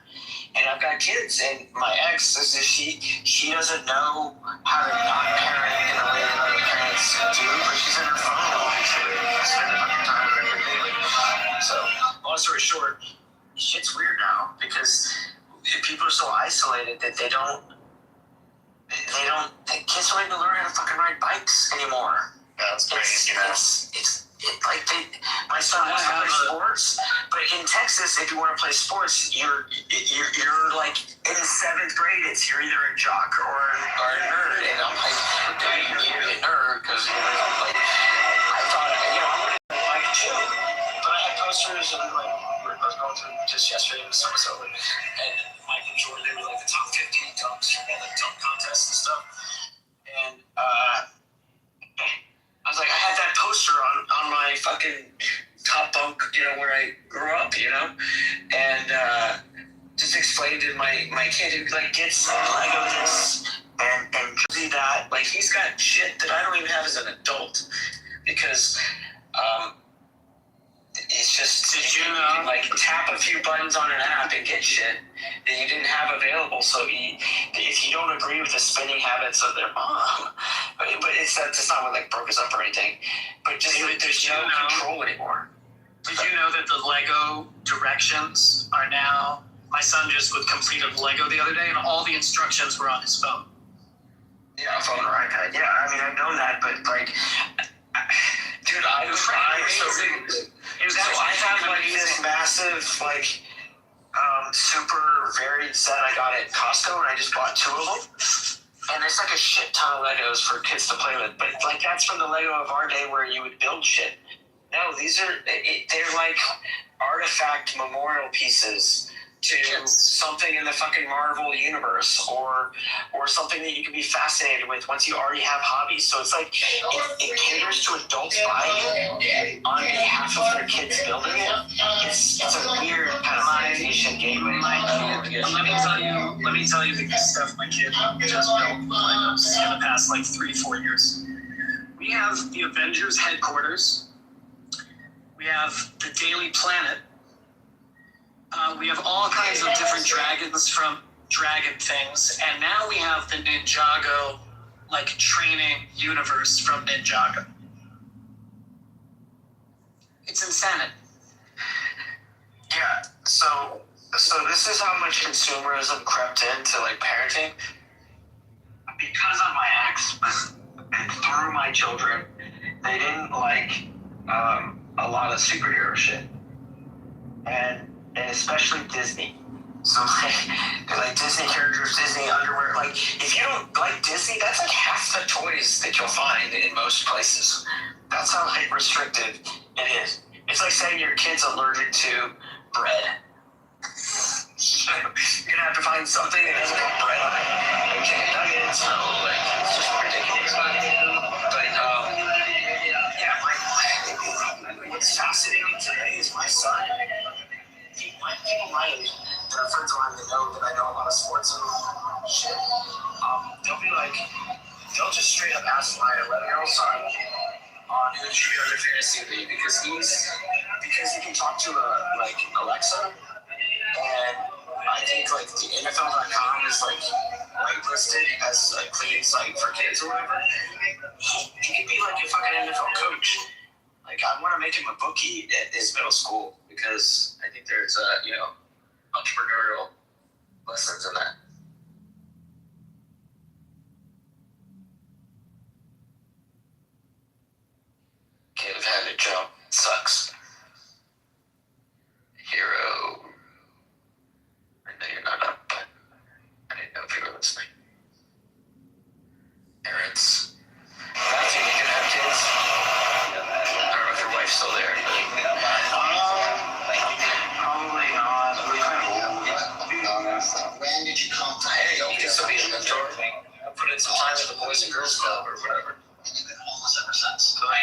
And I've got kids, and my ex she doesn't know how to not parent in a way that other parents do, but she's in her phone all day, spending time with her daily. So, long story short, shit's weird now because people are so isolated that kids don't even learn how to fucking ride bikes anymore. That's crazy, my son wants to play sports, but in Texas, if you want to play sports, you're like in 7th grade. You're either a jock or a nerd, and I'm like, dude, you need to be a nerd because I thought, I'm gonna like chill, but I had posters and like I was going through just yesterday with so and Mike and Jordan, they were like the top 15 dunks from all the dunk contests and stuff, and I was like, I had that poster on my fucking top bunk, where I grew up, and just explained to my kid, who like gets Lego this and Jersey that, like he's got shit that I don't even have as an adult because it's just you can like tap a few buttons on an app and get shit that you didn't have available. So if you don't agree with the spending habits of their mom, but that's not what like broke us up or anything. But just there's no control anymore. Did you know that the Lego directions are now? My son just completed Lego the other day, and all the instructions were on his phone. Yeah, phone or iPad. Yeah, I mean I've known that, but like, dude, I have like this massive like super varied set I got at Costco, and I just bought 2 of them. And it's like a shit ton of Legos for kids to play with. But like that's from the Lego of our day where you would build shit. No, they're like artifact memorial pieces to something in the fucking Marvel universe or something that you can be fascinated with once you already have hobbies. So it's like it caters to adults buying it on behalf of their kids building it. It's a weird kind of monetization game. Let me tell you the stuff my kid just built with Legos in the past like 3-4 years. We have the Avengers headquarters. We have the Daily Planet. We have all kinds of different dragons from Dragon things, and now we have the Ninjago, like training universe from Ninjago. It's insanity. Yeah. So this is how much consumerism crept into like parenting. Because of my ex and through my children, they didn't like a lot of superhero shit, and especially Disney. So like Disney characters, Disney underwear. Like if you don't like Disney, that's like half the toys that you'll find in most places. That's how like restrictive it is. It's like saying your kid's allergic to bread. You're gonna have to find something that doesn't have bread on it. Chicken nuggets, so like it's just ridiculous. But what's fascinating today is my son. People my age, there are friends of mine that know that I know a lot of sports and shit. They'll just straight up ask my 11-year-old son on who should be on their fantasy league because he can talk to like Alexa, and I think like the NFL.com is like whitelisted as a clean site for kids or whatever. He could be like a fucking NFL coach. Like I want to make him a bookie at his middle school because I think there's entrepreneurial lessons in that. Kid have had to jump. Sucks. Hero. I know you're not up, but I didn't know if you were listening. Parents. Matthew, you can have kids. I don't know if your wife's still there. Probably not. We're kind of old. spend some time at the Boys and Girls Club or whatever. So I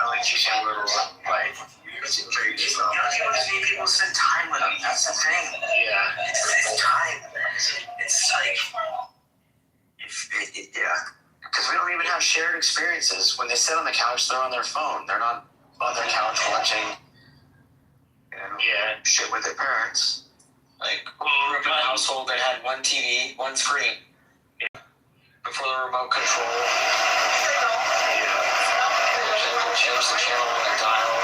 like teaching little, like, people spend time with them. That's the thing. Yeah. It's time. It's like, because we don't even have shared experiences. When they sit on the couch, they're on their phone. They're not on their couch watching, shit with their parents. Like, we grew up in a household that had one TV, one screen. Before the remote control. Change the channel on the dial.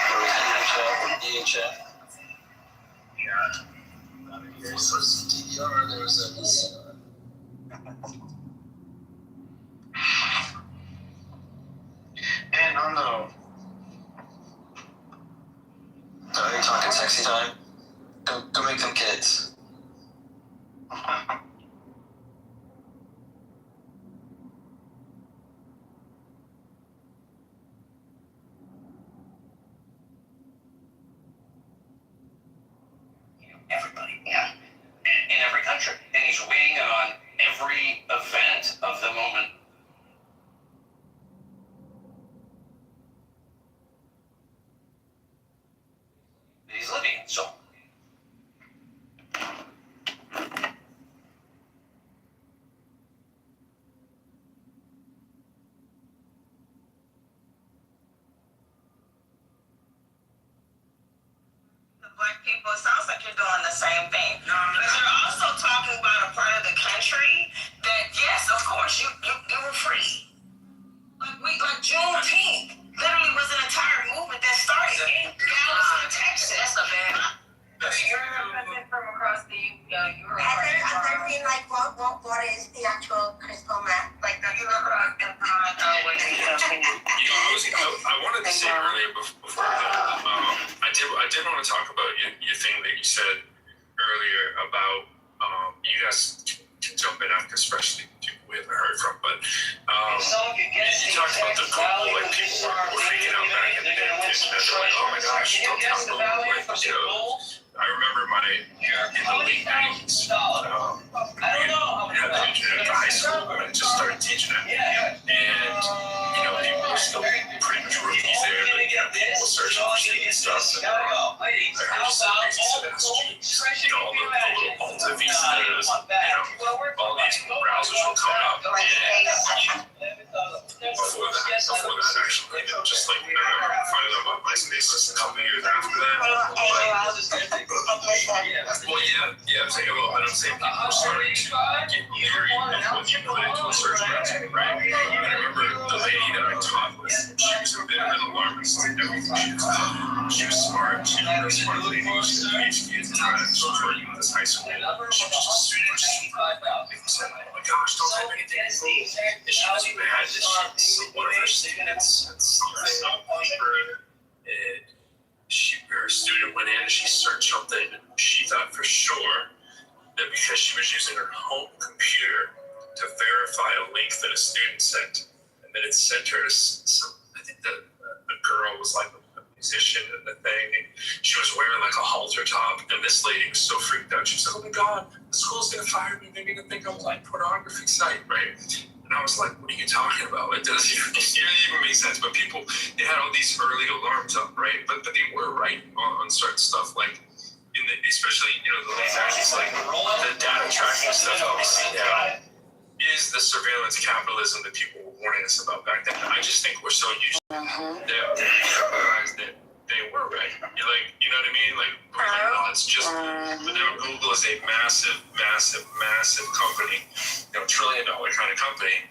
There was VHF or DHF. There was DVR, there was a VCR. And on the... So are you talking sexy time? Go make them kids. Everybody, yeah. In every country. And he's weighing on every event of the moment. He's living in, so. Black people, it sounds like you're doing the same thing. But you're also talking about a part of the country that, yes, of course, you were free. Like Juneteenth, literally was an entire movement that started in Galveston, Texas. That's a bad. You're a person from across the Europe. Have there been like what is the actual crystal meth? Like the I wanted to say earlier before that, I did want to talk about your thing that you said earlier about you guys can jump in after, especially people we haven't heard from, but you talked about the Google, like people were freaking out back in the day, and they're like, oh my gosh, don't tell Google, like, I remember in the late 90s, we had the internet at high school, and I just started teaching it, and, people were still pretty much rookies there, but, people were searching for student stuff, and I heard some reasons to ask students, all the little Alta visas, all these browsers will come up, and before that actually, just like, I remember finding out about MySpace just a couple years after that, take a little bit. I'm saying people are starting to get weary of what you put into a search browser, right? And I remember the lady that I taught with, she was a bit of an alarmist in everything she was smart. She was a smart lady. She had a PhD at the time. She was working with this high school. She was just super people said, oh my gosh, don't type anything in Google. And she was mad that one of her students had something on paper, and her student went in and she searched something, and she thought for sure that because she was using her home computer to verify a link that a student sent, and then it sent her to some, I think the girl was like a musician and the thing, and she was wearing like a halter top, and this lady was so freaked out. She was like, oh my God, the school's gonna fire me. They're gonna think I'm like pornography site, right? And I was like, what are you talking about? It doesn't even make sense. But people, they had all these early alarms up, right? But they were right on certain stuff, like especially the late 90s, like the data tracking stuff that we see now is the surveillance capitalism that people were warning us about back then. I just think we're so used to that we realize that they were right. You're like, you know what I mean? Like, we're like, oh, it's just, but now Google is a massive company, $1 trillion kind of company,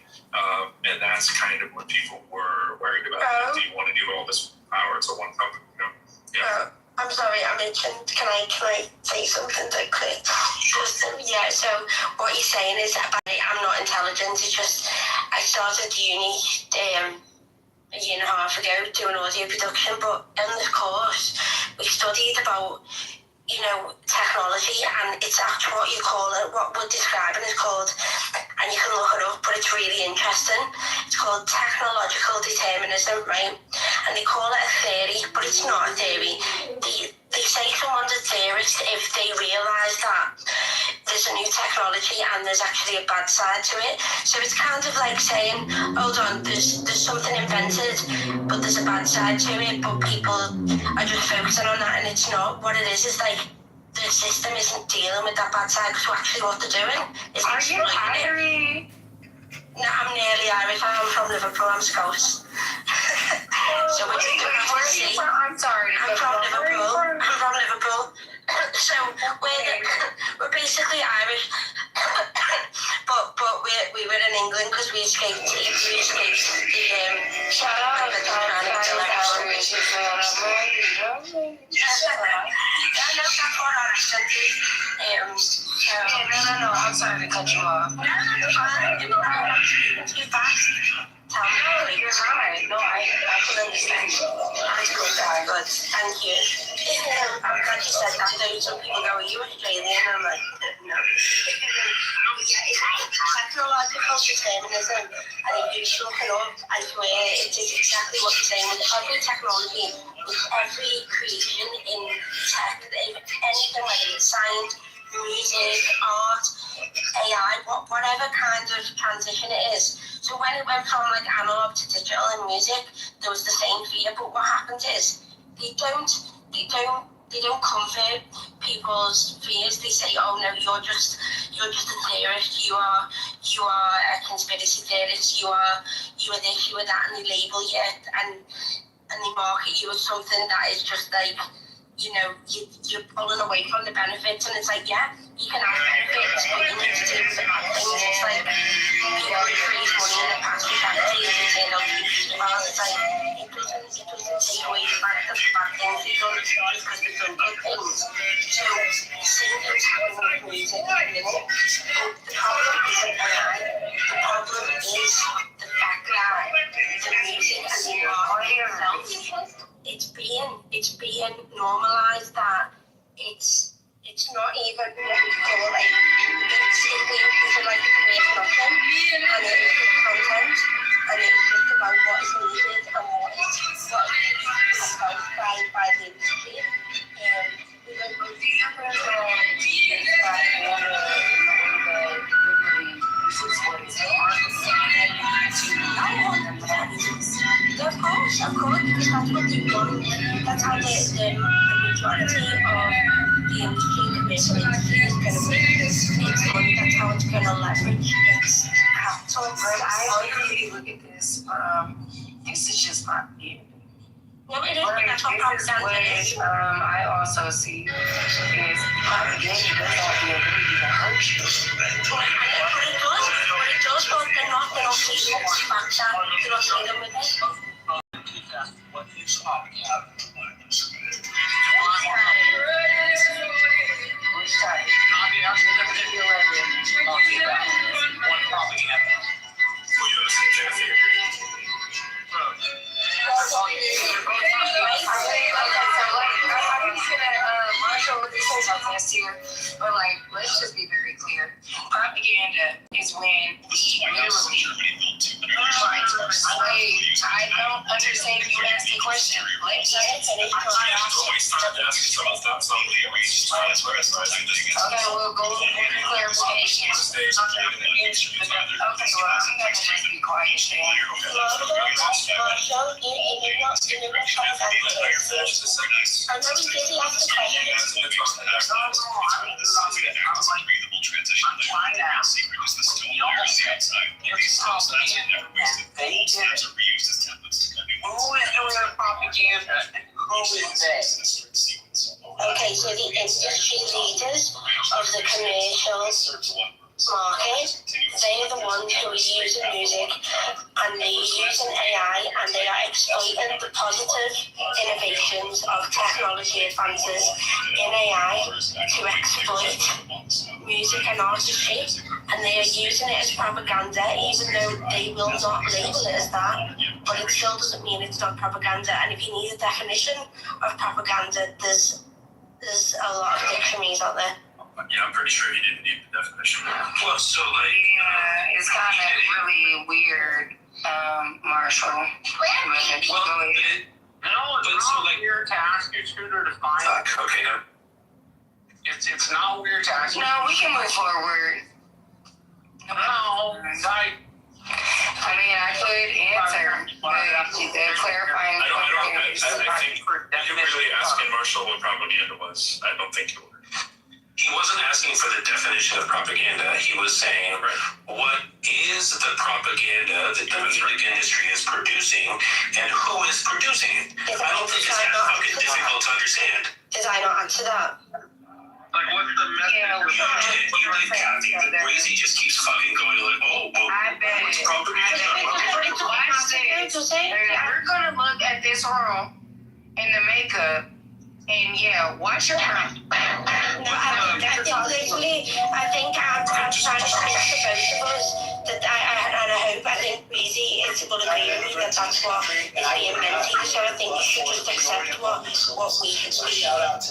and that's kind of what people were worried about. Do you want to give all this power to one company? Yeah. I'm sorry, I mentioned, can I say something so quick? Sure. So what you're saying is that I'm not intelligent. It's just, I started uni a year and a half ago doing audio production, but in the course we studied about technology, and it's actually what you call it, what we're describing is called, and you can look it up, but it's really interesting. It's called technological determinism, right? And they call it a theory, but it's not a theory. They say someone's a theorist if they realise that there's a new technology and there's actually a bad side to it. So it's kind of like saying, hold on, there's something invented, but there's a bad side to it, but people are just focusing on that, and it's not. What it is like the system isn't dealing with that bad side, because actually what they're doing is exploiting it. No, I'm nearly Irish. I'm from Liverpool. I'm Scots. So we're I'm sorry. I'm from Liverpool. So we're basically Irish, but we were in England because we escaped the Shout out to No, I'm sorry to cut you off. No, you're fine. Too fast. Tell me. You're fine. No, I can understand you. I'm good. Thank you. I'm glad you said that, though. Some people go, are you Australian? I'm like, no. Technological determinism, and if you look it up, I swear it is exactly what you're saying. With every technology, with every creation in tech, anything, whether it's science, music, art, AI, whatever kind of transition it is. So when it went from like analog to digital in music, there was the same fear, but what happens is they don't comfort people's fears. They say, oh no, you're just a theorist, you are a conspiracy theorist, you are this, you are that, and they label you and they market you as something that is just like, you're pulling away from the benefits, and it's like, yeah, you can have benefits, but you need to deal with the bad things. It's like, people raise money in the past with charities and say they'll keep it well. It's like, it doesn't take away the fact that the bad things they've done just because they've done good things. So, same thing's happening with music at the minute. The problem isn't AI. The problem is the fact that the music and the art itself, it's being normalized that it's not even what we call like it's like create nothing, and it is just content, and it's just about what is needed and what is about by the industry. We Of course, because that's what they've done. That's how the majority of the industry, the music industry, is going to be. It's money. That's how it's going to leverage its capital. I agree. Look at this. This is just propaganda. No, it is, but that's what propaganda is. I also see is propaganda does have the ability to hurt you. But it does, but they're not taking the fact that they're not dealing with it. What is propaganda? Which type? One propaganda. Marshall, this is something here, but like, let's just be very clear. Propaganda is when literally I don't understand you asked the question. Let's answer it. Okay, we'll go for clarification. Okay, well, I'm gonna just be quiet Who is doing propaganda? Who is that? Okay, so the industry leaders of the commercial market, they are the ones who are using music and they're using AI and they are exploiting the positive innovations of technology advances in AI to exploit music and artistry, and they are using it as propaganda, even though they will not label it as that, but it still doesn't mean it's not propaganda. And if you need a definition of propaganda, there's a lot of dictionaries out there. Yeah, I'm pretty sure he didn't need the definition. Well, so like, it's kind of really weird, Marshall. No, but so like, here to ask your tutor to find. Okay, no. It's not weird to ask. No, we can move forward. No, I mean, I could answer the clarifying. I think you're really asking Marshall what propaganda was. I don't think you were. He wasn't asking for the definition of propaganda. He was saying, what is the propaganda that the music industry is producing, and who is producing it? I don't think it's that fucking difficult to understand. Did I not answer that? Like, what's the message? You did, Kathy. The Brazy just keeps fucking going like, what's propaganda? We're gonna look at this girl in the makeup, and watch your mouth. No, I think I'm trying to speak to both of us. That I think Breezy is will agree with me that that's what is being meant here. So I think you should just accept what we can see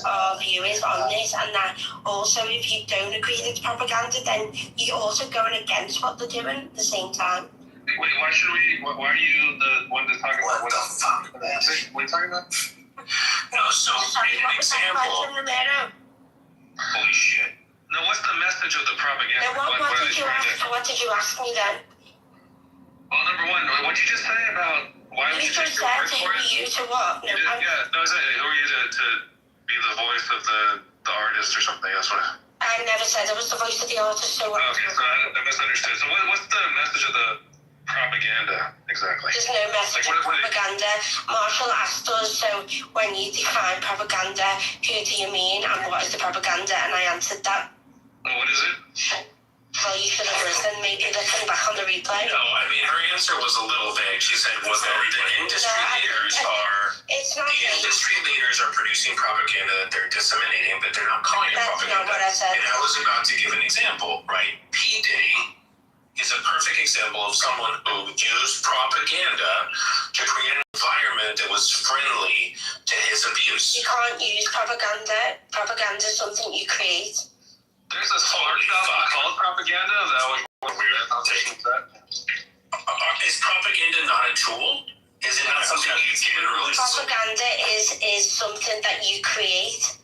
our view is on this, and that also if you don't agree that it's propaganda, then you're also going against what they're doing at the same time. Wait, why are you the one to talk about what the fuck? What are you talking about? No, so an example. Holy shit. No, what's the message of the propaganda? Now, what did you ask me then? Well, number one, what did you just say about why would you take your word for it? You to what? No, who are you to be the voice of the artist or something? That's what. I never said I was the voice of the artist. So okay, so I misunderstood. So what's the message of the propaganda exactly? There's no message of propaganda. Marshall asked us, so when you define propaganda, who do you mean and what is the propaganda? And I answered that. What is it? Well, you should have listened. Maybe listen back on the replay. No, I mean, her answer was a little vague. She said, well, the industry leaders are producing propaganda that they're disseminating, but they're not calling it propaganda. That's not what I said. And I was about to give an example, right? P. Diddy is a perfect example of someone who used propaganda to create an environment that was friendly to his abuse. You can't use propaganda. Propaganda is something you create. There's a solar stuff called propaganda. That was weird. I'll take that. Is propaganda not a tool? Is it not something you generally? Propaganda is something that you create.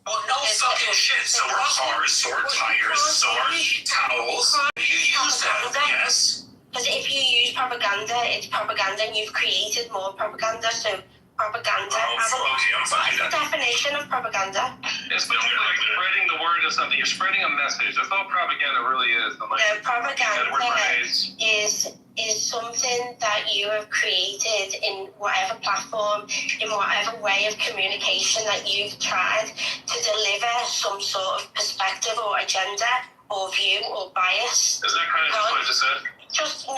Well, no fucking shit. So are cars, so are tires, so are towels. You use them, yes. Because if you use propaganda, it's propaganda, and you've created more propaganda. So propaganda. What's the definition of propaganda? It's literally like spreading the word of something. You're spreading a message. That's all propaganda really is. No, propaganda is something that you have created in whatever platform, in whatever way of communication that you've tried to deliver some sort of perspective or agenda or view or bias. Is that kind of just what I just said? Just no.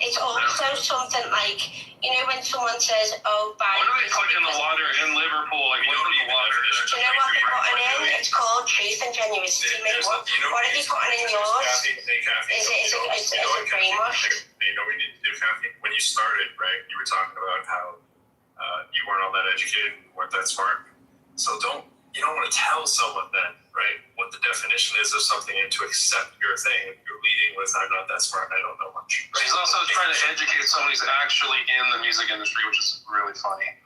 It's also something like, when someone says, "Oh, by." What do they put in the water in Liverpool? Like, what do you water? Do you know what they're putting in? It's called truth and genuinity. What are they putting in yours? Is it brainwash? You know what we need to do, Kathy? When you started, right, you were talking about how you weren't all that educated, weren't that smart. So you don't want to tell someone then, right, what the definition is of something and to accept your thing. If you're leading with, I'm not that smart, I don't know much. Right? She's also trying to educate someone who's actually in the music industry, which is really funny.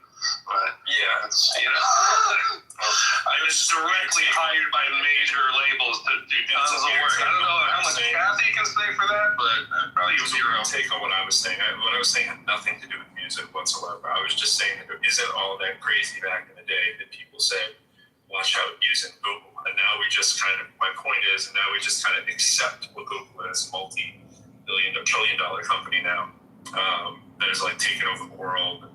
But yeah, it's, I was directly hired by major labels to do tons of work. I don't know how much Kathy can say for that, but probably zero take on what I was saying. What I was saying had nothing to do with music whatsoever. I was just saying that it isn't all that crazy back in the day that people said, watch out using Google. And now we just my point is, now we just kind of accept what Google is, multi-billion, trillion-dollar company now. That is like taking over the world,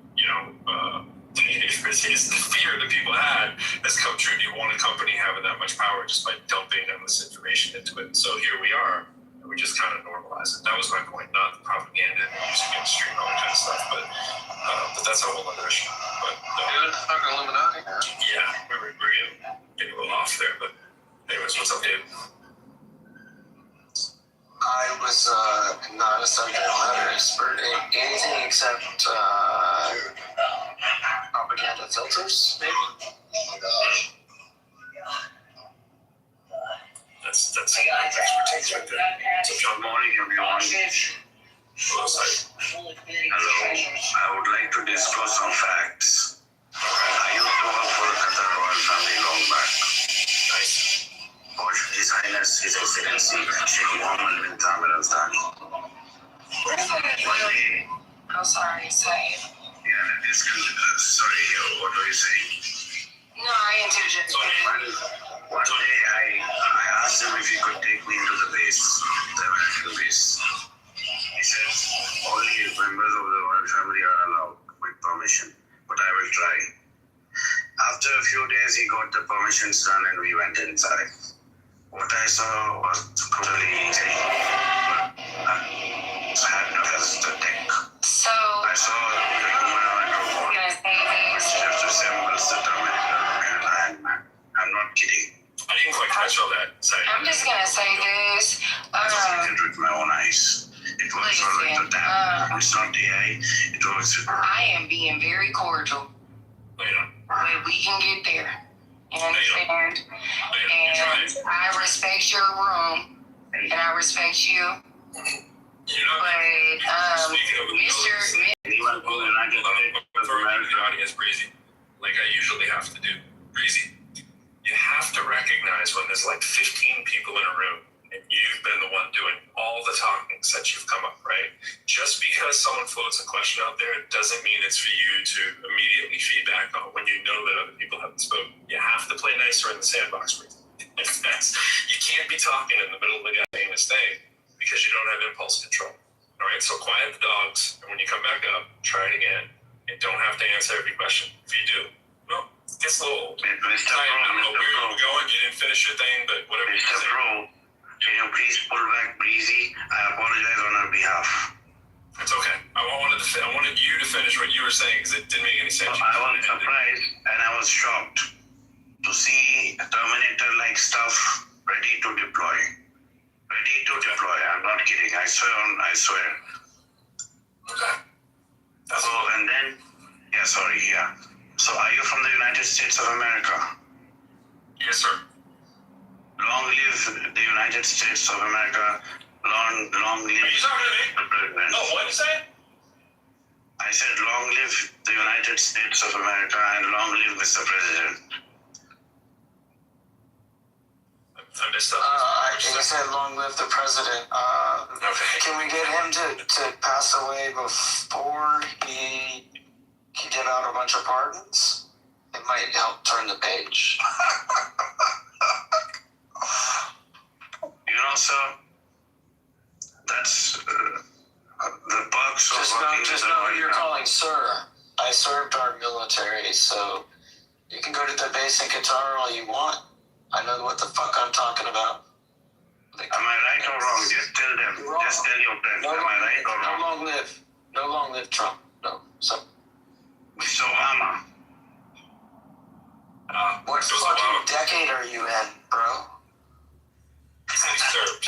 the fear that people had has come true. You want a company having that much power just by dumping endless information into it. So here we are, and we just kind of normalize it. That was my point, not the propaganda and the music industry and all that kind of stuff, but that's a whole other issue. But talking Illuminati. Yeah, we're getting a little off there, but anyways, what's up, Dave? I was not a subject matter expert in anything except propaganda filters, maybe. That's expertise right there. So good morning, everyone. Hello. I would like to disclose some facts. I used to work for the Qatar royal family long back. Witness His Excellency Sheikh Mohammed bin Tamir Al Thani. I'm sorry, say. Yeah, it's sorry, what were you saying? No, I interjected. One day I asked him if he could take me into the base, the American base. He said, only members of the royal family are allowed with permission, but I will try. After a few days, he got the permissions done and we went inside. What I saw was totally insane, but I had to test the tech. So, I saw the humanoid robot which just resembles the Terminator, and I'm not kidding. I didn't quite catch all that. Sorry. I'm just gonna say this. I've seen it with my own eyes. It works all with the tap. It's not AI. It works with... I am being very cordial. But we can get there. You understand? And I respect your room. And I respect you. But, Mr. Anyone who United States of America audience, Breezy, like I usually have to do. Breezy, you have to recognize when there's like 15 people in a room and you've been the one doing all the talking since you've come up, right? Just because someone floats a question out there doesn't mean it's for you to immediately feedback on when you know that other people haven't spoken. You have to play nicer in the sandbox, Breezy. You can't be talking in the middle of the famous thing because you don't have impulse control. All right, so quiet the dogs, and when you come back up, try it again. You don't have to answer every question. If you do, well, it gets a little old. Mr. Pro, where you going, you didn't finish your thing, but whatever. Mr. Pro, can you please pull back Breezy? I apologize on her behalf. It's okay. I wanted you to finish what you were saying because it didn't make any sense. I was surprised and I was shocked to see Terminator-like stuff ready to deploy. Ready to deploy. I'm not kidding. I swear. Okay. So, and then, So are you from the United States of America? Yes, sir. Long live the United States of America. Long live... Are you talking to me? The president. Oh, what did you say? I said long live the United States of America and long live Mr. President. I missed that. I think I said long live the president. Okay. Can we get him to pass away before he can give out a bunch of pardons? It might help turn the page. You know, sir, that's the perks of Just know who you're calling sir. I served our military, so you can go to the base in Qatar all you want. I know what the fuck I'm talking about. Am I right or wrong? Just tell them. Just tell your friends. Am I right or wrong? No long live Trump. No. So, Mr. Obama. what fucking decade are you in, bro? He said he served.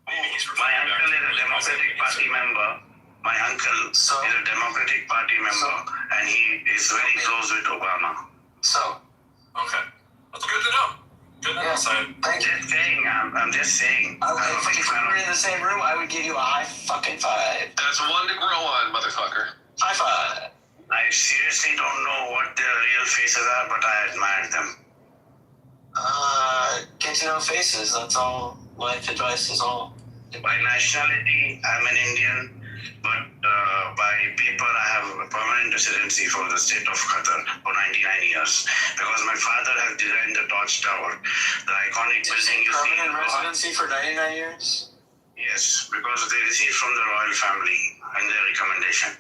What do you mean he's My uncle is a Democratic Party member. My uncle is a Democratic Party member, and he is very close with Obama. Okay. That's good to know. Good to know. Just saying, I'm just saying. If we were in the same room, I would give you a high fucking five. That's one to grow on, motherfucker. High five. I seriously don't know what their real faces are, but I admire them. Get to know faces, that's all. Life advice is all. By nationality, I'm an Indian, but by paper, I have a permanent residency for the state of Qatar for 99 years. Because my father has designed the Torch Tower, the iconic building you see. Permanent residency for 99 years? Yes, because they received from the royal family and their recommendation.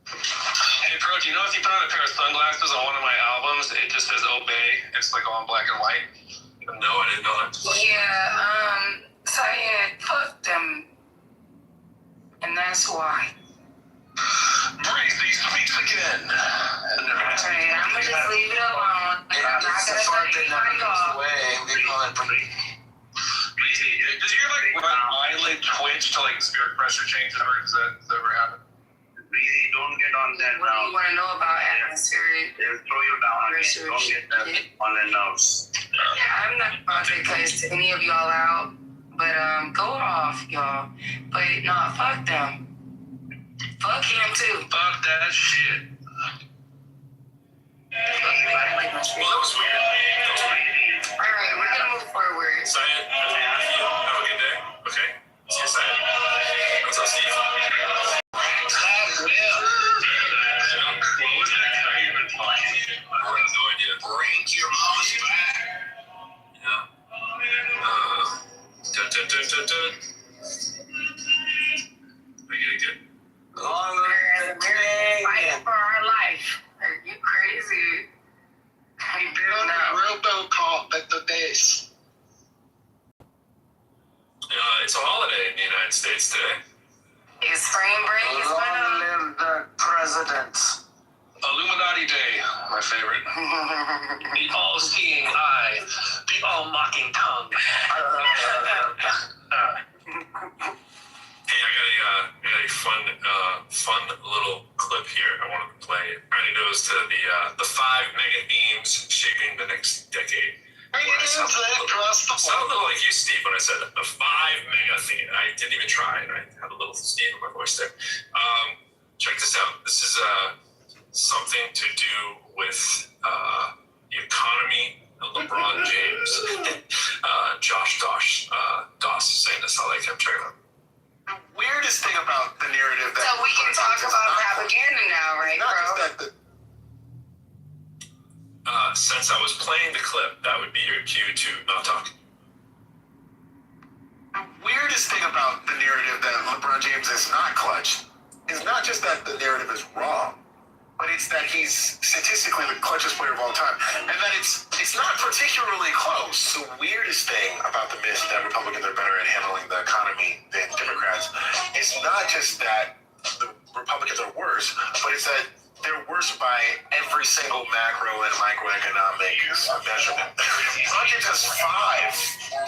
Hey, Pro, do you know if you put on a pair of sunglasses on one of my albums, it just says obey? It's like all in black and white. No, I didn't know that. Yeah, Syed, fuck them. And that's why. Breezy speaks again. Alright, I'm gonna just leave it alone. I'm not gonna cut anybody off. Breezy, does your eyelid twitch to spirit pressure change ever? Does that ever happen? Breezy, don't get on that What now. do you want to know about atmospheric? They'll throw you down again. Don't get that on their nerves. Yeah, I'm not about to cuss any of y'all out, but go off, y'all. But no, fuck them. Fuck him too. Fuck that shit. Well, that was weird. Alright, we're gonna move forward. States? It's a holiday in the United States today. Is spring break is Long gonna. live the president. Illuminati Day, my favorite. The all-seeing eye, the all-mocking tongue. Hey, I got a fun little clip here I wanted to play. It kind of goes to the 5 mega themes shaping the next decade. Sound a little like you, Steve, when I said the 5 mega theme. I didn't even try, and I had a little Steve in my voice there. Check this out. This is something to do with the economy. LeBron James, Josh Doss saying this. I like him. Check it out. The weirdest thing about the narrative that So we can talk about propaganda now, right, bro? Since I was playing the clip, that would be your cue to not talk. The weirdest thing about the narrative that LeBron James is not clutch is not just that the narrative is wrong, but it's that he's statistically the clutchest player of all time, and that it's not particularly close. The weirdest thing about the myth that Republicans are better at handling the economy than Democrats is not just that the Republicans are worse, but it's that they're worse by every single macro and microeconomic measurement. LeBron James has 5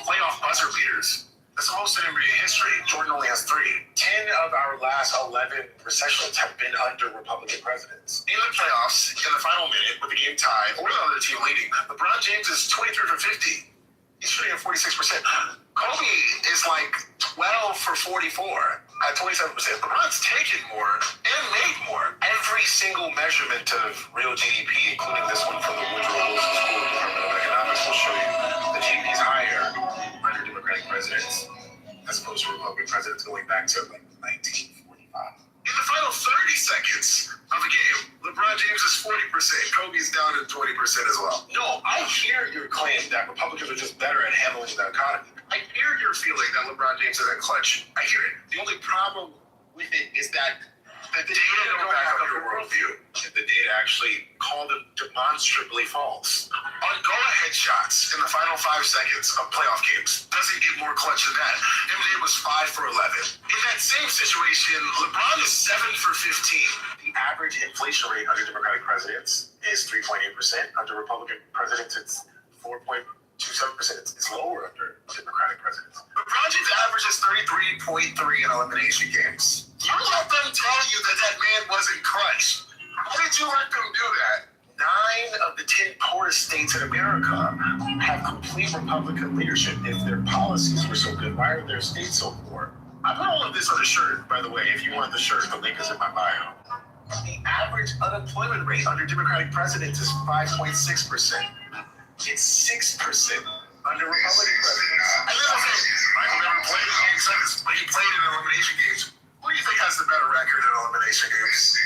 playoff buzzer beaters. That's the most in NBA history. Jordan only has 3. 10 of our last 11 recessions have been under Republican presidents. In the playoffs, in the final minute, with the game tied, or the other team leading, LeBron James is 23 for 50. He's shooting at 46%. Kobe is like 12 for 44 at 27%. LeBron's taken more and made more. Every single measurement of real GDP, including this one from the Woodrow Wilson School of Department of Economics, will show you that GDP is higher under Democratic presidents as opposed to Republican presidents going back to like 1945. In the final 30 seconds of a game, LeBron James is 40%. Kobe's down to 20% as well. No, I hear your claim that Republicans are just better at handling the economy. I hear your feeling that LeBron James isn't clutch. I hear it. The only problem with it is that the data don't back up your worldview. And the data actually called them demonstrably false. On go-ahead shots in the final 5 seconds of playoff games doesn't get more clutch than that. Embiid was 5 for 11. In that same situation, LeBron is 7 for 15. The average inflation rate under Democratic presidents is 3.8%. Under Republican presidents, it's 4.27%. It's lower under Democratic presidents. LeBron James averages 33.3 in elimination games. You let them tell you that man wasn't clutch. How did you let them do that? 9 of the 10 poorest states in America have complete Republican leadership. If their policies were so good, why are their states so poor? I put all of this on a shirt, by the way. If you want the shirt, the link is in my bio. The average unemployment rate under Democratic presidents is 5.6%. It's 6% under Republican presidents. And then I'll say, Michael never played in game 7, but he played in elimination games. Who do you think has the better record in elimination games?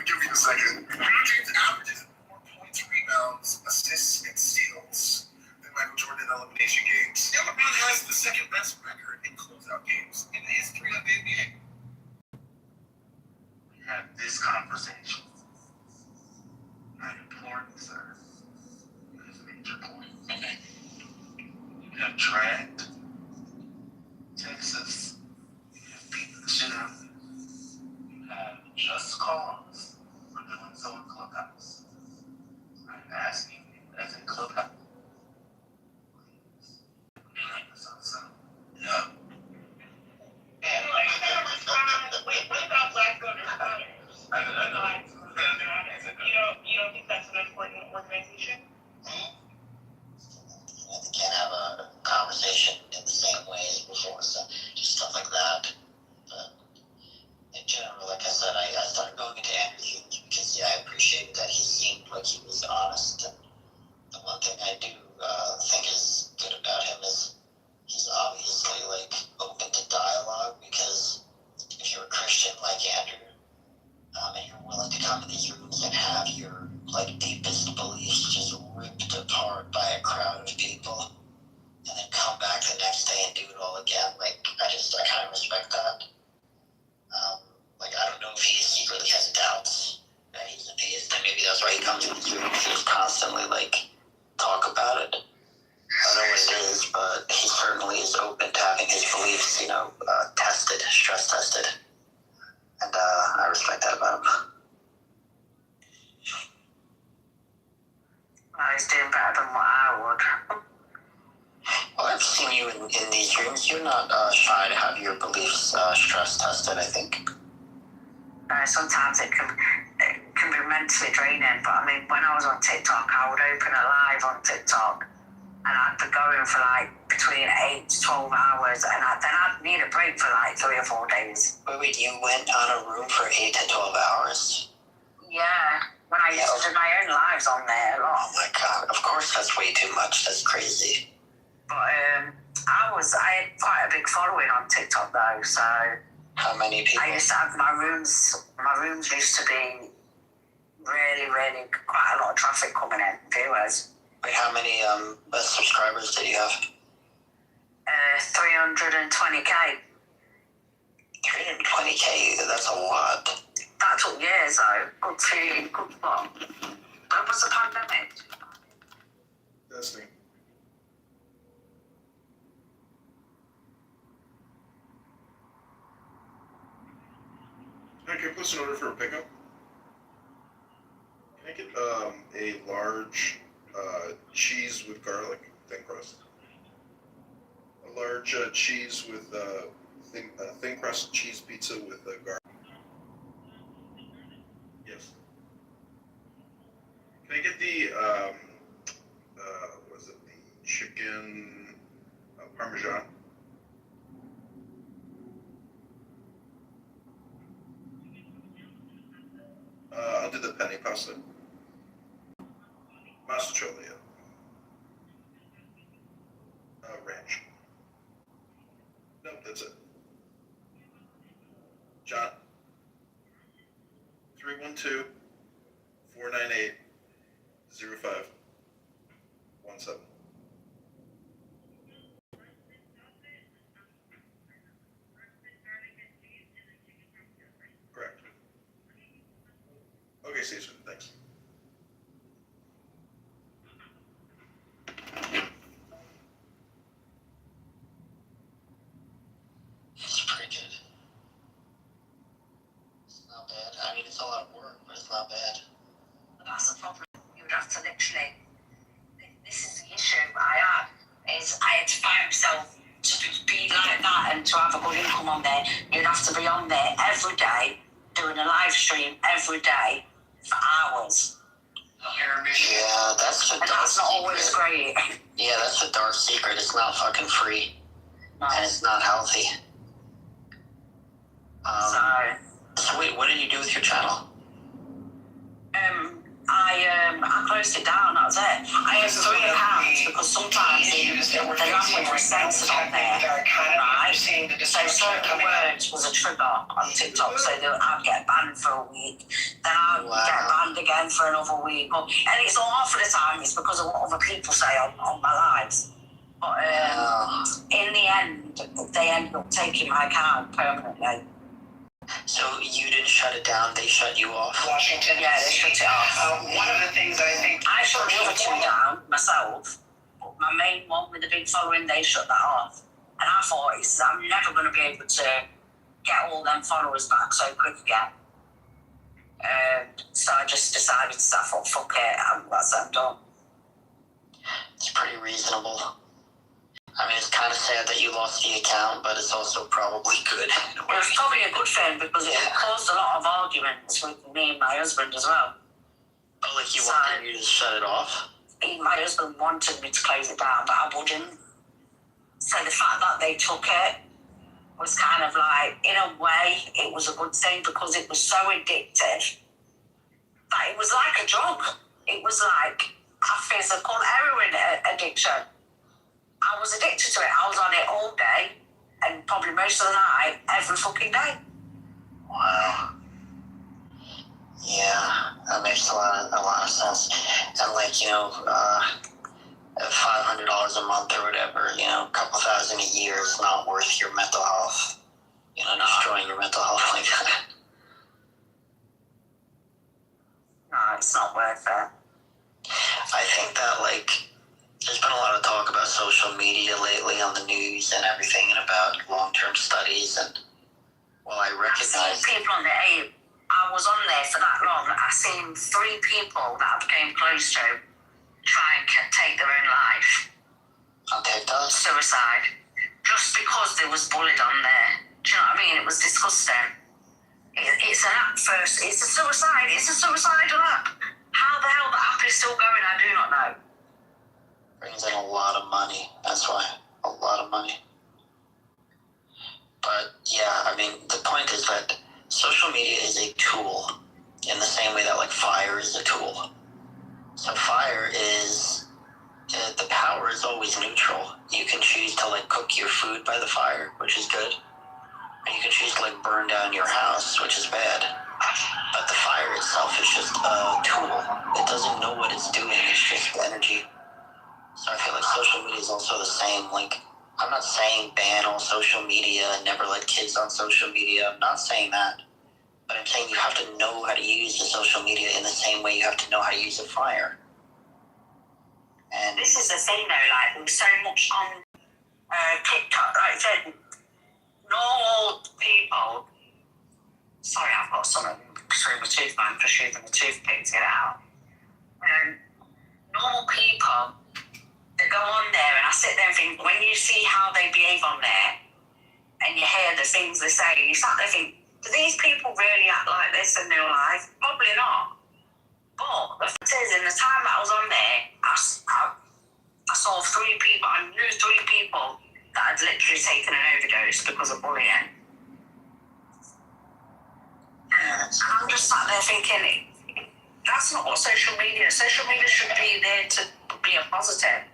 Give me a second. LeBron James averages more points, rebounds, assists, and steals than Michael Jordan in elimination games. And LeBron has the second best record in closeout games in the history of the NBA. We have this conversation. Not important, sir. It's a major point. You have dragged Texas. You have beaten the shit out of it. You have just cause for doing so in Clubhouse. I'm asking you as a Clubhouse. Please. Yeah. And like, what about Black Voters Matters? You don't think that's an important organization? They can't have a conversation in the same way as before, so just stuff like that. But in general, like I said, I started going into Andrew because I appreciated that he seemed like he was honest. And the one thing I do think is good about him is he's obviously like open to dialogue, because if you're a Christian like Andrew, and you're willing to come to these rooms and have your like deepest beliefs just ripped apart by a crowd of people, and then come back the next day and do it all again, like I kind of respect that. Like I don't know if he secretly has doubts that he's an atheist, and maybe that's why he comes to these rooms to just constantly like talk about it. better than what I would. Well, I've seen you in these rooms. You're not shy to have your beliefs stress tested, I think. Sometimes it can be mentally draining, but I mean, when I was on TikTok, I would open a live on TikTok, and I'd be going for like between 8 to 12 hours, and then I'd need a break for like 3 or 4 days. Wait, you went on a room for 8 to 12 hours? Yeah, when I used to do my own lives on there a lot. Oh my god, of course that's way too much. That's crazy. But I had quite a big following on TikTok though, so. How many people? I used to have my rooms used to be really, really quite a lot of traffic coming in, viewers. Wait, how many subscribers did you have? 320k. 320k, that's a lot. That took years though. Good fun. When was the pandemic? Testing. Hi, can I place an order for a pickup? Can I get a large cheese with garlic, thin crust? A large cheese with thin crust cheese pizza with garlic. Yes. Can I get the what is it? The chicken parmesan? I'll do the penne pasta. Masticholia. Ranch. Nope, that's it. John. 312-498-0517. Correct. Okay, Caesar, thanks. It's pretty good. It's not bad. I mean, it's a lot of work, but it's not bad. That's the problem. You would have to literally. This is the issue I had. Is I had to find myself to be like that and to have a good income on there. You'd have to be on there every day, doing a live stream every day for hours. Yeah, that's the dark that's not always great. Yeah, that's the dark secret. It's not fucking free. No. And it's not healthy. So wait, what did you do with your channel? I closed it down, that was it. I have 3 accounts because sometimes the language was censored on there, right? So certain words was a trigger on TikTok, so I'd get banned for a week, then I'd get banned again for another week. And it's all half of the time, it's because of what other people say on my lives. But in the end, they ended up taking my account permanently. So you didn't shut it down, they shut you off? Washington, yeah, they shut it off. One of the things I think... I shut the other 2 down myself, but my main one with the big following, they shut that off. And I thought, I'm never going to be able to get all them followers back so quick again. So I just decided to say, fuck it, that's it, I'm done. It's pretty reasonable. I mean, it's kind of sad that you lost the account, but it's also probably good. It was probably a good thing because it caused a lot of arguments with me and my husband as well. Oh, like you wanted me to shut it off? My husband wanted me to close it down, but I wouldn't. So the fact that they took it was kind of like, in a way, it was a good thing because it was so addictive that it was like a drug. It was like a physical heroin addiction. I was addicted to it. I was on it all day and probably most of the night, every fucking day. Wow. Yeah, that makes a lot of sense. And like, you know, $500 a month or whatever, you know, a couple thousand a year is not worth your mental health. You know, destroying your mental health like that. No, it's not worth it. I think that, like, there's been a lot of talk about social media lately on the news and everything, and about long-term studies. And well, I recognize I've seen people on there. I was on there for that long. I seen 3 people that I became close to try and take their own life. On TikTok? Suicide. Just because they was bullied on there. Do you know what I mean? It was disgusting. It's an app first. It's a suicide. It's a suicidal app. How the hell the app is still going, I do not know. Brings in a lot of money. That's why. A lot of money. But yeah, I mean, the point is that social media is a tool in the same way that like fire is a tool. So fire is, the power is always neutral. You can choose to like cook your food by the fire, which is good. And you can choose to like burn down your house, which is bad. But the fire itself is just a tool. It doesn't know what it's doing, it's just energy. So I feel like social media is also the same. Like, I'm not saying ban all social media and never let kids on social media. I'm not saying that. But I'm saying you have to know how to use the social media in the same way you have to know how to use a fire. And this is the thing though, like there's so much on TikTok, like I said, normal people, sorry I've got something through my tooth, I'm just using the toothpick to get it out. Normal people, they go on there and I sit there and think, when you see how they behave on there and you hear the things they say, you start there and think, do these people really act like this in real life? Probably not. But the fact is, in the time that I was on there, I saw 3 people, I knew 3 people that had literally taken an overdose because of bullying. And I'm just sat there thinking, that's not what social media should be there to be a positive.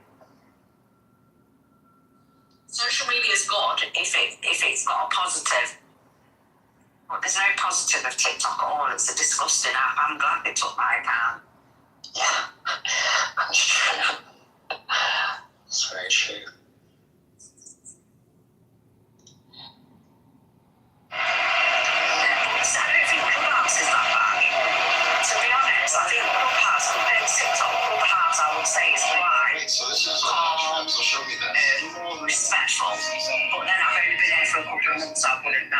Social media is good if it's got a positive. But there's no positive of TikTok at all. It's a disgusting app. I'm glad they took my account. yeah, that's true. It's very true. I don't think Clubhouse is that bad. To be honest, I think Clubhouse compared to TikTok, Clubhouse I would say is quite So this is calm, so show me that. and more respectful. But then I've only been there for a couple of months, so I wouldn't know.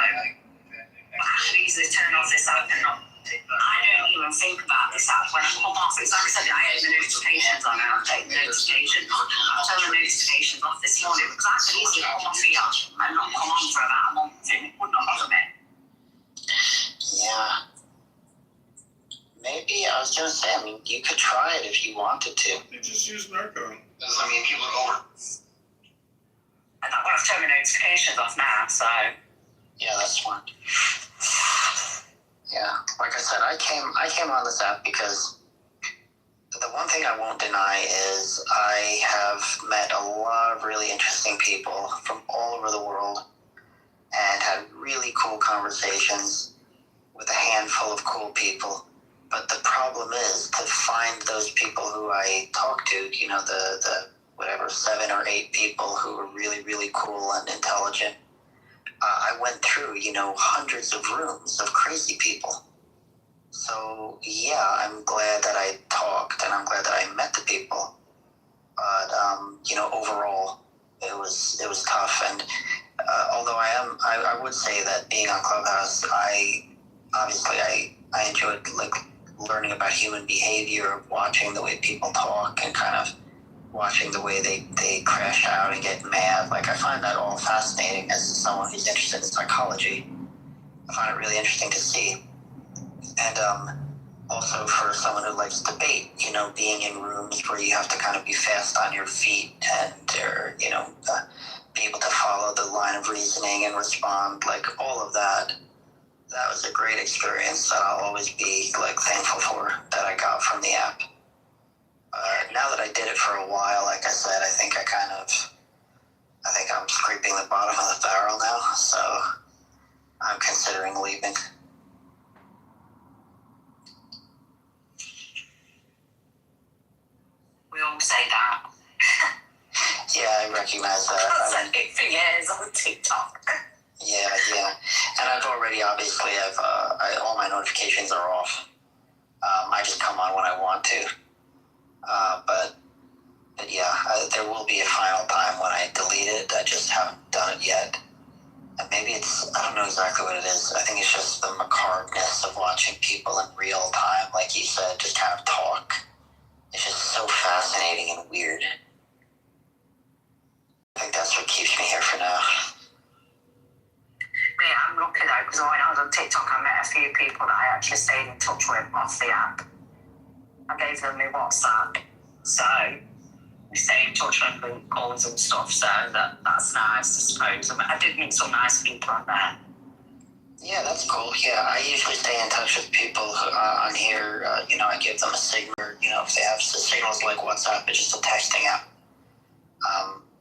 But I could easily turn off this app and not. I don't even think about this app when I come off. It's like I said, I had the notifications on and I'll take the notifications. I'll turn the notifications off this morning because I could easily come off here and not come on for about a month and it would not bother me. Yeah. Maybe, I was gonna say, I mean, you could try it if you wanted to. You just use Narco. Doesn't mean people are over. And I've got to turn the notifications off now, so. Yeah, that's smart. Yeah, like I said, I came on this app because the one thing I won't deny is I have met a lot of really interesting people from all over the world and had really cool conversations with a handful of cool people. But the problem is to find those people who I talk to, you know, the whatever, 7 or 8 people who are really, really cool and intelligent. I went through, you know, hundreds of rooms of crazy people. So, yeah, I'm glad that I talked and I'm glad that I met the people. But, you know, overall, it was tough. And although I would say that being on Clubhouse, I enjoyed, like, learning about human behavior, watching the way people talk and kind of watching the way they crash out and get mad. Like, I find that all fascinating as someone who's interested in psychology. I find it really interesting to see. And also for someone who likes debate, you know, being in rooms where you have to kind of be fast on your feet and, you know, be able to follow the line of reasoning and respond, like, all of that. That was a great experience that I'll always be, like, thankful for that I got from the app. Now that I did it for a while, like I said, I think I'm scraping the bottom of the barrel now, so I'm considering leaving. We all say that. Yeah, I recognize that. I've said it for years on TikTok. Yeah. And I've already, obviously, all my notifications are off. I just come on when I want to. But yeah, there will be a final time when I delete it. I just haven't done it yet. And maybe I don't know exactly what it is. I think it's just the macabreness of watching people in real time, like you said, just kind of talk. It's just so fascinating and weird. I think that's what keeps me here for now. Yeah, I'm lucky though, because when I was on TikTok, I met a few people that I actually stayed in touch with off the app. I gave them my WhatsApp, so we stay in touch on group calls and stuff, so that's nice, I suppose. I did meet some nice people on there. Yeah, that's cool. Yeah, I usually stay in touch with people on here. I give them a signal. If they have the signals like WhatsApp, it's just a texting app.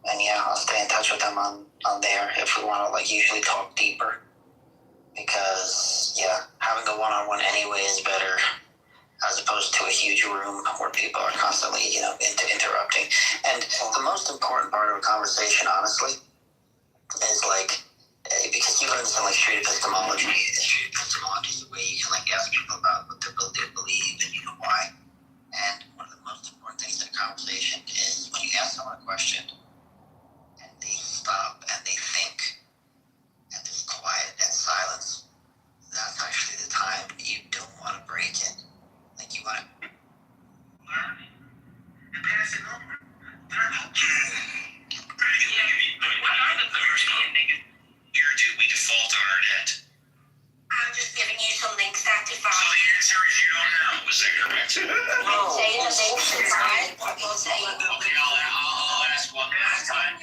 And yeah, I'll stay in touch with them on there if we want to usually talk deeper. Because yeah, having a one-on-one anyway is better as opposed to a huge room where people are constantly interrupting. And the most important part of a conversation, honestly, is because you understand street epistemology. Street epistemology is the way you can ask people about what they believe and why. And one of the most important things in a conversation is when you ask someone a question and they stop and they think and there's quiet and silence. That's actually the time you don't want to break it. You want to learn and pass it on. We default on our debt. I'm just giving you some links that to find. So the answer is you don't know. Was that correct? No. Saying the links to find. Okay, I'll ask one last time.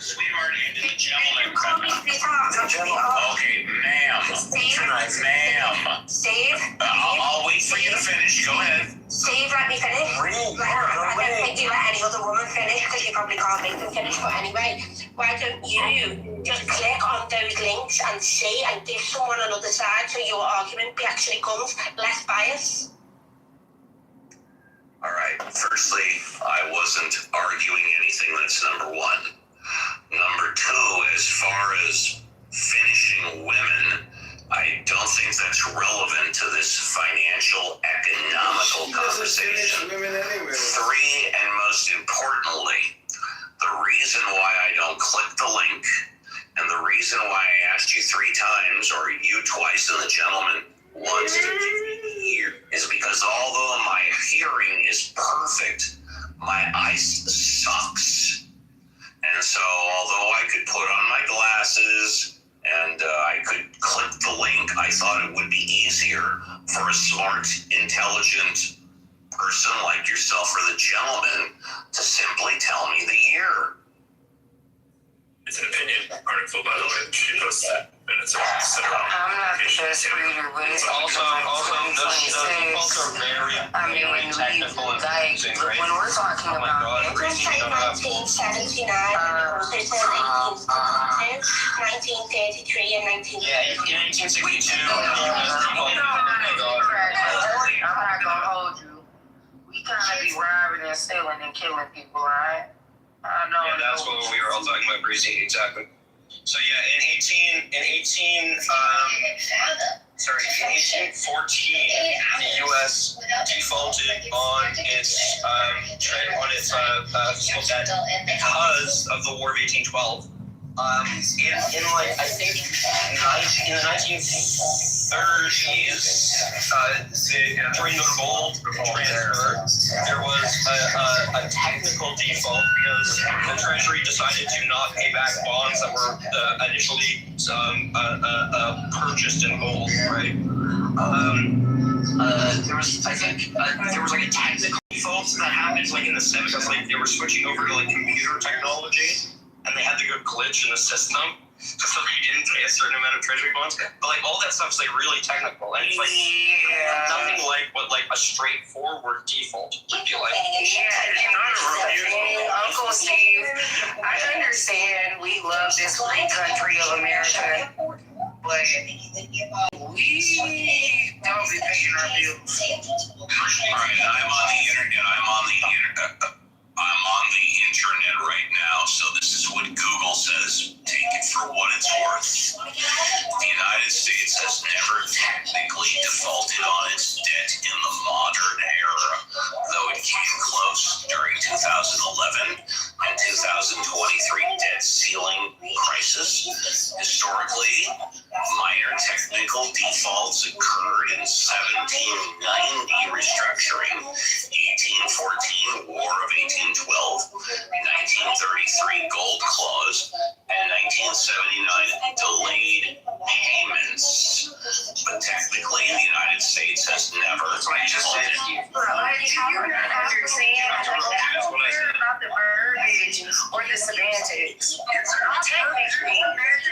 Sweetheart, and the gentleman. Okay, ma'am. Steve. I'll wait for you to finish. Go ahead. Steve, let me finish. I don't think you let any other woman finish because you probably can't make them finish. But anyway, why don't you just click on those links and see and give someone another side so your argument actually comes less biased? All right. Firstly, I wasn't arguing anything. That's number one. Number two, as far as finishing women, I don't think that's relevant to this financial, economical conversation. Three, and most importantly, the reason why I don't click the link and the reason why I asked you 3 times, or you twice and the gentleman once to hear, is because although my hearing is perfect, my eyesight sucks. And so although I could put on my glasses and I could click the link, I thought it would be easier for a smart, intelligent person like yourself or the gentleman to simply tell me the year. It's an opinion article, by the way. She posted it, and it's a consider. I'm not the best reader, but it's Also, the defaults are very, very technical and confusing, right? When we're talking about It was like 1979, and also said 1933 and 19... Yeah, in 1862. I'm not gonna hold you. We kind of be robbing and stealing and killing people, alright? I know. Yeah, that's what we were all talking about, Breezy, exactly. So yeah, in 1814, the U.S. defaulted on its fiscal debt because of the War of 1812. I think in the 1930s, during the gold transfer, there was a technical default because the Treasury decided to not pay back bonds that were initially purchased in gold, right? There was a technical default that happened in the 70s, they were switching over to computer technology. And they had to go glitch in the system, so they didn't pay a certain amount of treasury bonds. But all that stuff's really technical, and it's nothing like what a straightforward default would be like. Yeah, Uncle Steve, I understand we love this great country of America, but we don't be paying our bills. All right, I'm on the internet right now, so this is what Google says. Take it for what it's worth. The United States has never technically defaulted on its debt in the modern era, though it came close during 2011 and 2023 debt ceiling crisis. Historically, minor technical defaults occur you. But you're not understanding. Like, I don't care about the verbiage or the semantics. Technically,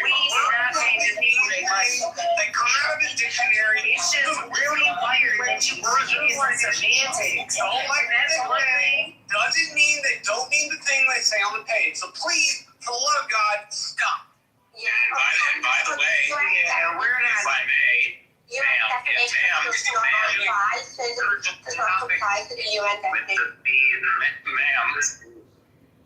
we did not pay the people their money. They come out of the dictionary. It's just really weird that you use the semantics. Don't like That's one thing. doesn't mean they don't mean the thing they say on the page. So please, for the love of God, stop. Yeah. And by the way, Yeah, we're if not. I may, US definition does not apply to the ma'am,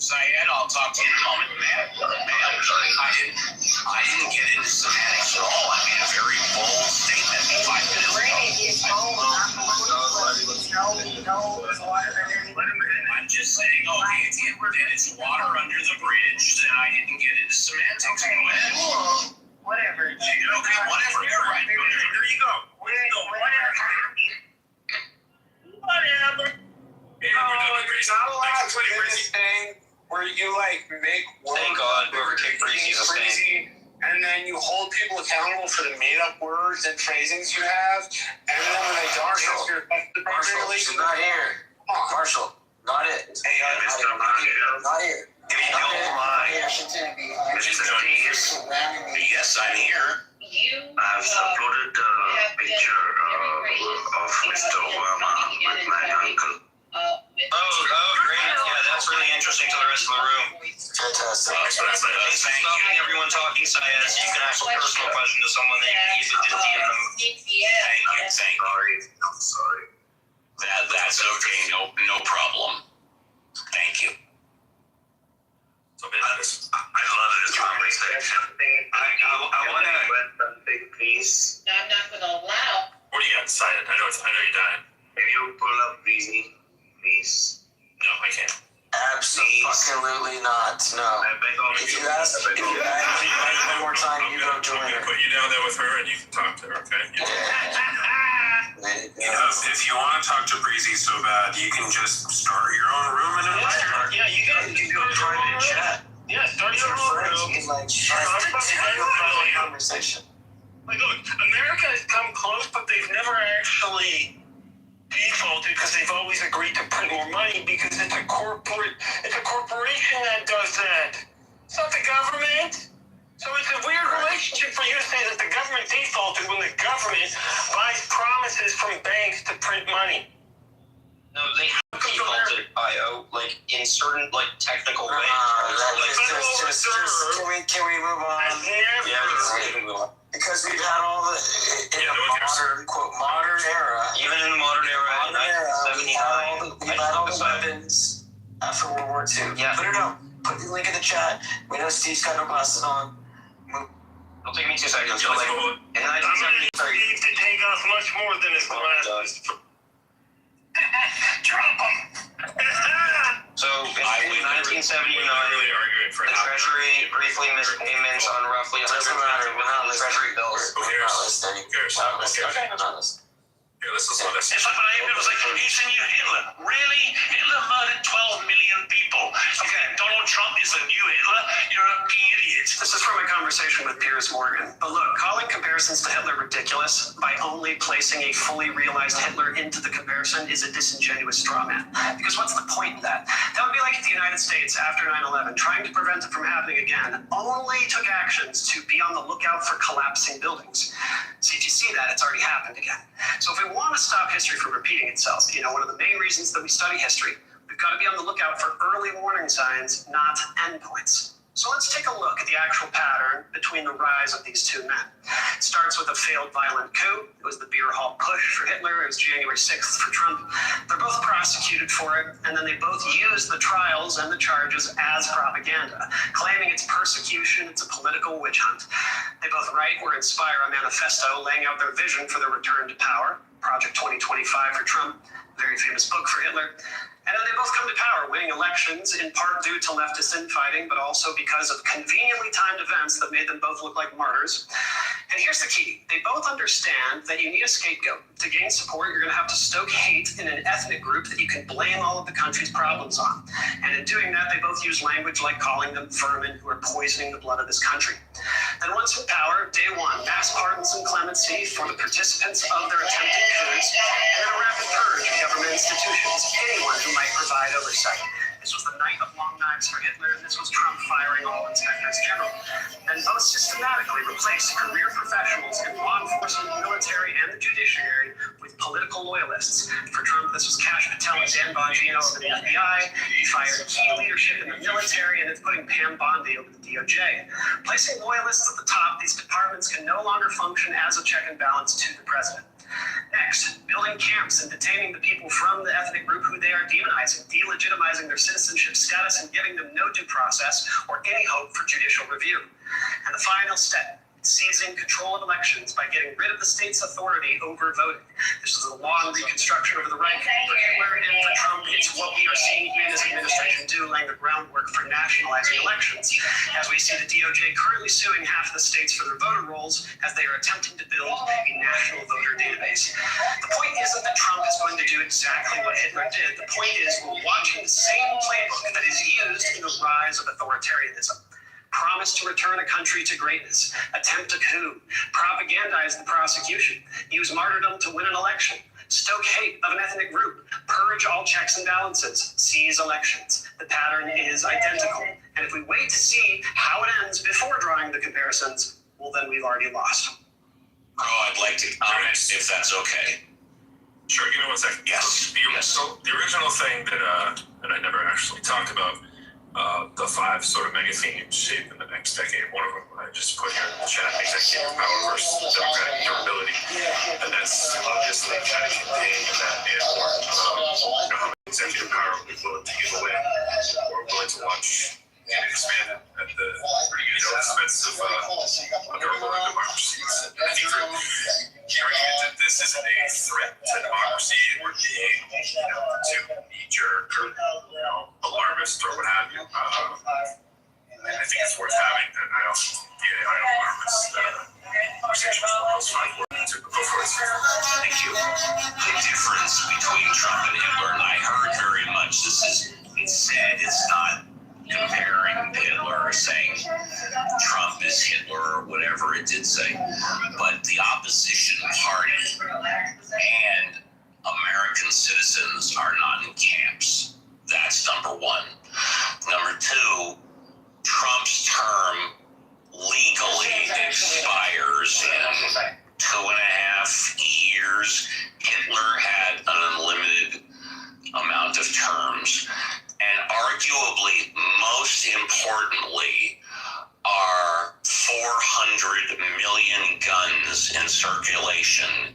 Syed, I'll talk to you in a moment. Ma'am, I didn't get into semantics at all. I made a very bold statement 5 minutes ago. I'm just saying, okay, it's water under the bridge, then I didn't get into semantics. Okay, Go ahead. cool. Whatever. Okay, whatever. You're right. There you go. Whatever. You're not allowed to do this thing where you like make words. Thank God whoever kicked Breezy's a Breezy, and then you hold people accountable for the made-up words and phrasings you have, and then when they don't answer your question appropriately, Marshall, not here. Marshall, not it. Hey, Not here. If you don't mind, yes, I'm here. I've uploaded the picture of Mr. Obama with my uncle. Oh, great. Yeah, that's really interesting to the rest of the room. Fantastic. Thanks for stopping everyone talking, Syed, so you can ask a personal question to someone that you can easily just DM them. Thank you. I'm sorry. That's okay. No problem. Thank you. So I love this conversation. I want to. Something, please. I'm not gonna allow. What do you got, Syed? I know you're dying. Can you pull up Breezy, please? No, I can't. Absolutely not. No. If you ask one more time, you go join I'm her. gonna put you down there with her, and you can talk to her. Okay. If you want to talk to Breezy so bad, you can just start your own room and invite her. Yeah, you can do a private chat. Yeah, start your own room. You can like conversation. Like, look, America has come close, but they've never actually defaulted because they've always agreed to print more money because it's a corporation that does that. It's not the government. So it's a weird relationship for you to say that the government defaulted when the government buys promises from banks to print money. No, they have defaulted, IO, like in certain technical ways. Can we move on? Yeah, we can move on. Because we've had all the in the modern modern era. Even in the modern era, we've had all the weapons after World War II. Yeah. Put it up. Put the link in the chat. We know Steve's got no glasses on. It'll take me 2 seconds. I'm But going in to 1970, Steve to take off much more than his glasses. Drop him. So in 1979, the Treasury briefly missed payments on roughly Doesn't matter. We're not listening. Treasury bills. We're not listening. Okay. We're not listening. Here, let's listen to this. It's like when it was like, isn't you Hitler? Really? Hitler murdered 12 million people. Okay, Donald Trump is the new Hitler? You're a fucking idiot. This is from a conversation with Piers Morgan. But look, calling comparisons to Hitler ridiculous by only placing a fully realized Hitler into the comparison is a disingenuous straw man. Because what's the point in that? That would be like if the United States, after 9/11, trying to prevent it from happening again, only took actions to be on the lookout for collapsing buildings. See, if you see that, it's already happened again. So if we want to stop history from repeating itself, one of the main reasons that we study history, we've got to be on the lookout for early warning signs, not endpoints. So let's take a look at the actual pattern between the rise of these two men. It starts with a failed violent coup. It was the beer hall push for Hitler. It was January 6th for Trump. They're both prosecuted for it, and then they both use the trials and the charges as propaganda, claiming it's persecution, it's a political witch hunt. They both write or inspire a manifesto laying out their vision for the return to power, Project 2025 for Trump, very famous book for Hitler. And then they both come to power, winning elections in part due to leftist infighting, but also because of conveniently timed events that made them both look like martyrs. And here's the key. They both understand that you need a scapegoat. To gain support, you're going to have to stoke hate in an ethnic group that you can blame all of the country's problems on. And in doing that, they both use language like calling them vermin who are poisoning the blood of this country. Then once in power, day one, mass pardons and clemency for the participants of their attempted coups, and a rapid purge of government institutions, anyone who might provide oversight. This was the night of long knives for Hitler, and this was Trump firing all inspectors general. And both systematically replaced career professionals in law enforcement, military, and the judiciary with political loyalists. For Trump, this was Kash Patel and Dan Bongino over the FBI. He fired key leadership in the military, and it's putting Pam Bondi over the DOJ. Placing loyalists at the top, these departments can no longer function as a check and balance to the president. Next, building camps and detaining the people from the ethnic group who they are demonizing, delegitimizing their citizenship status and giving them no due process or any hope for judicial review. And the final step, seizing control of elections by getting rid of the state's authority over voting. This is a long reconstruction over the right. For Hitler and for Trump, it's what we are seeing he and his administration do, laying the groundwork for nationalizing elections. As we see the DOJ currently suing half the states for their voter rolls as they are attempting to build a national voter database. The point isn't that Trump is going to do exactly what Hitler did. The point is we're watching the same playbook that is used in the rise of authoritarianism. Promise to return a country to greatness, attempt a coup, propagandize the prosecution, use martyrdom to win an election, stoke hate of an ethnic group, purge all checks and balances, seize elections. The pattern is identical. And if we wait to see how it ends before drawing the comparisons, well, then we've already lost. Oh, I'd like to comment if that's okay. Sure, give me 1 second. Yes. So the original thing that I never actually talked about, the 5 sort of mega themes shaping the next decade. One of them I just put here in the chat, executive power versus democratic durability. And that's obviously trying to contain that and how much executive power we're willing to give away. We're willing to watch and expand at the expense of durable democracies. I think for argument that this isn't a threat to democracy and we're being too knee-jerk or alarmist or what have you. I think it's worth having an alarmist conversation for those 5 words. Go for it. Thank you. The difference between Trump and Hitler, and I heard very much, it's said, it's not comparing Hitler or saying Trump is Hitler or whatever it did say, but the opposition party and American citizens are not in camps. That's number 1. Number 2, Trump's term legally expires in 2.5 years. Hitler had an unlimited amount of terms. And arguably, most importantly, are 400 million guns in circulation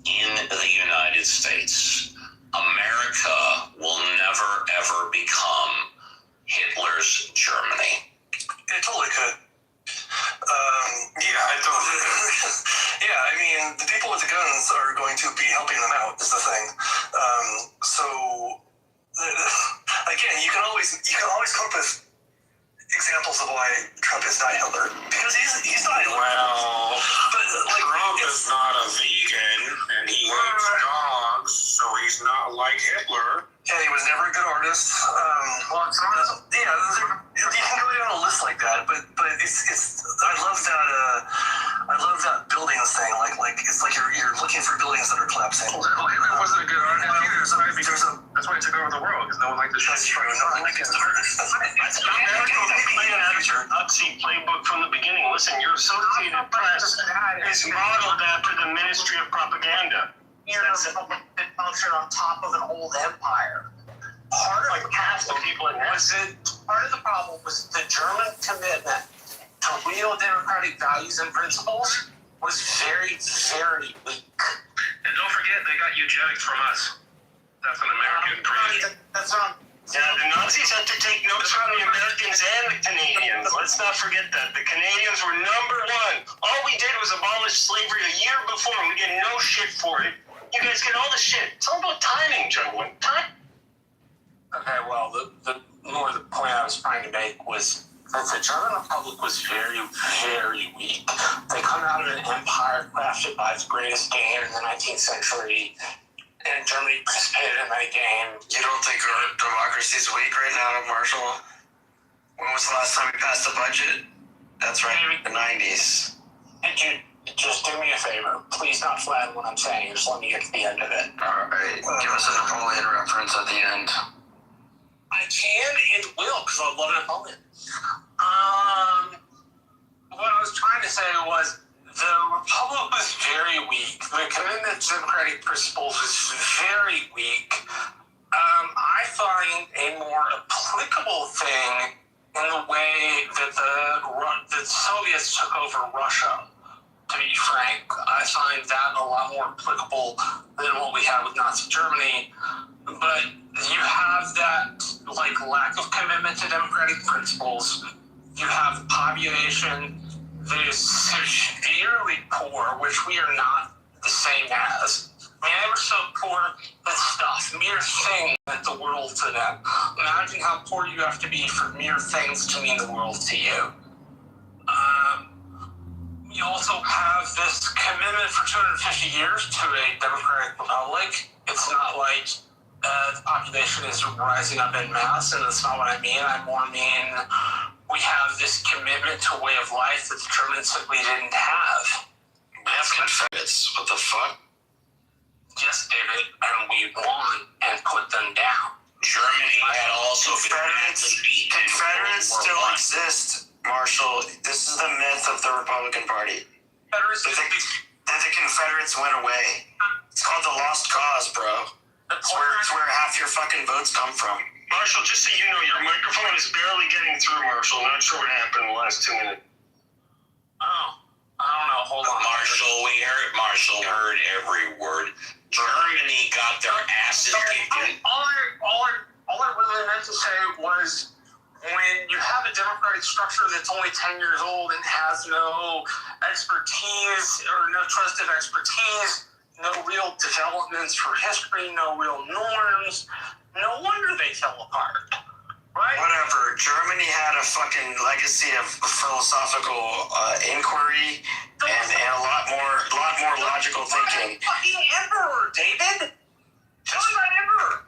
in the United States. America will never, ever become Hitler's Germany. It totally could. Yeah, I totally could. Yeah, I mean, the people with the guns are going to be helping them out, is the thing. Again, you can always come up with examples of why Trump is not Hitler, because he's not Hitler. Well, but Trump is not a vegan, and he hates dogs, so he's not like Hitler. And he was never a good artist. You can go down a list like that, but it's I love that buildings thing. Like it's like you're looking for buildings that are collapsing. Well, Hitler wasn't a good artist either. That's why he took over the world, because no one liked the shit. That's true. No one liked his artist. Nazi playbook from the beginning. Listen, your Associated Press is modeled after the Ministry of Propaganda. Function on top of an old empire. Part of the problem was the German commitment to real democratic values and principles was very, very weak. And don't forget, they got eugenics from us. That's an American creation. That's not. Yeah, the Nazis had to take notes from the Americans and the Canadians. Let's not forget that. The Canadians were number 1. All we did was abolish slavery a year before, and we get no shit for it. You guys get all the shit. It's all about timing, gentlemen. Time. Okay, well, the point I was trying to make was that the German Republic was very, very weak. They come out of an empire crafted by its greatest game in the 19th century, and Germany participated in that game. You don't think our democracy's weak right now, Marshall? When was the last time we passed a budget? That's right, the 90s. And you just do me a favor. Please not flatten what I'm saying. Just let me get to the end of it. All right, give us a Napoleon reference at the end. I can and will, because I love Napoleon. What I was trying to say was the Republic was very weak. The commitment to democratic principles was very weak. I find a more applicable thing in the way that the Soviets took over Russia. To be frank, I find that a lot more applicable than what we had with Nazi Germany. But you have that lack of commitment to democratic principles. You have population that is severely poor, which we are not the same as. I mean, they were so poor that stuff, mere thing meant the world to them. Imagine how poor you have to be for mere things to mean the world to you. You also have this commitment for 250 years to a democratic republic. It's not like the population is rising up en masse, and that's not what I mean. I more mean we have this commitment to a way of life that the Germans simply didn't have. We have Confederates. What the fuck? Yes, David, and we won and put them down. Germany had also Confederates still exist, Marshall. This is the myth of the Republican Party. That the Confederates went away. It's called the lost cause, bro. It's where half your fucking votes come from. Marshall, just so you know, your microphone is barely getting through, Marshall. Not sure what happened in the last 2 minutes. Oh, I don't know. Hold on. Marshall heard every word. Germany got their asses kicked in. All I really meant to say was when you have a democratic structure that's only 10 years old and has no expertise or no trusted expertise, no real developments for history, no real norms, no wonder they fell apart, right? Whatever. Germany had a fucking legacy of philosophical inquiry and a lot more logical thinking. Fucking emperor, David. Tell me about emperor.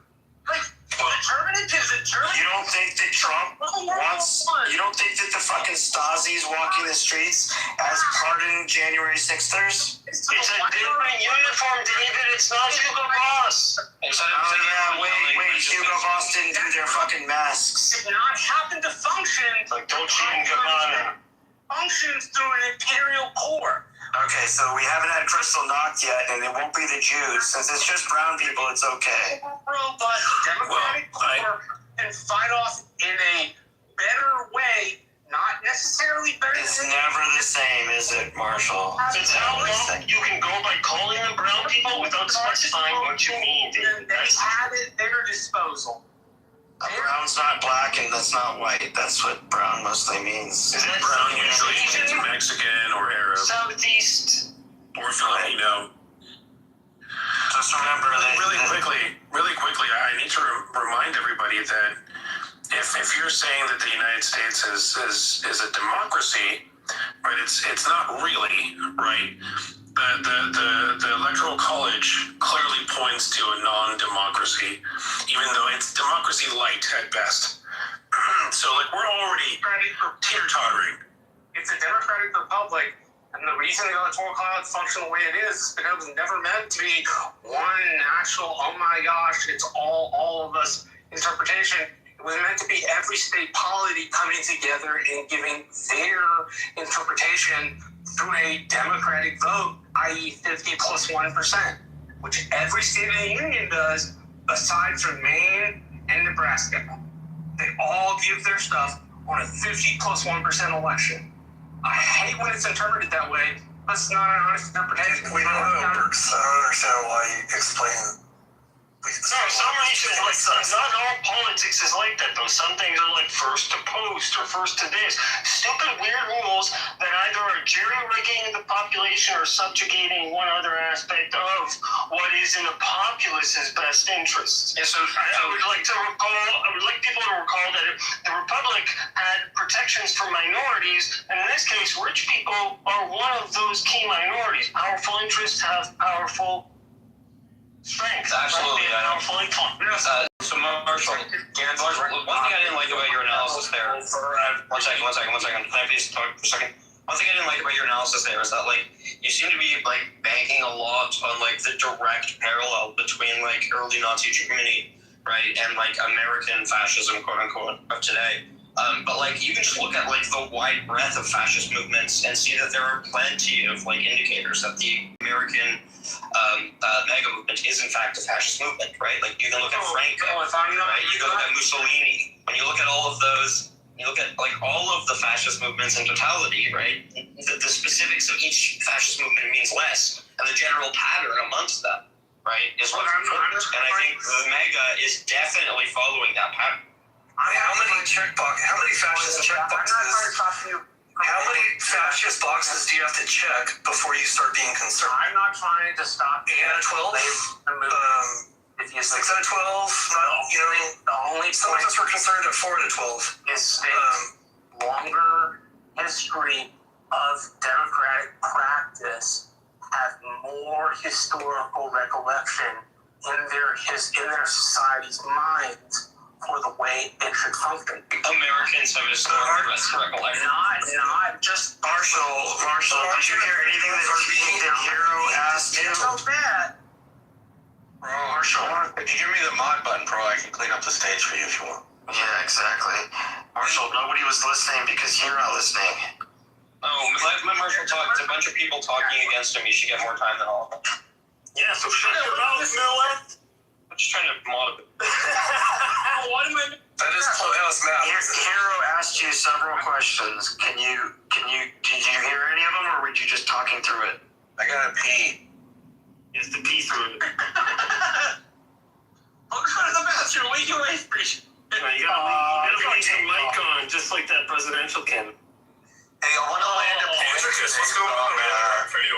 Germany. You don't think that Trump wants? You don't think that the fucking Stasi's walking the streets as pardoned January 6thers? It's a different uniform, David. It's not Hugo Boss. Wait. Hugo Boss didn't do their fucking masks. Did not happen to function. Like Dolce and Gabbana. Functions through an imperial core. Okay, so we haven't had Crystal knocked yet, and it won't be the Jews. Since it's just brown people, it's okay. Robust democratic core can fight off in a better way, not necessarily better than... It's never the same, is it, Marshall? It's how you can go by calling them brown people without specifying what you mean. They had it at their disposal. Brown's not black and that's not white. That's what brown mostly means. Is it brown usually means Mexican or Arab? Southeast. Or Filipino. Just remember that... Really quickly, I need to remind everybody that if you're saying that the United States is a democracy, right, it's not really, right? The Electoral College clearly points to a non-democracy, even though it's democracy light at best. So, we're already teeter-tottering. It's a democratic republic, and the reason the Electoral College functions the way it is because it was never meant to be one national, oh my gosh, it's all of us interpretation. It was meant to be every state polity coming together and giving their interpretation through a democratic vote, i.e. 50 plus 1%, which every state in the union does, aside from Maine and Nebraska. They all give their stuff on a 50 plus 1% election. I hate when it's interpreted that way. That's not an honest interpretation. We don't know, Burks. I don't understand why you explain. Some regions like not all politics is like that, though. Some things are like first to post or first to this. Stupid, weird rules that either are jerry-rigging the population or subjugating one other aspect of what is in the populace's best interests. Yeah, so I would like people to recall that the Republic had protections for minorities, and in this case, rich people are one of those key minorities. Powerful interests have powerful strength. Absolutely, right? Powerful influence. So Marshall, one thing I didn't like about your analysis there. One second. Can I please talk for a second? One thing I didn't like about your analysis there is that like you seem to be like banking a lot on like the direct parallel between like early Nazi Germany, right, and like American fascism, quote unquote, of today. But like you can just look at like the wide breadth of fascist movements and see that there are plenty of like indicators that the American mega movement is in fact a fascist movement, right? Like you can look at Franco, right? You can look at Mussolini. When you look at all of those, you look at like all of the fascist movements in totality, right? The specifics of each fascist movement means less, and the general pattern amongst them, right, is what's important. And I think the mega is definitely following that pattern. How many fascist boxes do you have to check before you start being concerned? I'm not trying to stop 8 out of 12? If you 6 out of 12? the only some of us were concerned at 4 out of 12. is states longer history of democratic practice have more historical recollection in their society's minds for the way it should function. Americans have historical recollection. Not just Marshall, did you hear anything that Hero asked you? So bad. Marshall, if you give me the mod button, Pro, I can clean up the stage for you if you want. Yeah, exactly. Marshall, nobody was listening because you're not listening. Oh, let Marshall talk. It's a bunch of people talking against him. You should get more time than all of them. Yeah, so shut your mouth, Miller. I'm just trying to mod. What am I? That is Clubhouse math. Hero asked you several questions. Did you hear any of them, or were you just talking through it? I gotta pee. He has to pee through it. I'll go to the bathroom. What are you doing? You gotta leave your mic on, just like that presidential candidate. Hey, I want to land a plane. What's going on, man?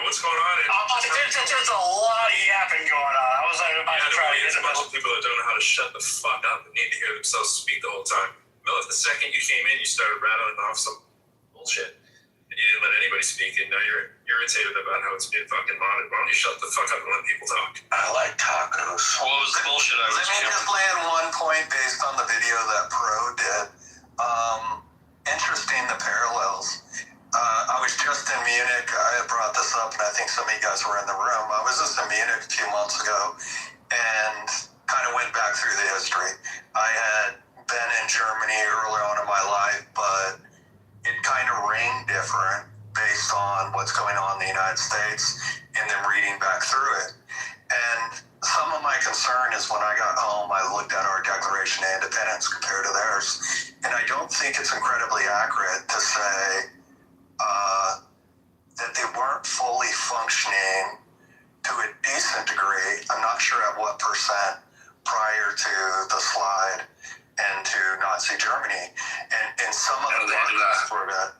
What's going on? There's a lot of yapping going on. I was about to try to There's a bunch of people that don't know how to shut the fuck up and need to hear themselves speak the whole time. Miller, the second you came in, you started rattling off some bullshit. And you didn't let anybody speak, and now you're irritated about how it's being fucking modded. Why don't you shut the fuck up and let people talk? I like tacos. What was the bullshit I was Let me just land one point based on the video that Pro did. Interesting, the parallels. I was just in Munich. I had brought this up, and I think some of you guys were in the room. I was just in Munich a few months ago and kind of went back through the history. I had been in Germany early on in my life, but it kind of rang different based on what's going on in the United States and then reading back through it. And some of my concern is when I got home, I looked at our Declaration of Independence compared to theirs, and I don't think it's incredibly accurate to say that they weren't fully functioning to a decent degree. I'm not sure at what percent prior to the slide and to Nazi Germany. And some of the markers for that,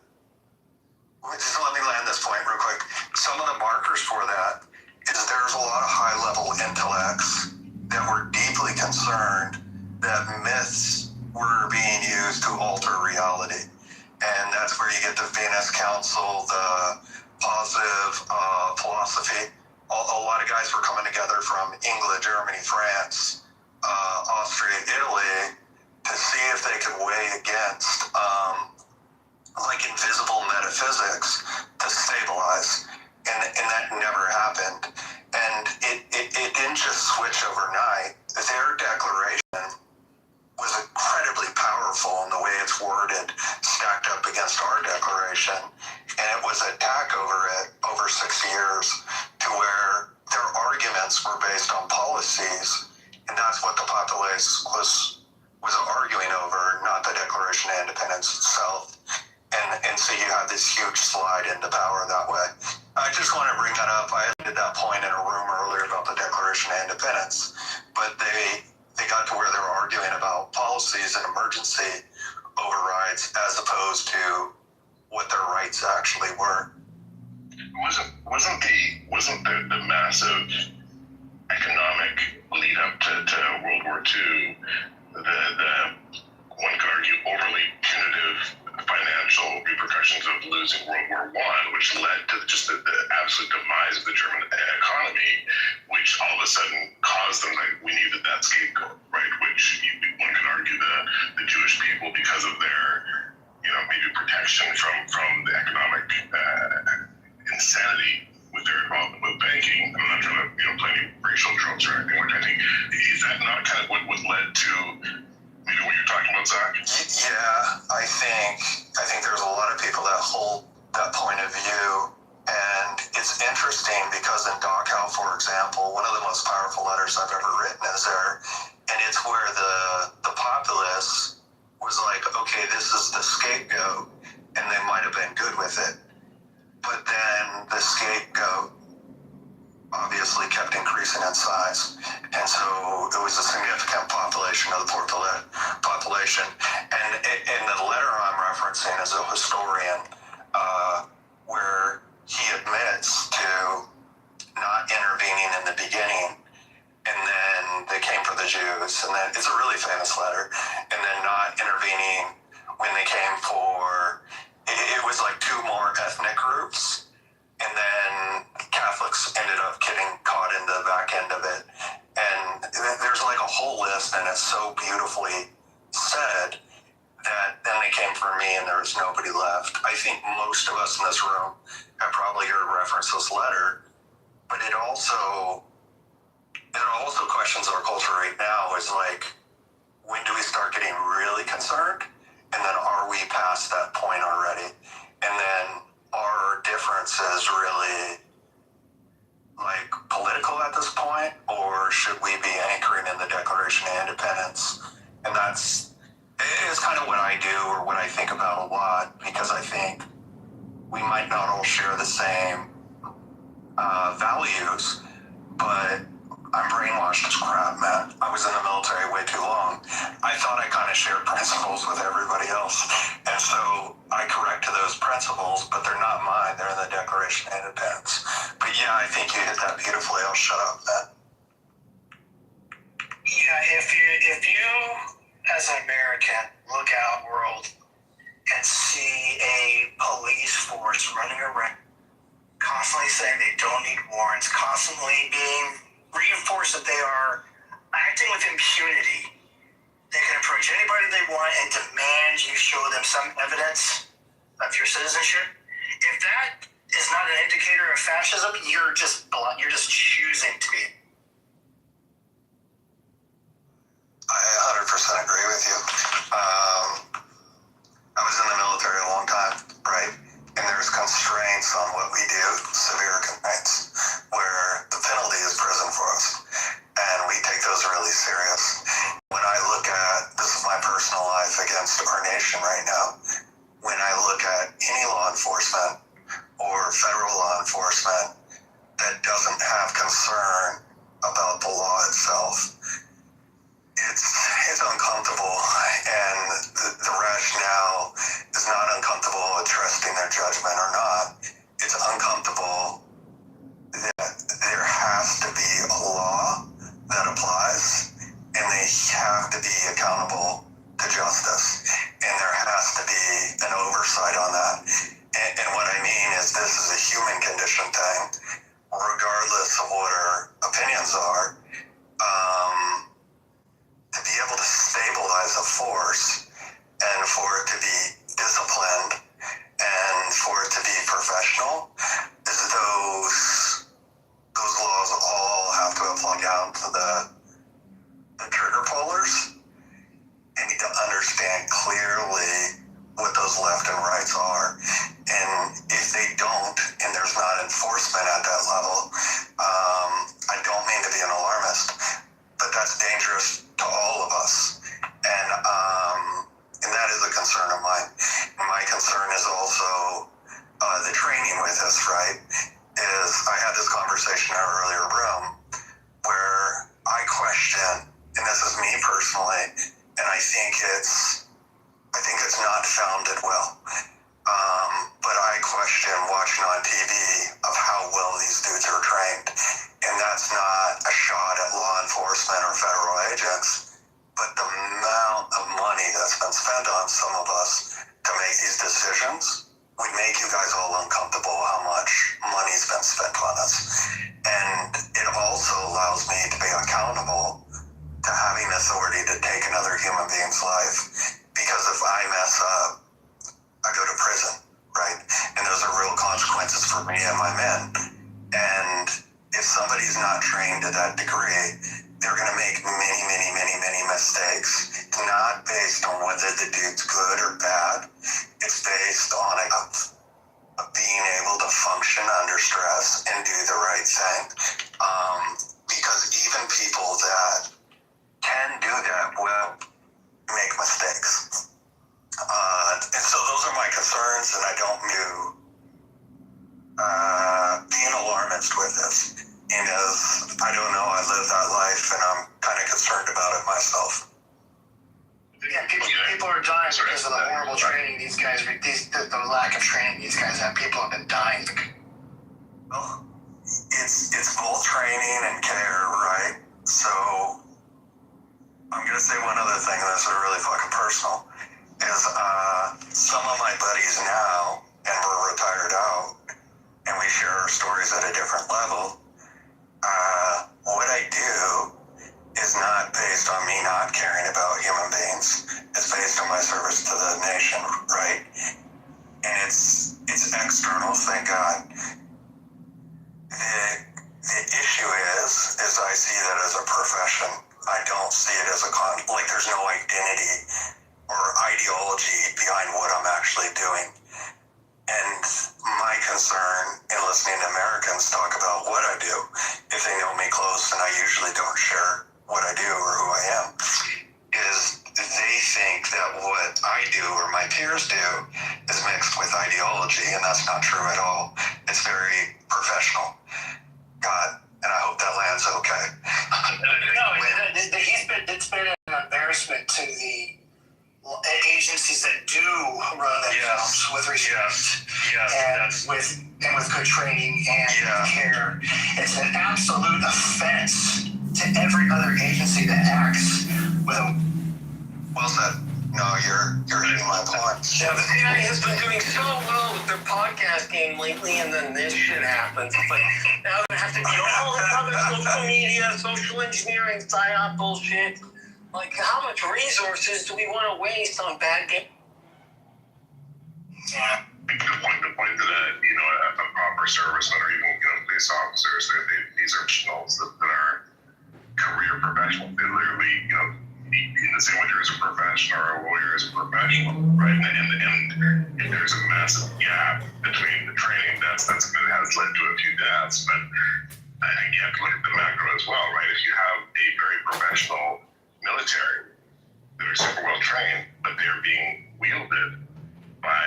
just let me land this point real quick. Some of the markers for that is there's a lot of high-level intellects that were deeply concerned that myths were being used to alter reality. And that's where you get the Venus Council, the positive philosophy. A lot of guys were coming together from England, Germany, France, Austria, Italy, to see if they could weigh against like invisible metaphysics to stabilize. And that never happened. And it didn't just switch overnight. Their declaration was incredibly powerful in the way it's worded, stacked up against our declaration, and it was attack over it over 6 years to where their arguments were based on policies, and that's what the populace was arguing over, not the Declaration of Independence itself. And so you have this huge slide into power that way. I just want to bring that up. I did that point in a room earlier about the Declaration of Independence, but they got to where their these emergency overrides as opposed to what their rights actually were. Wasn't the massive economic lead up to World War II the one could argue overly punitive financial repercussions of losing World War I, which led to just the absolute demise of the German economy, which all of a sudden caused them, like, we needed that scapegoat, right? Which one could argue the Jewish people, because of their, maybe protection from the economic insanity with their involvement with banking. I'm not trying to, play any racial tropes or anything, which I think, is that not kind of what led to maybe what you're talking about, Zach? Yeah, I think there's a lot of people that hold that point of view, and it's interesting because in Dachau, for example, one of the most powerful letters I've ever written is there, and it's where the populace was like, okay, this is the scapegoat, and they might have been good with it, but then the scapegoat obviously kept increasing in size, and so it was a significant population of the poor population. And the letter I'm referencing is a historian where he admits to not intervening in the beginning, and then they came for the Jews, and then it's a really famous letter, and then not intervening when they came for, it was like two more ethnic groups, and then Catholics ended up getting caught in the back end of it. And there's like a whole list, and it's so beautifully said that then they came for me and there was nobody left. I think most of us in this room have probably heard reference this letter, but it also questions our culture right now is like, when do we start getting really concerned? And then are we past that point already? And then our differences really like political at this point, or should we be anchoring in the Declaration of Independence? And it's kind of what I do, or what I think about a lot, because I think we might not all share the same values, but I'm brainwashed as crap, man. I was in the military way too long. I thought I kind of shared principles with everybody else. And so I corrected those principles, but they're not mine. They're in the Declaration of Independence. But yeah, I think you hit that beautifully. I'll shut up, man. Yeah, if you as an American look out world and see a police force running around, constantly saying they don't need warrants, constantly being reinforced that they are acting with impunity, they can approach anybody they want and demand you show them some evidence of your citizenship. If that is not an indicator of fascism, you're just choosing to be. I 100% agree with you. I was in the military a long time, right? And there's constraints on what we do, severe constraints, where the penalty is prison for us. And we take those really serious. When I look at, this is my personal life against our nation right now, when I look at any law enforcement or federal law enforcement that doesn't have concern about the law itself, it's uncomfortable, and the rationale is not uncomfortable with trusting their judgment or not. It's uncomfortable that there has to be a law that applies, and they have to be accountable to justice, and there has to be an oversight on that. And what I mean is, this is a human condition thing, regardless of what our opinions are. To be able to stabilize a force, and for it to be disciplined, and for it to be professional, is those laws all have to apply down to the trigger pullers. They need to understand clearly what those left and rights are. And if they don't, and there's not enforcement at that level, I don't mean to be an alarmist, but that's dangerous. think it's not founded well. But I question watching on TV of how well these dudes are trained. And that's not a shot at law enforcement or federal agents, but the amount of money that's been spent on some of us to make these decisions would make you guys all uncomfortable how much money's been spent on us. And it also allows me to be accountable to having authority to take another human being's life. Because if I mess up, I go to prison, right? And those are real consequences for me and my men. And if somebody's not trained to that degree, they're going to make many mistakes. It's not based on whether the dude's good or bad. It's based on being able to function under stress and do the right thing. Because even people that can do that will make mistakes. And so those are my concerns, and I don't view being alarmist with this. And as I don't know, I live that life, and I'm kind of concerned about it myself. Yeah, people are dying because of the horrible training these guys, the lack of training these guys have. People have been dying. Well, it's both training and care, right? So I'm gonna say one other thing that's really fucking personal is some of my buddies now, and we're retired out, and we share our stories at a different level. What I do is not based on me not caring about human beings. It's based on my service to the nation, right? And it's external, thank God. The issue is I see that as a profession. I don't see it as a like there's no identity or ideology behind what I'm actually doing. And my concern in listening to Americans talk about what I do, if they know me close, and I usually don't share what I do or who I am, is they think that what I do or my peers do is mixed with ideology, and that's not true at all. It's very professional. God, and I hope that lands okay. It's been an embarrassment to the agencies that do run themselves with respect and with good training and care. It's an absolute offense to every other agency that acts with a... Well said. No, you're hitting my point. Yeah, the CIA has been doing so well with their podcast game lately, and then this shit happens. It's like, now they have to be all this other social media, social engineering, psyop bullshit. Like, how much resources do we want to waste on bad games? Yeah. The point to that, a proper serviceman or even, police officers, these are professionals that are career professionals. They literally, in the same way there is a professional or a lawyer is a professional, right? And there's a massive gap between the training that has led to a few deaths. But I think you have to look at the macro as well, right? If you have a very professional military that are super well trained, but they're being wielded by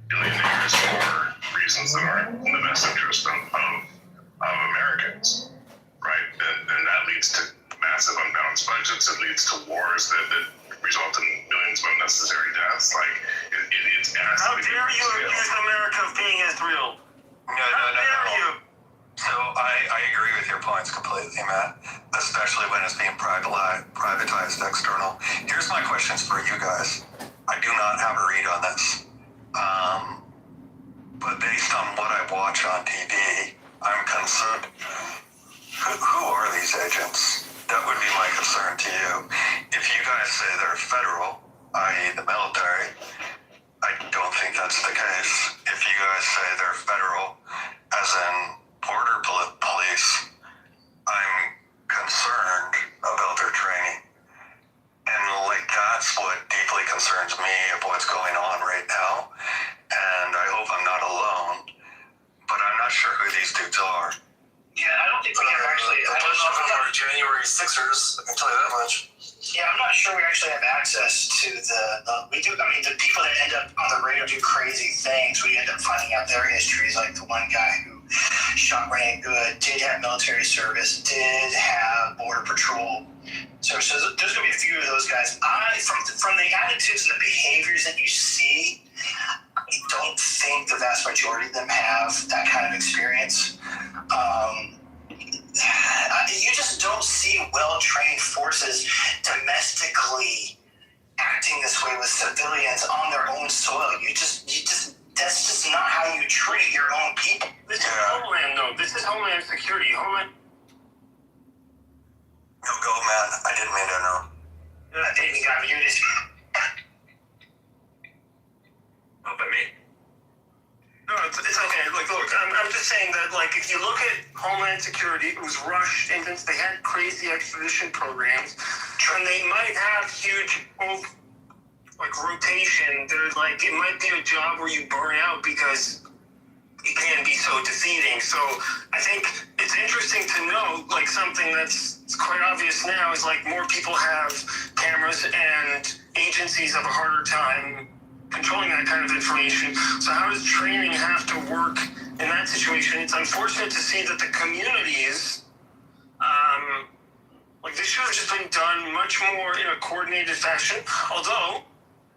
billionaires for reasons that aren't in the best interest of Americans, right? Then that leads to massive unbalanced budgets. It leads to wars that result in millions of unnecessary deaths. Like, it's how dare you accuse America of being Israel? No. You? So I agree with your points completely, Matt, especially when it's being privatized external. Here's my questions for you guys. I do not have a read on this. But based on what I watch on TV, I'm concerned. Who are these agents? That would be my concern to you. If you guys say they're federal, i.e. the military, I don't think that's the case. If you guys say they're federal, as in border police, I'm concerned about their training. And that's what deeply concerns me of what's going on right now. And I hope I'm not alone, but I'm not sure who these dudes are. Yeah, I don't think we can actually... I don't know if they're January 6ers, I can tell you that much. Yeah, I'm not sure we actually have access to we do. I mean, the people that end up on the radio do crazy things. We end up finding out their histories, like the one guy who shot Ran Good, did have military service, did have border patrol. So there's going to be a few of those guys. I from the attitudes and the behaviors that you see, I don't think the vast majority of them have that kind of experience. You just don't see well-trained forces domestically acting this way with civilians on their own soil. You just that's just not how you treat your own people. This is Homeland, though. This is Homeland Security. Homeland. No, go, man. I didn't mean to interrupt. I think you got muted. Not by me. No, it's okay. Like, look, I'm just saying that, like, if you look at Homeland Security, it was rushed, and they had crazy extradition programs, and they might have huge, like, rotation. There's, like, it might be a job where you burn out because it can be so defeating. So I think it's interesting to know, like, something that's quite obvious now is, like, more people have cameras and agencies have a harder time controlling that kind of information. So how does training have to work in that situation? It's unfortunate to see that the communities, like, this should have just been done much more in a coordinated fashion. Although,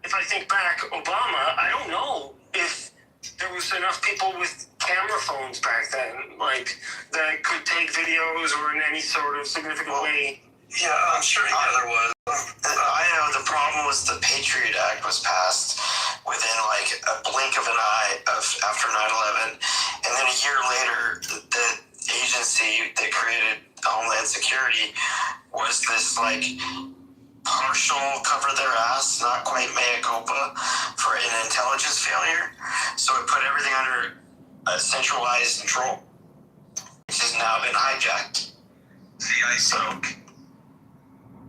if I think back, Obama, I don't know if there was enough people with camera phones back then, like, that could take videos or in any sort of significant way. Yeah, I'm sure there was. I know the problem was the Patriot Act was passed within like a blink of an eye after 9/11, and then a year later, the agency that created Homeland Security was this like partial cover their ass, not quite mea culpa for an intelligence failure. So it put everything under centralized control, which has now been hijacked. See,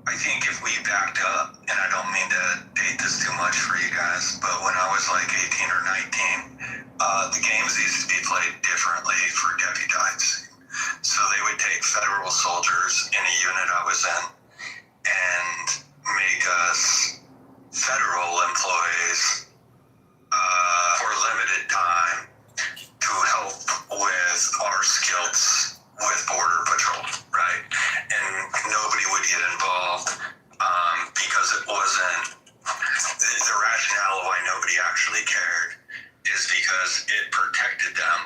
I think if we backed up, and I don't mean to date this too much for you guys, but when I was like 18 or 19, the games used to be played differently for deputized. So they would take federal soldiers in a unit I was in and make us federal employees for a limited time to help with our skills with Border Patrol, right? And nobody would get involved because it wasn't, the rationale why nobody actually cared is because it protected them,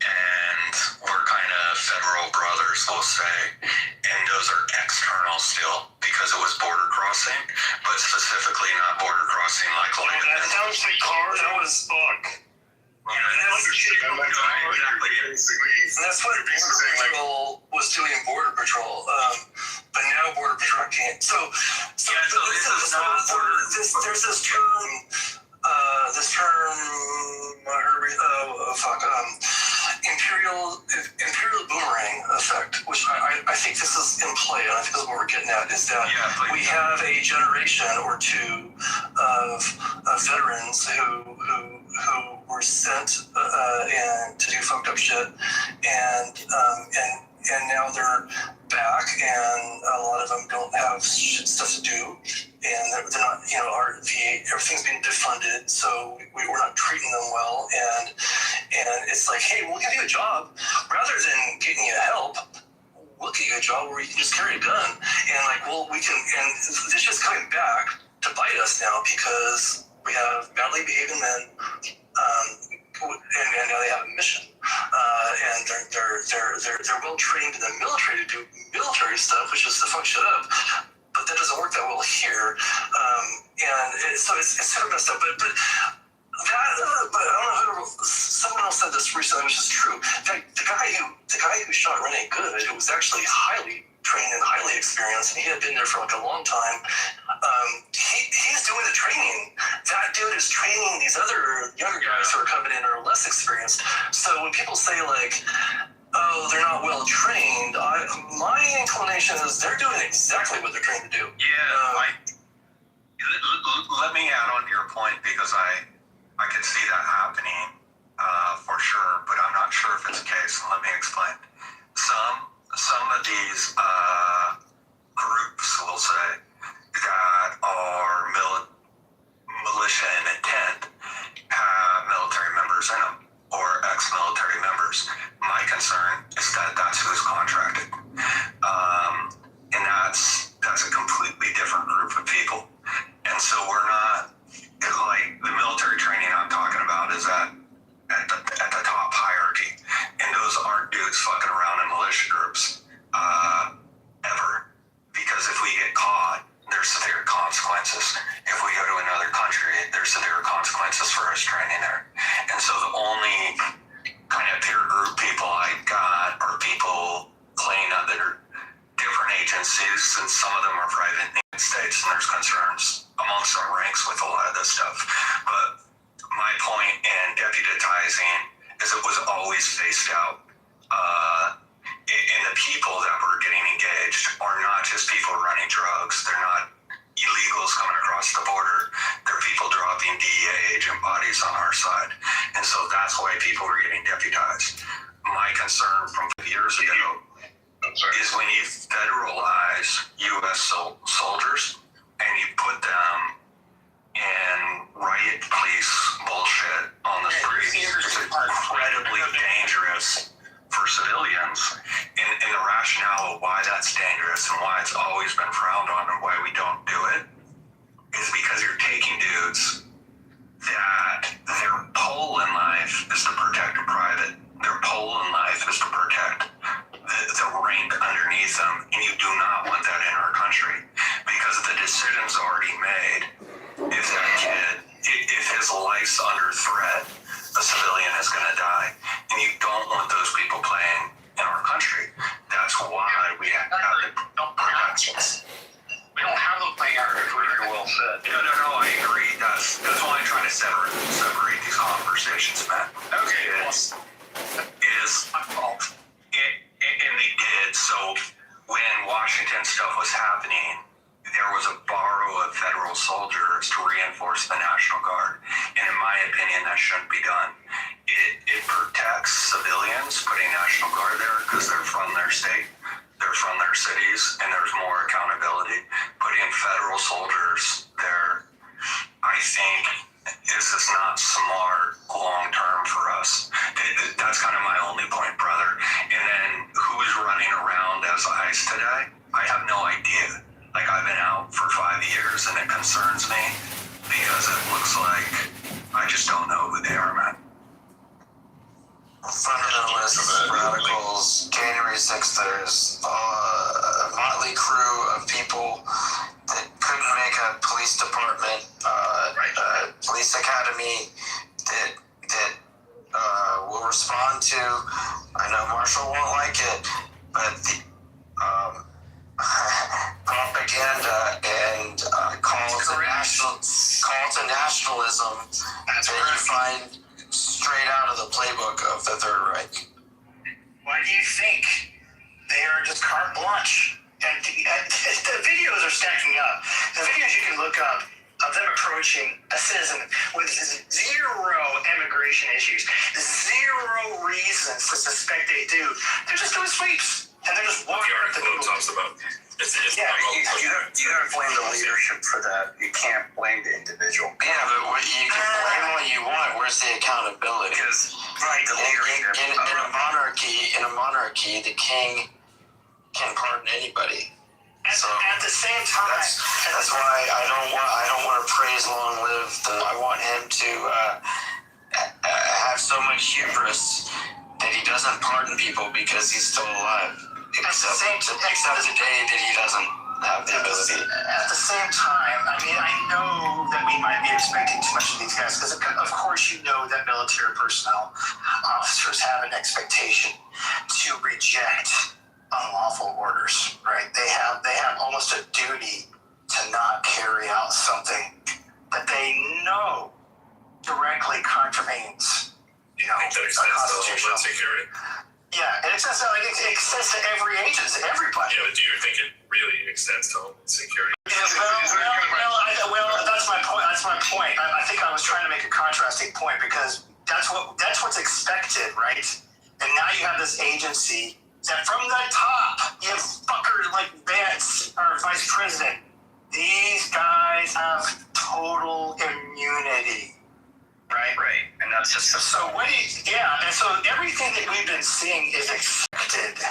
and we're kind of federal brothers, we'll say, and those are external still because it was border crossing, but specifically not border crossing like land. That sounds like cars. That was fuck. That's what Border Patrol was doing in Border Patrol, but now Border Patrol can't. So there's this term, imperial boomerang effect, which I think this is in play, and I think this is what we're getting at, is that we have a generation or two of veterans who were sent and to do fucked up shit, and now they're back, and a lot of them don't have stuff to do, and they're not, everything's being defunded, so we're not treating them well, and it's like, hey, we'll give you a job rather than getting you help. We'll get you a job where you can just carry a gun, and like, well, we can, and this is coming back to bite us now because we have badly behaving men, and now they have a mission, and they're well trained in the military to do military stuff, which is to fuck shit up, but that doesn't work that well here, so it's sort of messed up, but I don't know someone else said this recently, which is true. In fact, the guy who shot Rene Good, it was actually highly trained and highly experienced, and he had been there for like a long time. He's doing the training. That dude is training these other younger guys who are coming in or less experienced. So when people say like, oh, they're not well trained, my inclination is they're doing exactly what they're trained to do. Let me add on to your point, because I can see that happening for sure, but I'm not sure if it's the case. Let me explain. Some of these groups, we'll say, that are militia in intent have military members in them, or ex-military members. My concern is that that's who's contracted, and that's a completely different group of people. there's severe consequences. If we go to another country, there's severe consequences for us training there. And so the only kind of peer group people I got are people playing under different agencies, and some of them are private in the United States, and there's concerns amongst our ranks with a lot of this stuff. But my point in deputizing is it was always spaced out. And the people that were getting engaged are not just people running drugs. They're not illegals coming across the border. They're people dropping DEA agent bodies on our side. And so that's why people were getting deputized. My concern from years ago is when you federalize U.S. soldiers and you put them in riot police bullshit on the streets, it's incredibly dangerous for civilians. And the rationale of why that's dangerous and why it's always been frowned on and why we don't do it is because you're taking dudes that their pole in life is to protect a private. Their pole in life is to protect the rank underneath them, and you do not want that in our country because the decision's already made. If that kid, if his life's under threat, a civilian is going to die, and you don't want those people playing in our country. That's why we have the protections. We don't have them playing our country. Very well said. No, I agree. That's why I'm trying to separate these conversations, man. Okay. And they did. So when Washington stuff was happening, there was a borrow of federal soldiers to reinforce the National Guard. And in my opinion, that shouldn't be done. It protects civilians putting National Guard there because they're from their state, they're from their cities, and there's more accountability. Putting federal soldiers there, I think, is just not smart long-term for us. That's kind of my only point, brother. And then who's running around as ICE today? I have no idea. Like, I've been out for 5 years, and it concerns me because it looks like I just don't know who they are, man. Fundamentalists, radicals, January 6th, there's a motley crew of people that couldn't make a police department, police academy that will respond to. I know Marshall won't like it, but the propaganda and call to nationalism that you find straight out of the playbook of the Third Reich. Why do you think they are just carte blanche? And the videos are stacking up. The videos you can look up of them approaching a citizen with zero immigration issues, zero reasons to suspect they do. They're just doing sweeps, and they're just walking up the people. Talks about. You gotta blame the leadership for that. You can't blame the individual. Yeah, but you can blame what you want. Where's the accountability? Because the leadership. In a monarchy, the king can pardon anybody. At the same time, that's why I don't want to praise long live. I want him to have so much hubris that he doesn't pardon people because he's still alive. Except the day that he doesn't have the ability. At the same time, I mean, I know that we might be expecting too much of these guys because, of course, you know that military personnel, officers have an expectation to reject unlawful orders, right? They have almost a duty to not carry out something that they know directly contravenes, constitutional security. Yeah, it extends to every agency, everybody. Yeah, but do you think it really extends to Homeland Security? Well, that's my point. I think I was trying to make a contrasting point because that's what's expected, right? And now you have this agency that from the top, you have fuckers like Vance, our vice president. These guys have total immunity. Right, and that's just and so everything that we've been seeing is expected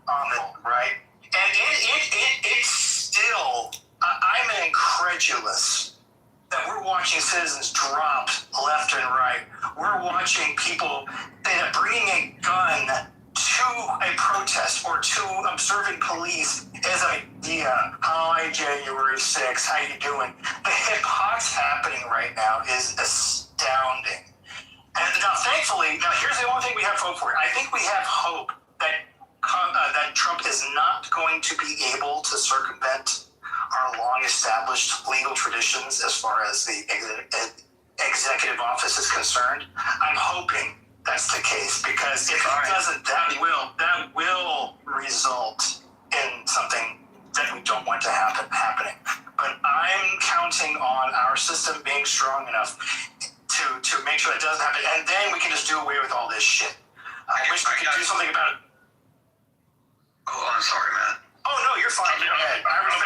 on the right, and it's still. I'm incredulous that we're watching citizens drop left and right. We're watching people that are bringing a gun to a protest or to observing police is an idea. Hi, January 6th, how you doing? The hip-hop's happening right now is astounding. And now, thankfully, here's the only thing we have hope for. I think we have hope that Trump is not going to be able to circumvent our long-established legal traditions as far as the executive office is concerned. I'm hoping that's the case, because if he doesn't, that will result in something that we don't want to happening. But I'm counting on our system being strong enough to make sure that doesn't happen, and then we can just do away with all this shit. I wish we could do something about it. Oh, I'm sorry, man. Oh no, you're fine. Go ahead. I'll be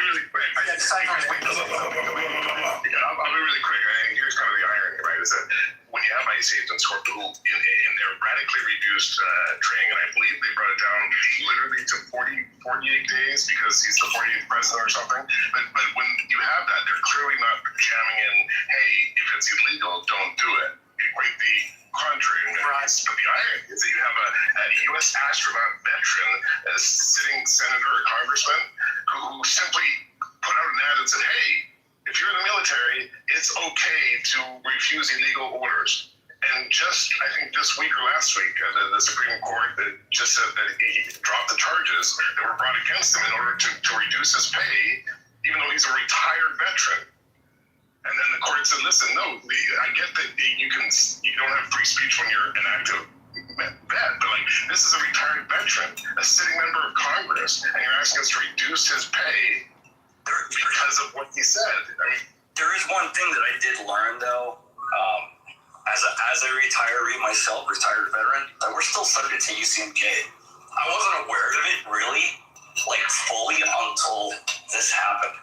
really quick. I'll be really quick. Here's kind of the irony, right? Is that when you have ICE agents who in their radically reduced training, and I believe they brought it down literally to 48 days because he's the 48th president or something. But when you have that, they're clearly not jamming in, hey, if it's illegal, don't do it. Quite the contrary. Right. But the irony is that you have a U.S. astronaut veteran, a sitting senator or congressman, who simply put out an ad and said, hey, if you're in the military, it's okay to refuse illegal orders. And just, I think this week or last week, the Supreme Court that just said that he dropped the charges that were brought against him in order to reduce his pay, even though he's a retired veteran. And then the court said, listen, no, I get that you don't have free speech when you're an active vet, but like, this is a retired veteran, a sitting member of Congress, and you're asking us to reduce his pay because of what he said. I mean, there is one thing that I did learn, though, as a retiree myself, retired veteran, that we're still subject to UCMJ. I wasn't aware of it, really, like, fully until this happened.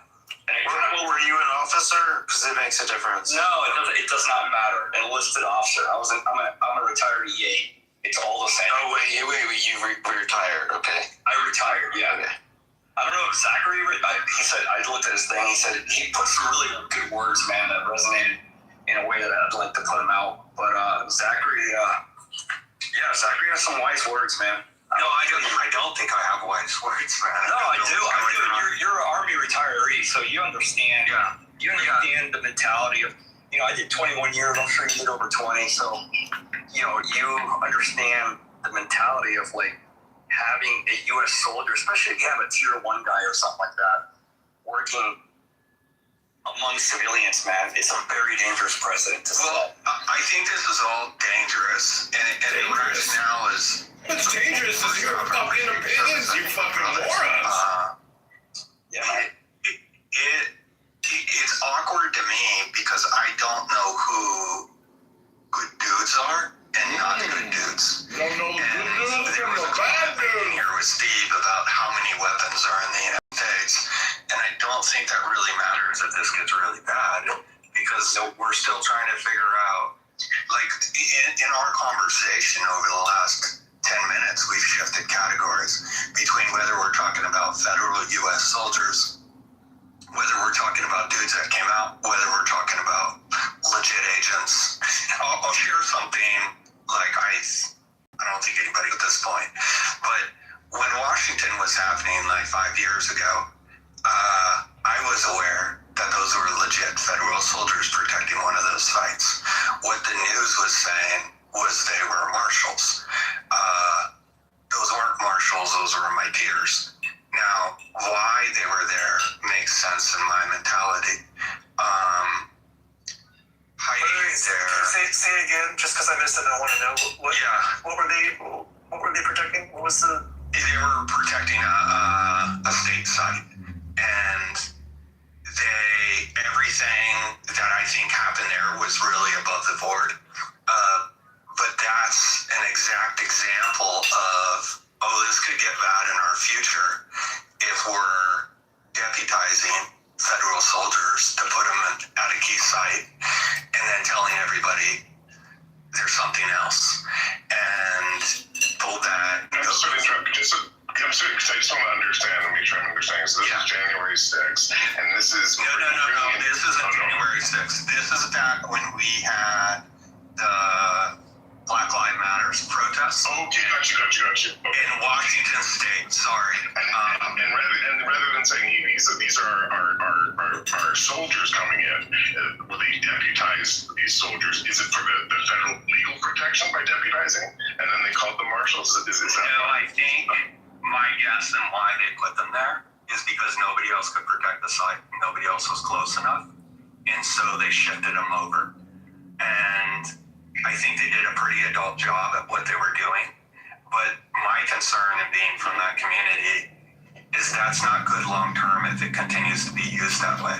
Were you an officer? Because it makes a difference. No, it does not matter. An enlisted officer. I'm a retired EA. It's all the same. Oh, wait, you retired, okay. I retired, yeah. Okay. I don't know if Zachary, he said, I looked at his thing, he said, he put some really good words, man, that resonated in a way that I'd like to put them out. But Zachary has some wise words, man. No, I don't think I have wise words, man. No, I do. You're an Army retiree, so you understand. Yeah. You understand the mentality of, I did 21 years. I'm sure you did over 20. So, you understand the mentality of like having a U.S. soldier, especially if you have a tier 1 guy or something like that, working among civilians, man. It's a very dangerous precedent to set. Well, I think this is all dangerous, and the rationale is. What's dangerous is your fucking opinions, you fucking morons. It's awkward to me because I don't know who good dudes are and not good dudes. You don't know the good dudes from the bad dudes. Here with Steve about how many weapons are in the United States, and I don't think that really matters if this gets really bad because we're still trying to figure out, like in our conversation over the last 10 minutes, we've shifted categories between whether we're talking about federal U.S. soldiers, whether we're talking about dudes that came out, whether we're talking about legit agents. I'll share something, like I don't think anybody at this point, but when Washington was happening like 5 years ago, I was aware that those were legit federal soldiers protecting one of those sites. What the news was saying was they were marshals. Those weren't marshals, those were my peers. Now, why they were there makes sense in my mentality. Hiding there. Say again, just because I missed it, I want to know. What were they protecting? What was the... They were protecting a state site. And everything that I think happened there was really above the board. But that's an exact example of, this could get bad in our future if we're deputizing federal soldiers to put them at a key site and then telling everybody there's something else. And pull that. I'm just want to understand and make sure I'm understanding. So this is January 6th, and this is... No. This isn't January 6th. This is back when we had the Black Lives Matters protests. Okay, gotcha. Okay. In Washington State, sorry. And rather than saying these are our soldiers coming in, will they deputize these soldiers? Is it for the federal legal protection by deputizing, and then they call them marshals? Is that? No, I think my guess and why they put them there is because nobody else could protect the site. Nobody else was close enough, and so they shifted them over. And I think they did a pretty adult job at what they were doing. But my concern in being from that community is that's not good long term if it continues to be used that way.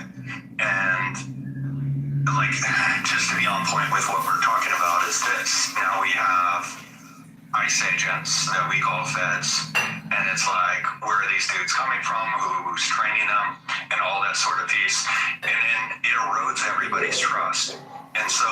And like, just to be on point with what we're talking about is this. Now we have ICE agents that we call feds, and it's like, where are these dudes coming from? Who's training them? And all that sort of piece. And then it erodes everybody's trust. And so,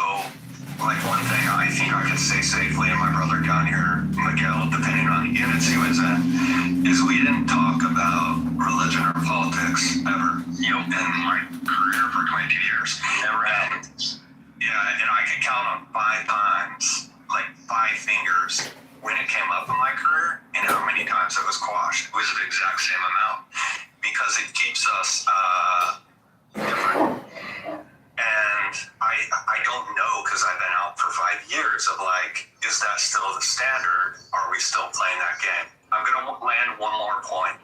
like, one thing I think I can say safely, and my brother down here, Miguel, depending on the units he was in, is we didn't talk about religion or politics ever. In my career for 22 years. Never happened. Yeah, and I could count on 5 times, like 5 fingers, when it came up in my career, and how many times it was quashed. It was the exact same amount. Because it keeps us different. And I don't know, because I've been out for 5 years, of like, is that still the standard? Are we still playing that game? I'm going to land one more point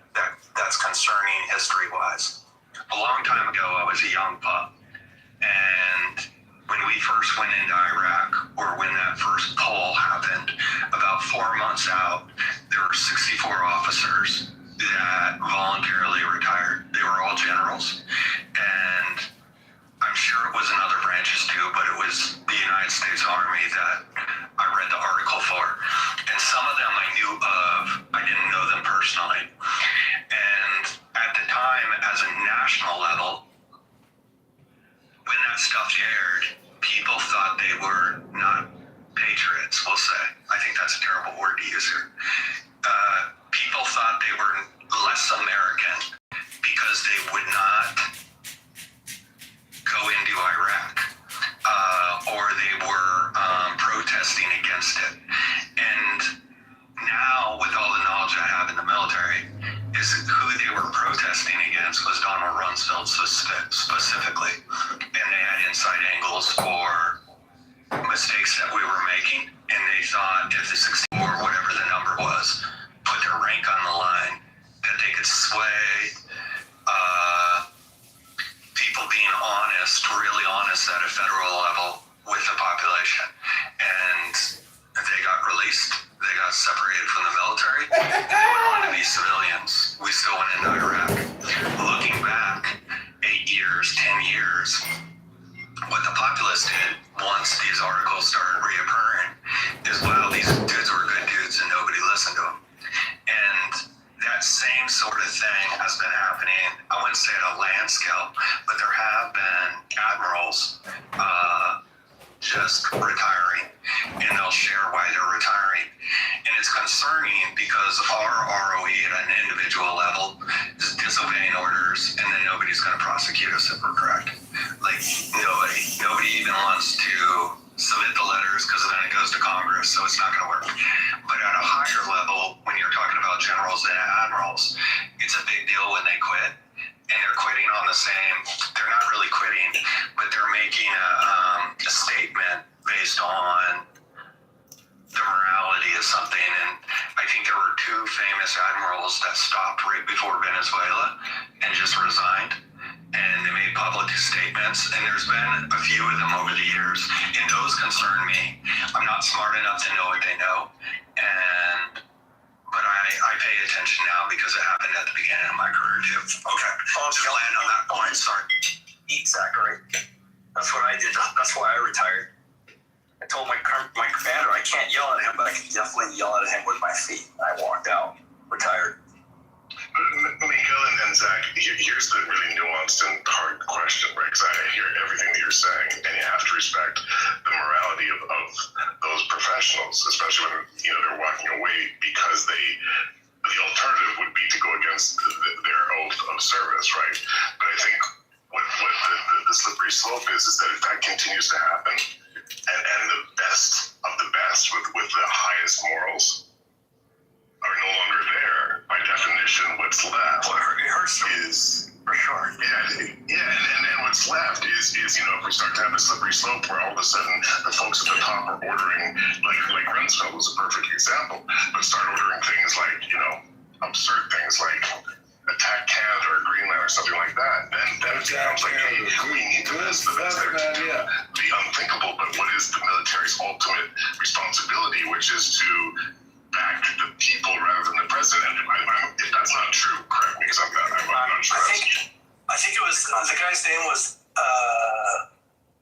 that's concerning history-wise. A long time ago, I was a young pup. And when we first went into Iraq, or when that first poll happened, about 4 months out, there were 64 officers that voluntarily retired. They were all generals. And I'm sure it was in other branches too, but it was the United States Army that I read the article for. And some of them I knew of, I didn't know them personally. And at the time, as a national level, when that stuff aired, people thought they were not patriots, we'll say. I think that's a terrible word to use here. People thought they were less American because they would not go into Iraq, or they were protesting against it. And now, with all the knowledge I have in the military, is who they were protesting against was Donald Rumsfeld specifically. And they had inside angles for mistakes that we were making, and they thought if the 64, whatever the number was, put their rank on the line, that they could sway people being honest, really honest at a federal level with the population. And they got released, they got separated from the military, and they went on to be civilians. We still went into Iraq. Looking back 8 years, 10 years, what the populace did once these articles started reoccurring is, wow, these dudes were good dudes and nobody listened to them. And that same sort of thing has been happening, I wouldn't say at a land scale, but there have been admirals just retiring, and they'll share why they're retiring. And it's concerning because our ROE at an individual level is disobeying orders, and then nobody's going to prosecute us if we're correct. Like, nobody even wants to submit the letters because then it goes to Congress, so it's not going to work. But at a higher level, when you're talking about generals and admirals, it's a big deal when they quit. And they're quitting on the same, they're not really quitting, but they're making a statement based on the morality of something. And I think there were 2 famous admirals that stopped right before Venezuela and just resigned. And they made public statements, and there's been a few of them over the years, and those concern me. I'm not smart enough to know what they know, but I pay attention now because it happened at the beginning of my career too. Okay, I'll just land on that point. Sorry. Exactly. That's what I did. That's why I retired. I told my commander I can't yell at him, but I can definitely yell at him with my feet. I walked out, retired. Miguel and Zach, here's the really nuanced and hard question, right? Because I hear everything that you're saying, and you have to respect the morality of those professionals, especially when they're walking away because the alternative would be to go against their oath of service, right? But I think what the slippery slope is that if that continues to happen, and the best of the best with For sure. And what's left is if we start to have a slippery slope where all of a sudden the folks at the top are ordering, like Rumsfeld was a perfect example, but start ordering things like, absurd things like attack Canada or Greenland or something like that, then it becomes like, hey, we need the best there to do the unthinkable, but what is the military's ultimate responsibility, which is to back the people rather than the president. If that's not true, correct me, because I'm not sure. I think it was the guy's name was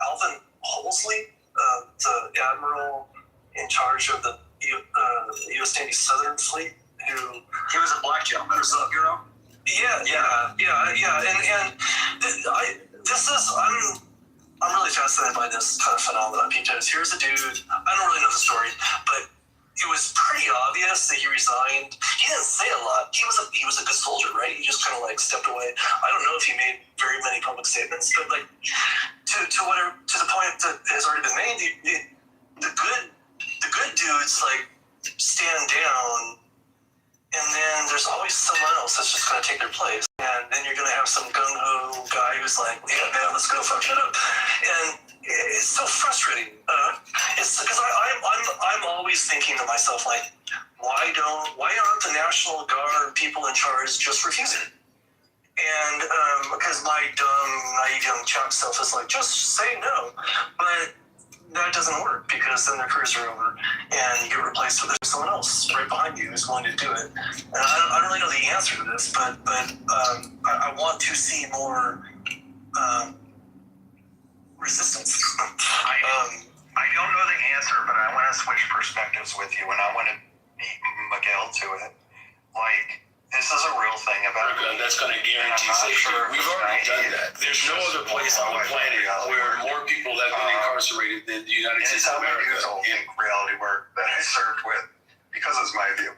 Alvin Holsley, the admiral in charge of the U.S. Navy Southern Fleet. He was a black gentleman, or so, Yeah, and I'm really fascinated by this kind of phenomenon. Because here's a dude. I don't really know the story, but it was pretty obvious that he resigned. He didn't say a lot. He was a good soldier, right? He just kind of stepped away. I don't know if he made very many public statements, but to the point that has already been made, the good dudes stand down, and then there's always someone else that's just going to take their place, and then you're going to have some gung-ho guy who's like, yeah, man, let's go fuck shit up, and it's so frustrating. It's because I'm always thinking to myself, why aren't the National Guard people in charge just refusing? And because my dumb, naive young chap self is just say no, but that doesn't work, because then their careers are over and you get replaced with someone else right behind you who's willing to do it. And I don't really know the answer to this, but I want to see more resistance. I don't know the answer, but I want to switch perspectives with you, and I want to beat Miguel to it. This is a real thing about that's going to guarantee safety. We've already done that. There's no other place on the planet where more people have been incarcerated than the United States of America. In reality work that I served with, because it's my view.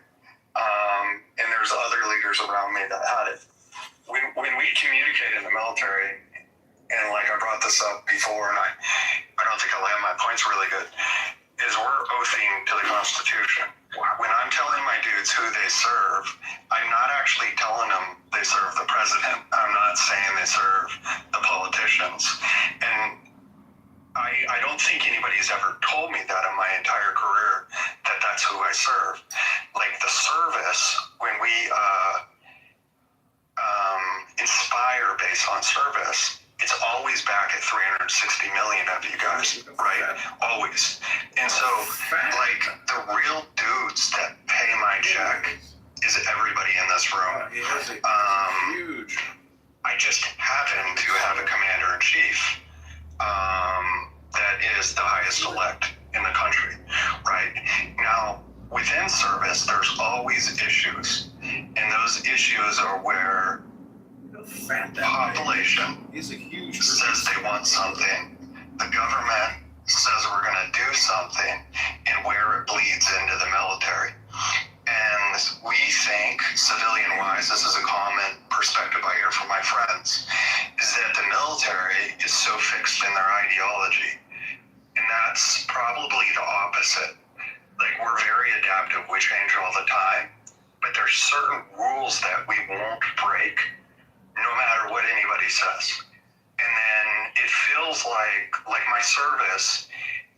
And there's other leaders around me that had it. When we communicate in the military, and I brought this up before, and I don't think I land my points really good, is we're oathing to the Constitution. When I'm telling my dudes who they serve, I'm not actually telling them they serve the president. I'm not saying they serve the politicians. And I don't think anybody's ever told me that in my entire career, that that's who I serve. The service, when we inspire based on service, it's always back at 360 million of you guys, right? Always. And so, the real dudes that pay my check is everybody in this room. Huge. I just happen to have a commander-in-chief that is the highest elect in the country, right? Now, within service, there's always issues. And those issues are where the population says they want something, the government says we're going to do something, and where it bleeds into the military. And we think, civilian-wise, this is a common perspective I hear from my friends, is that the military is so fixed in their ideology. And that's probably the opposite. We're very adaptive, we change all the time, but there's certain rules that we won't break, no matter what anybody says. And then it feels like my service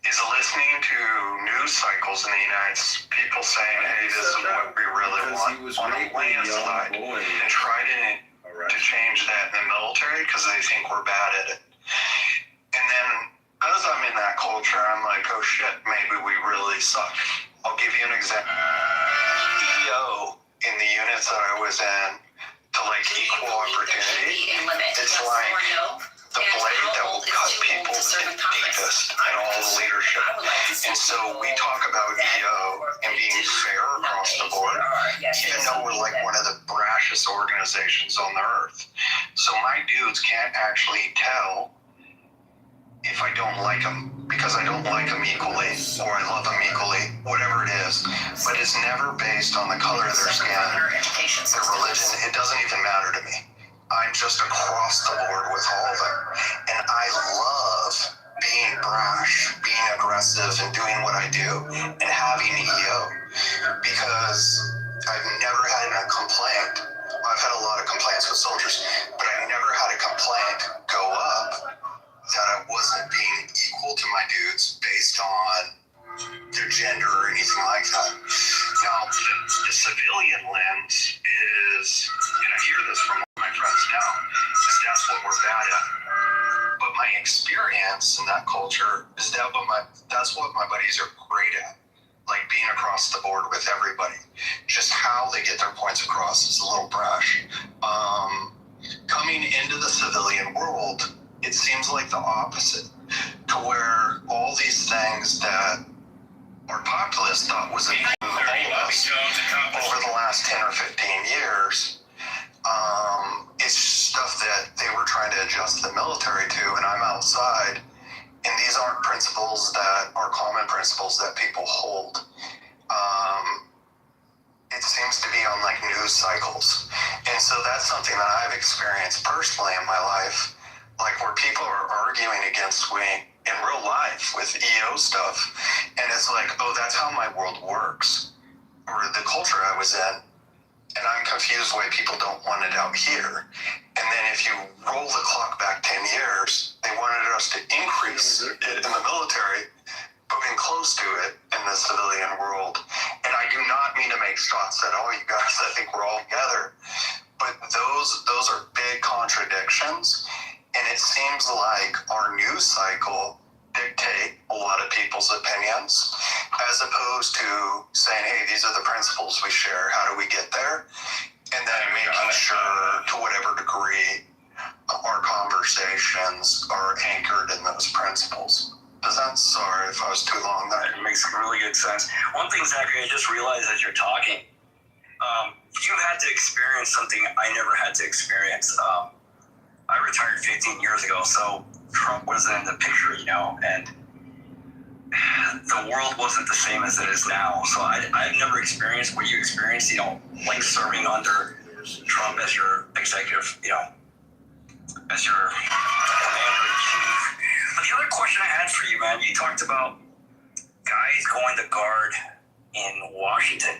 is listening to news cycles in the United States, people saying, hey, this is what we really want on the landslide, and try to change that in the military because they think we're bad at it. And then, because I'm in that culture, I'm like, oh shit, maybe we really suck. I'll give you an example. EO in the units that I was in, to equal opportunity, it's the blade that will cut people the deepest in all the leadership. And so we talk about EO and being fair across the board, even though we're one of the brashest organizations on the earth. So my dudes can't actually tell if I don't like them, because I don't like them equally, or I love them equally, whatever it is. But it's never based on the color of their skin, their religion. It doesn't even matter to me. I'm just across the board with all of them. And I love being brash, being aggressive, and doing what I do, and having EO. Because I've never had a complaint. I've had a lot of complaints with soldiers, but I've never But my experience in that culture is that's what my buddies are great at. Like being across the board with everybody. Just how they get their points across is a little brash. Coming into the civilian world, it seems like the opposite. To where all these things that our populace thought was important to all of us over the last 10 or 15 years, it's stuff that they were trying to adjust the military to, and I'm outside, and these aren't principles that are common principles that people hold. It seems to be on like news cycles, and so that's something that I've experienced personally in my life, like where people are arguing against me in real life with EO stuff, and it's like, oh, that's how my world works, or the culture I was in. And I'm confused why people don't want it out here. And then if you roll the clock back 10 years, they wanted us to increase it in the military, moving close to it in the civilian world. And I do not mean to make shots at all you guys. I think we're all together. But those are big contradictions. And it seems like our news cycle dictate a lot of people's opinions, as opposed to saying, hey, these are the principles we share, how do we get there? And then making sure, to whatever degree, our conversations are anchored in those principles. Sorry if I was too long there. It makes really good sense. One thing, Zachary, I just realized as you're talking, you've had to experience something I never had to experience. I retired 15 years ago, so Trump was in the picture, and the world wasn't the same as it is now. So I've never experienced what you experienced, like serving under Trump as your executive, as your commander-in-chief. But the other question I had for you, man, you talked about guys going to guard in Washington.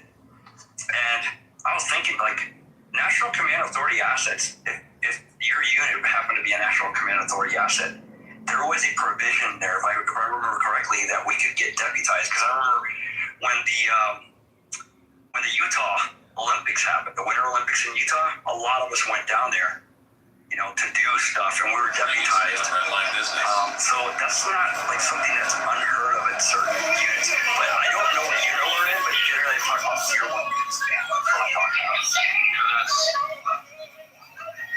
And I was thinking, like, National Command Authority assets, if your unit happened to be a National Command Authority asset, there was a provision there, if I remember correctly, that we could get deputized. Because I remember when the Utah Olympics happened, the Winter Olympics in Utah, a lot of us went down there, to do stuff, and we were deputized. So that's not like something that's unheard of in certain units. But I don't know what unit we're in, but generally talk about Tier 1 units.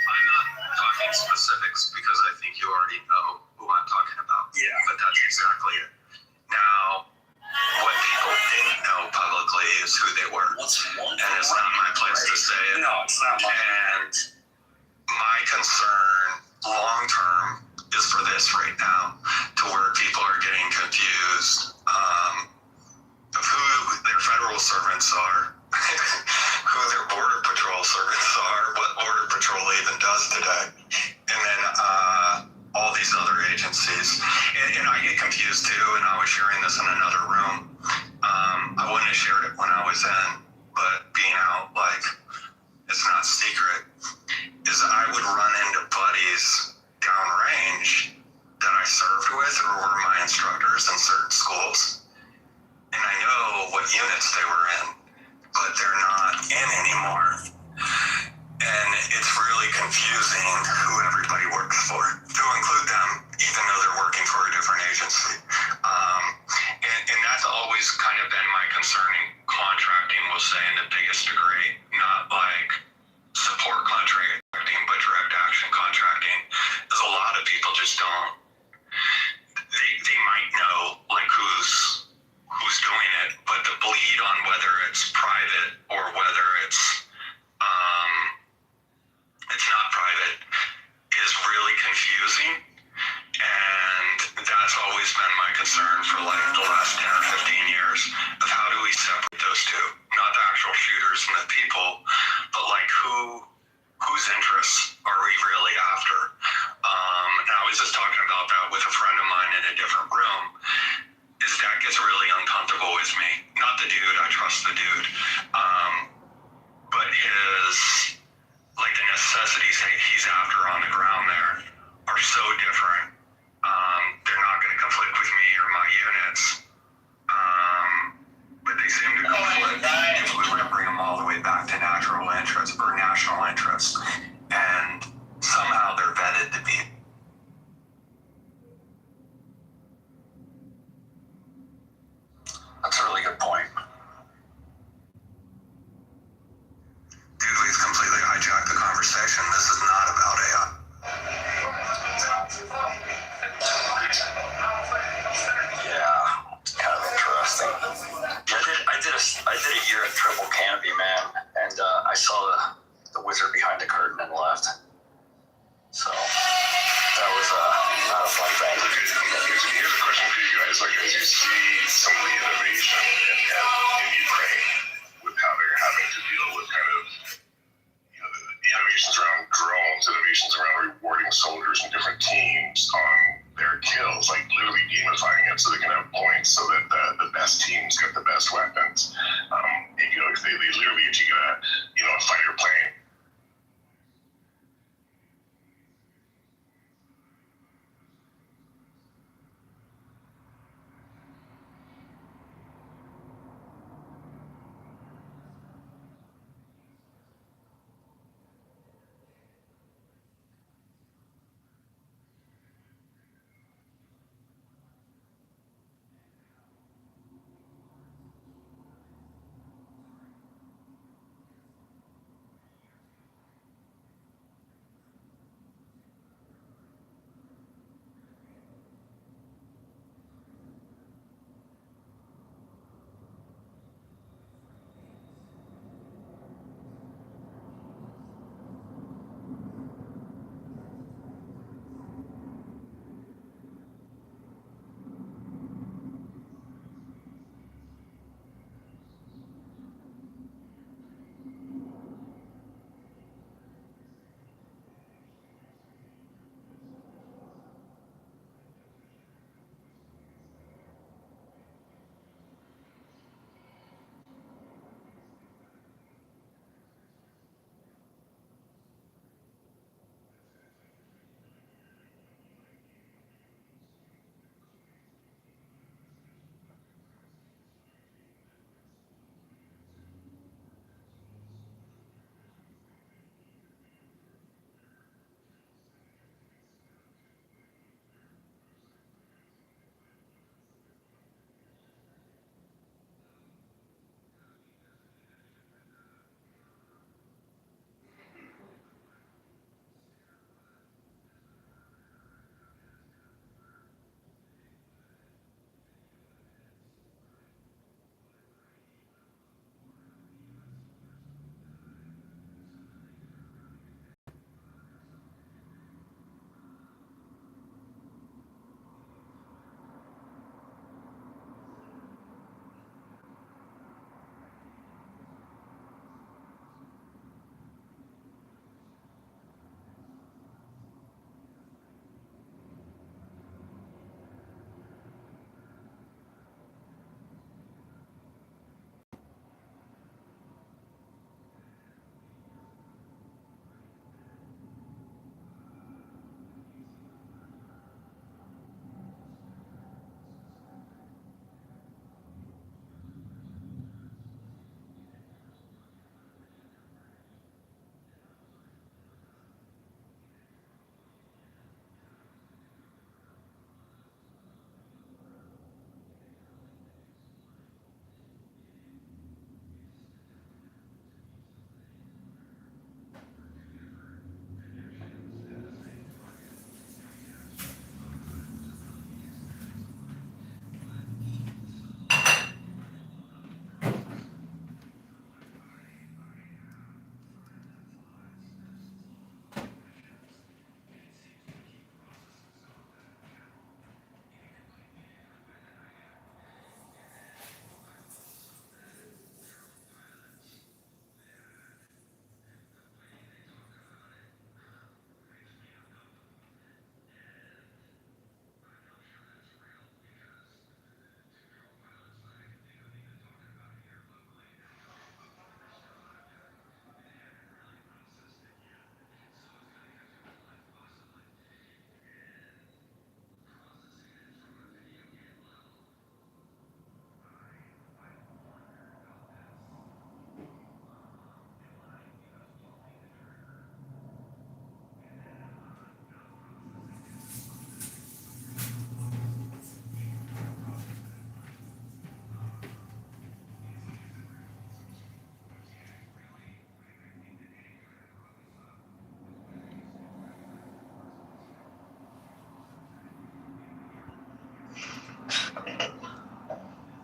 I'm not talking specifics because I think you already know who I'm talking about. Yeah. But that's exactly it. Now, what people didn't know publicly is who they were. And it's not my place to say it. No, it's not mine. And my concern long term is for this right now, to where people are getting confused of who their federal servants are, who their border patrol servants are, what border patrol even does today, and then all these other agencies. And I get confused too, and I was sharing this in another room. I wouldn't have shared it when I was in, but being out, like, it's not secret, is I would run into buddies downrange that I served with or were my instructors in certain schools. And I know what units they were in, but they're not in anymore. And it's really confusing who everybody works for, to include them, even though they're working for a different agency. And that's always kind of been my concern in contracting, we'll say, in the biggest degree, not like support contracting, but direct action contracting, is a lot of people just don't, they might know like who's doing it, but the bleed on whether it's private or whether it's not private is really confusing. And that's always been my concern for like the last 10 or 15 years, of how do we separate those two? Not the actual shooters and the people, but like whose interests are we really after? And I was just talking about that with a friend of mine in a different room. Is that gets really uncomfortable with me. Not the dude, I trust the dude. But his, like the necessities he's after because you see some of the innovation in Ukraine with how they're having to deal with kind of the innovations around drones, innovations around rewarding soldiers and different teams on their kills, like literally gamifying it so they can have points so that the best teams get the best weapons. If they literally, if you get a fighter plane.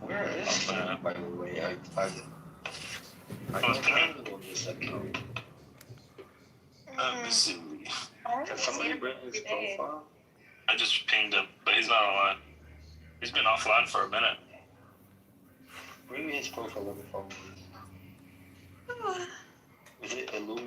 Where is that, by the way? I don't have it on this account. Missouri. Can somebody bring his profile? I just pinged him, but he's not online. He's been offline for a minute. Maybe his profile on the phone.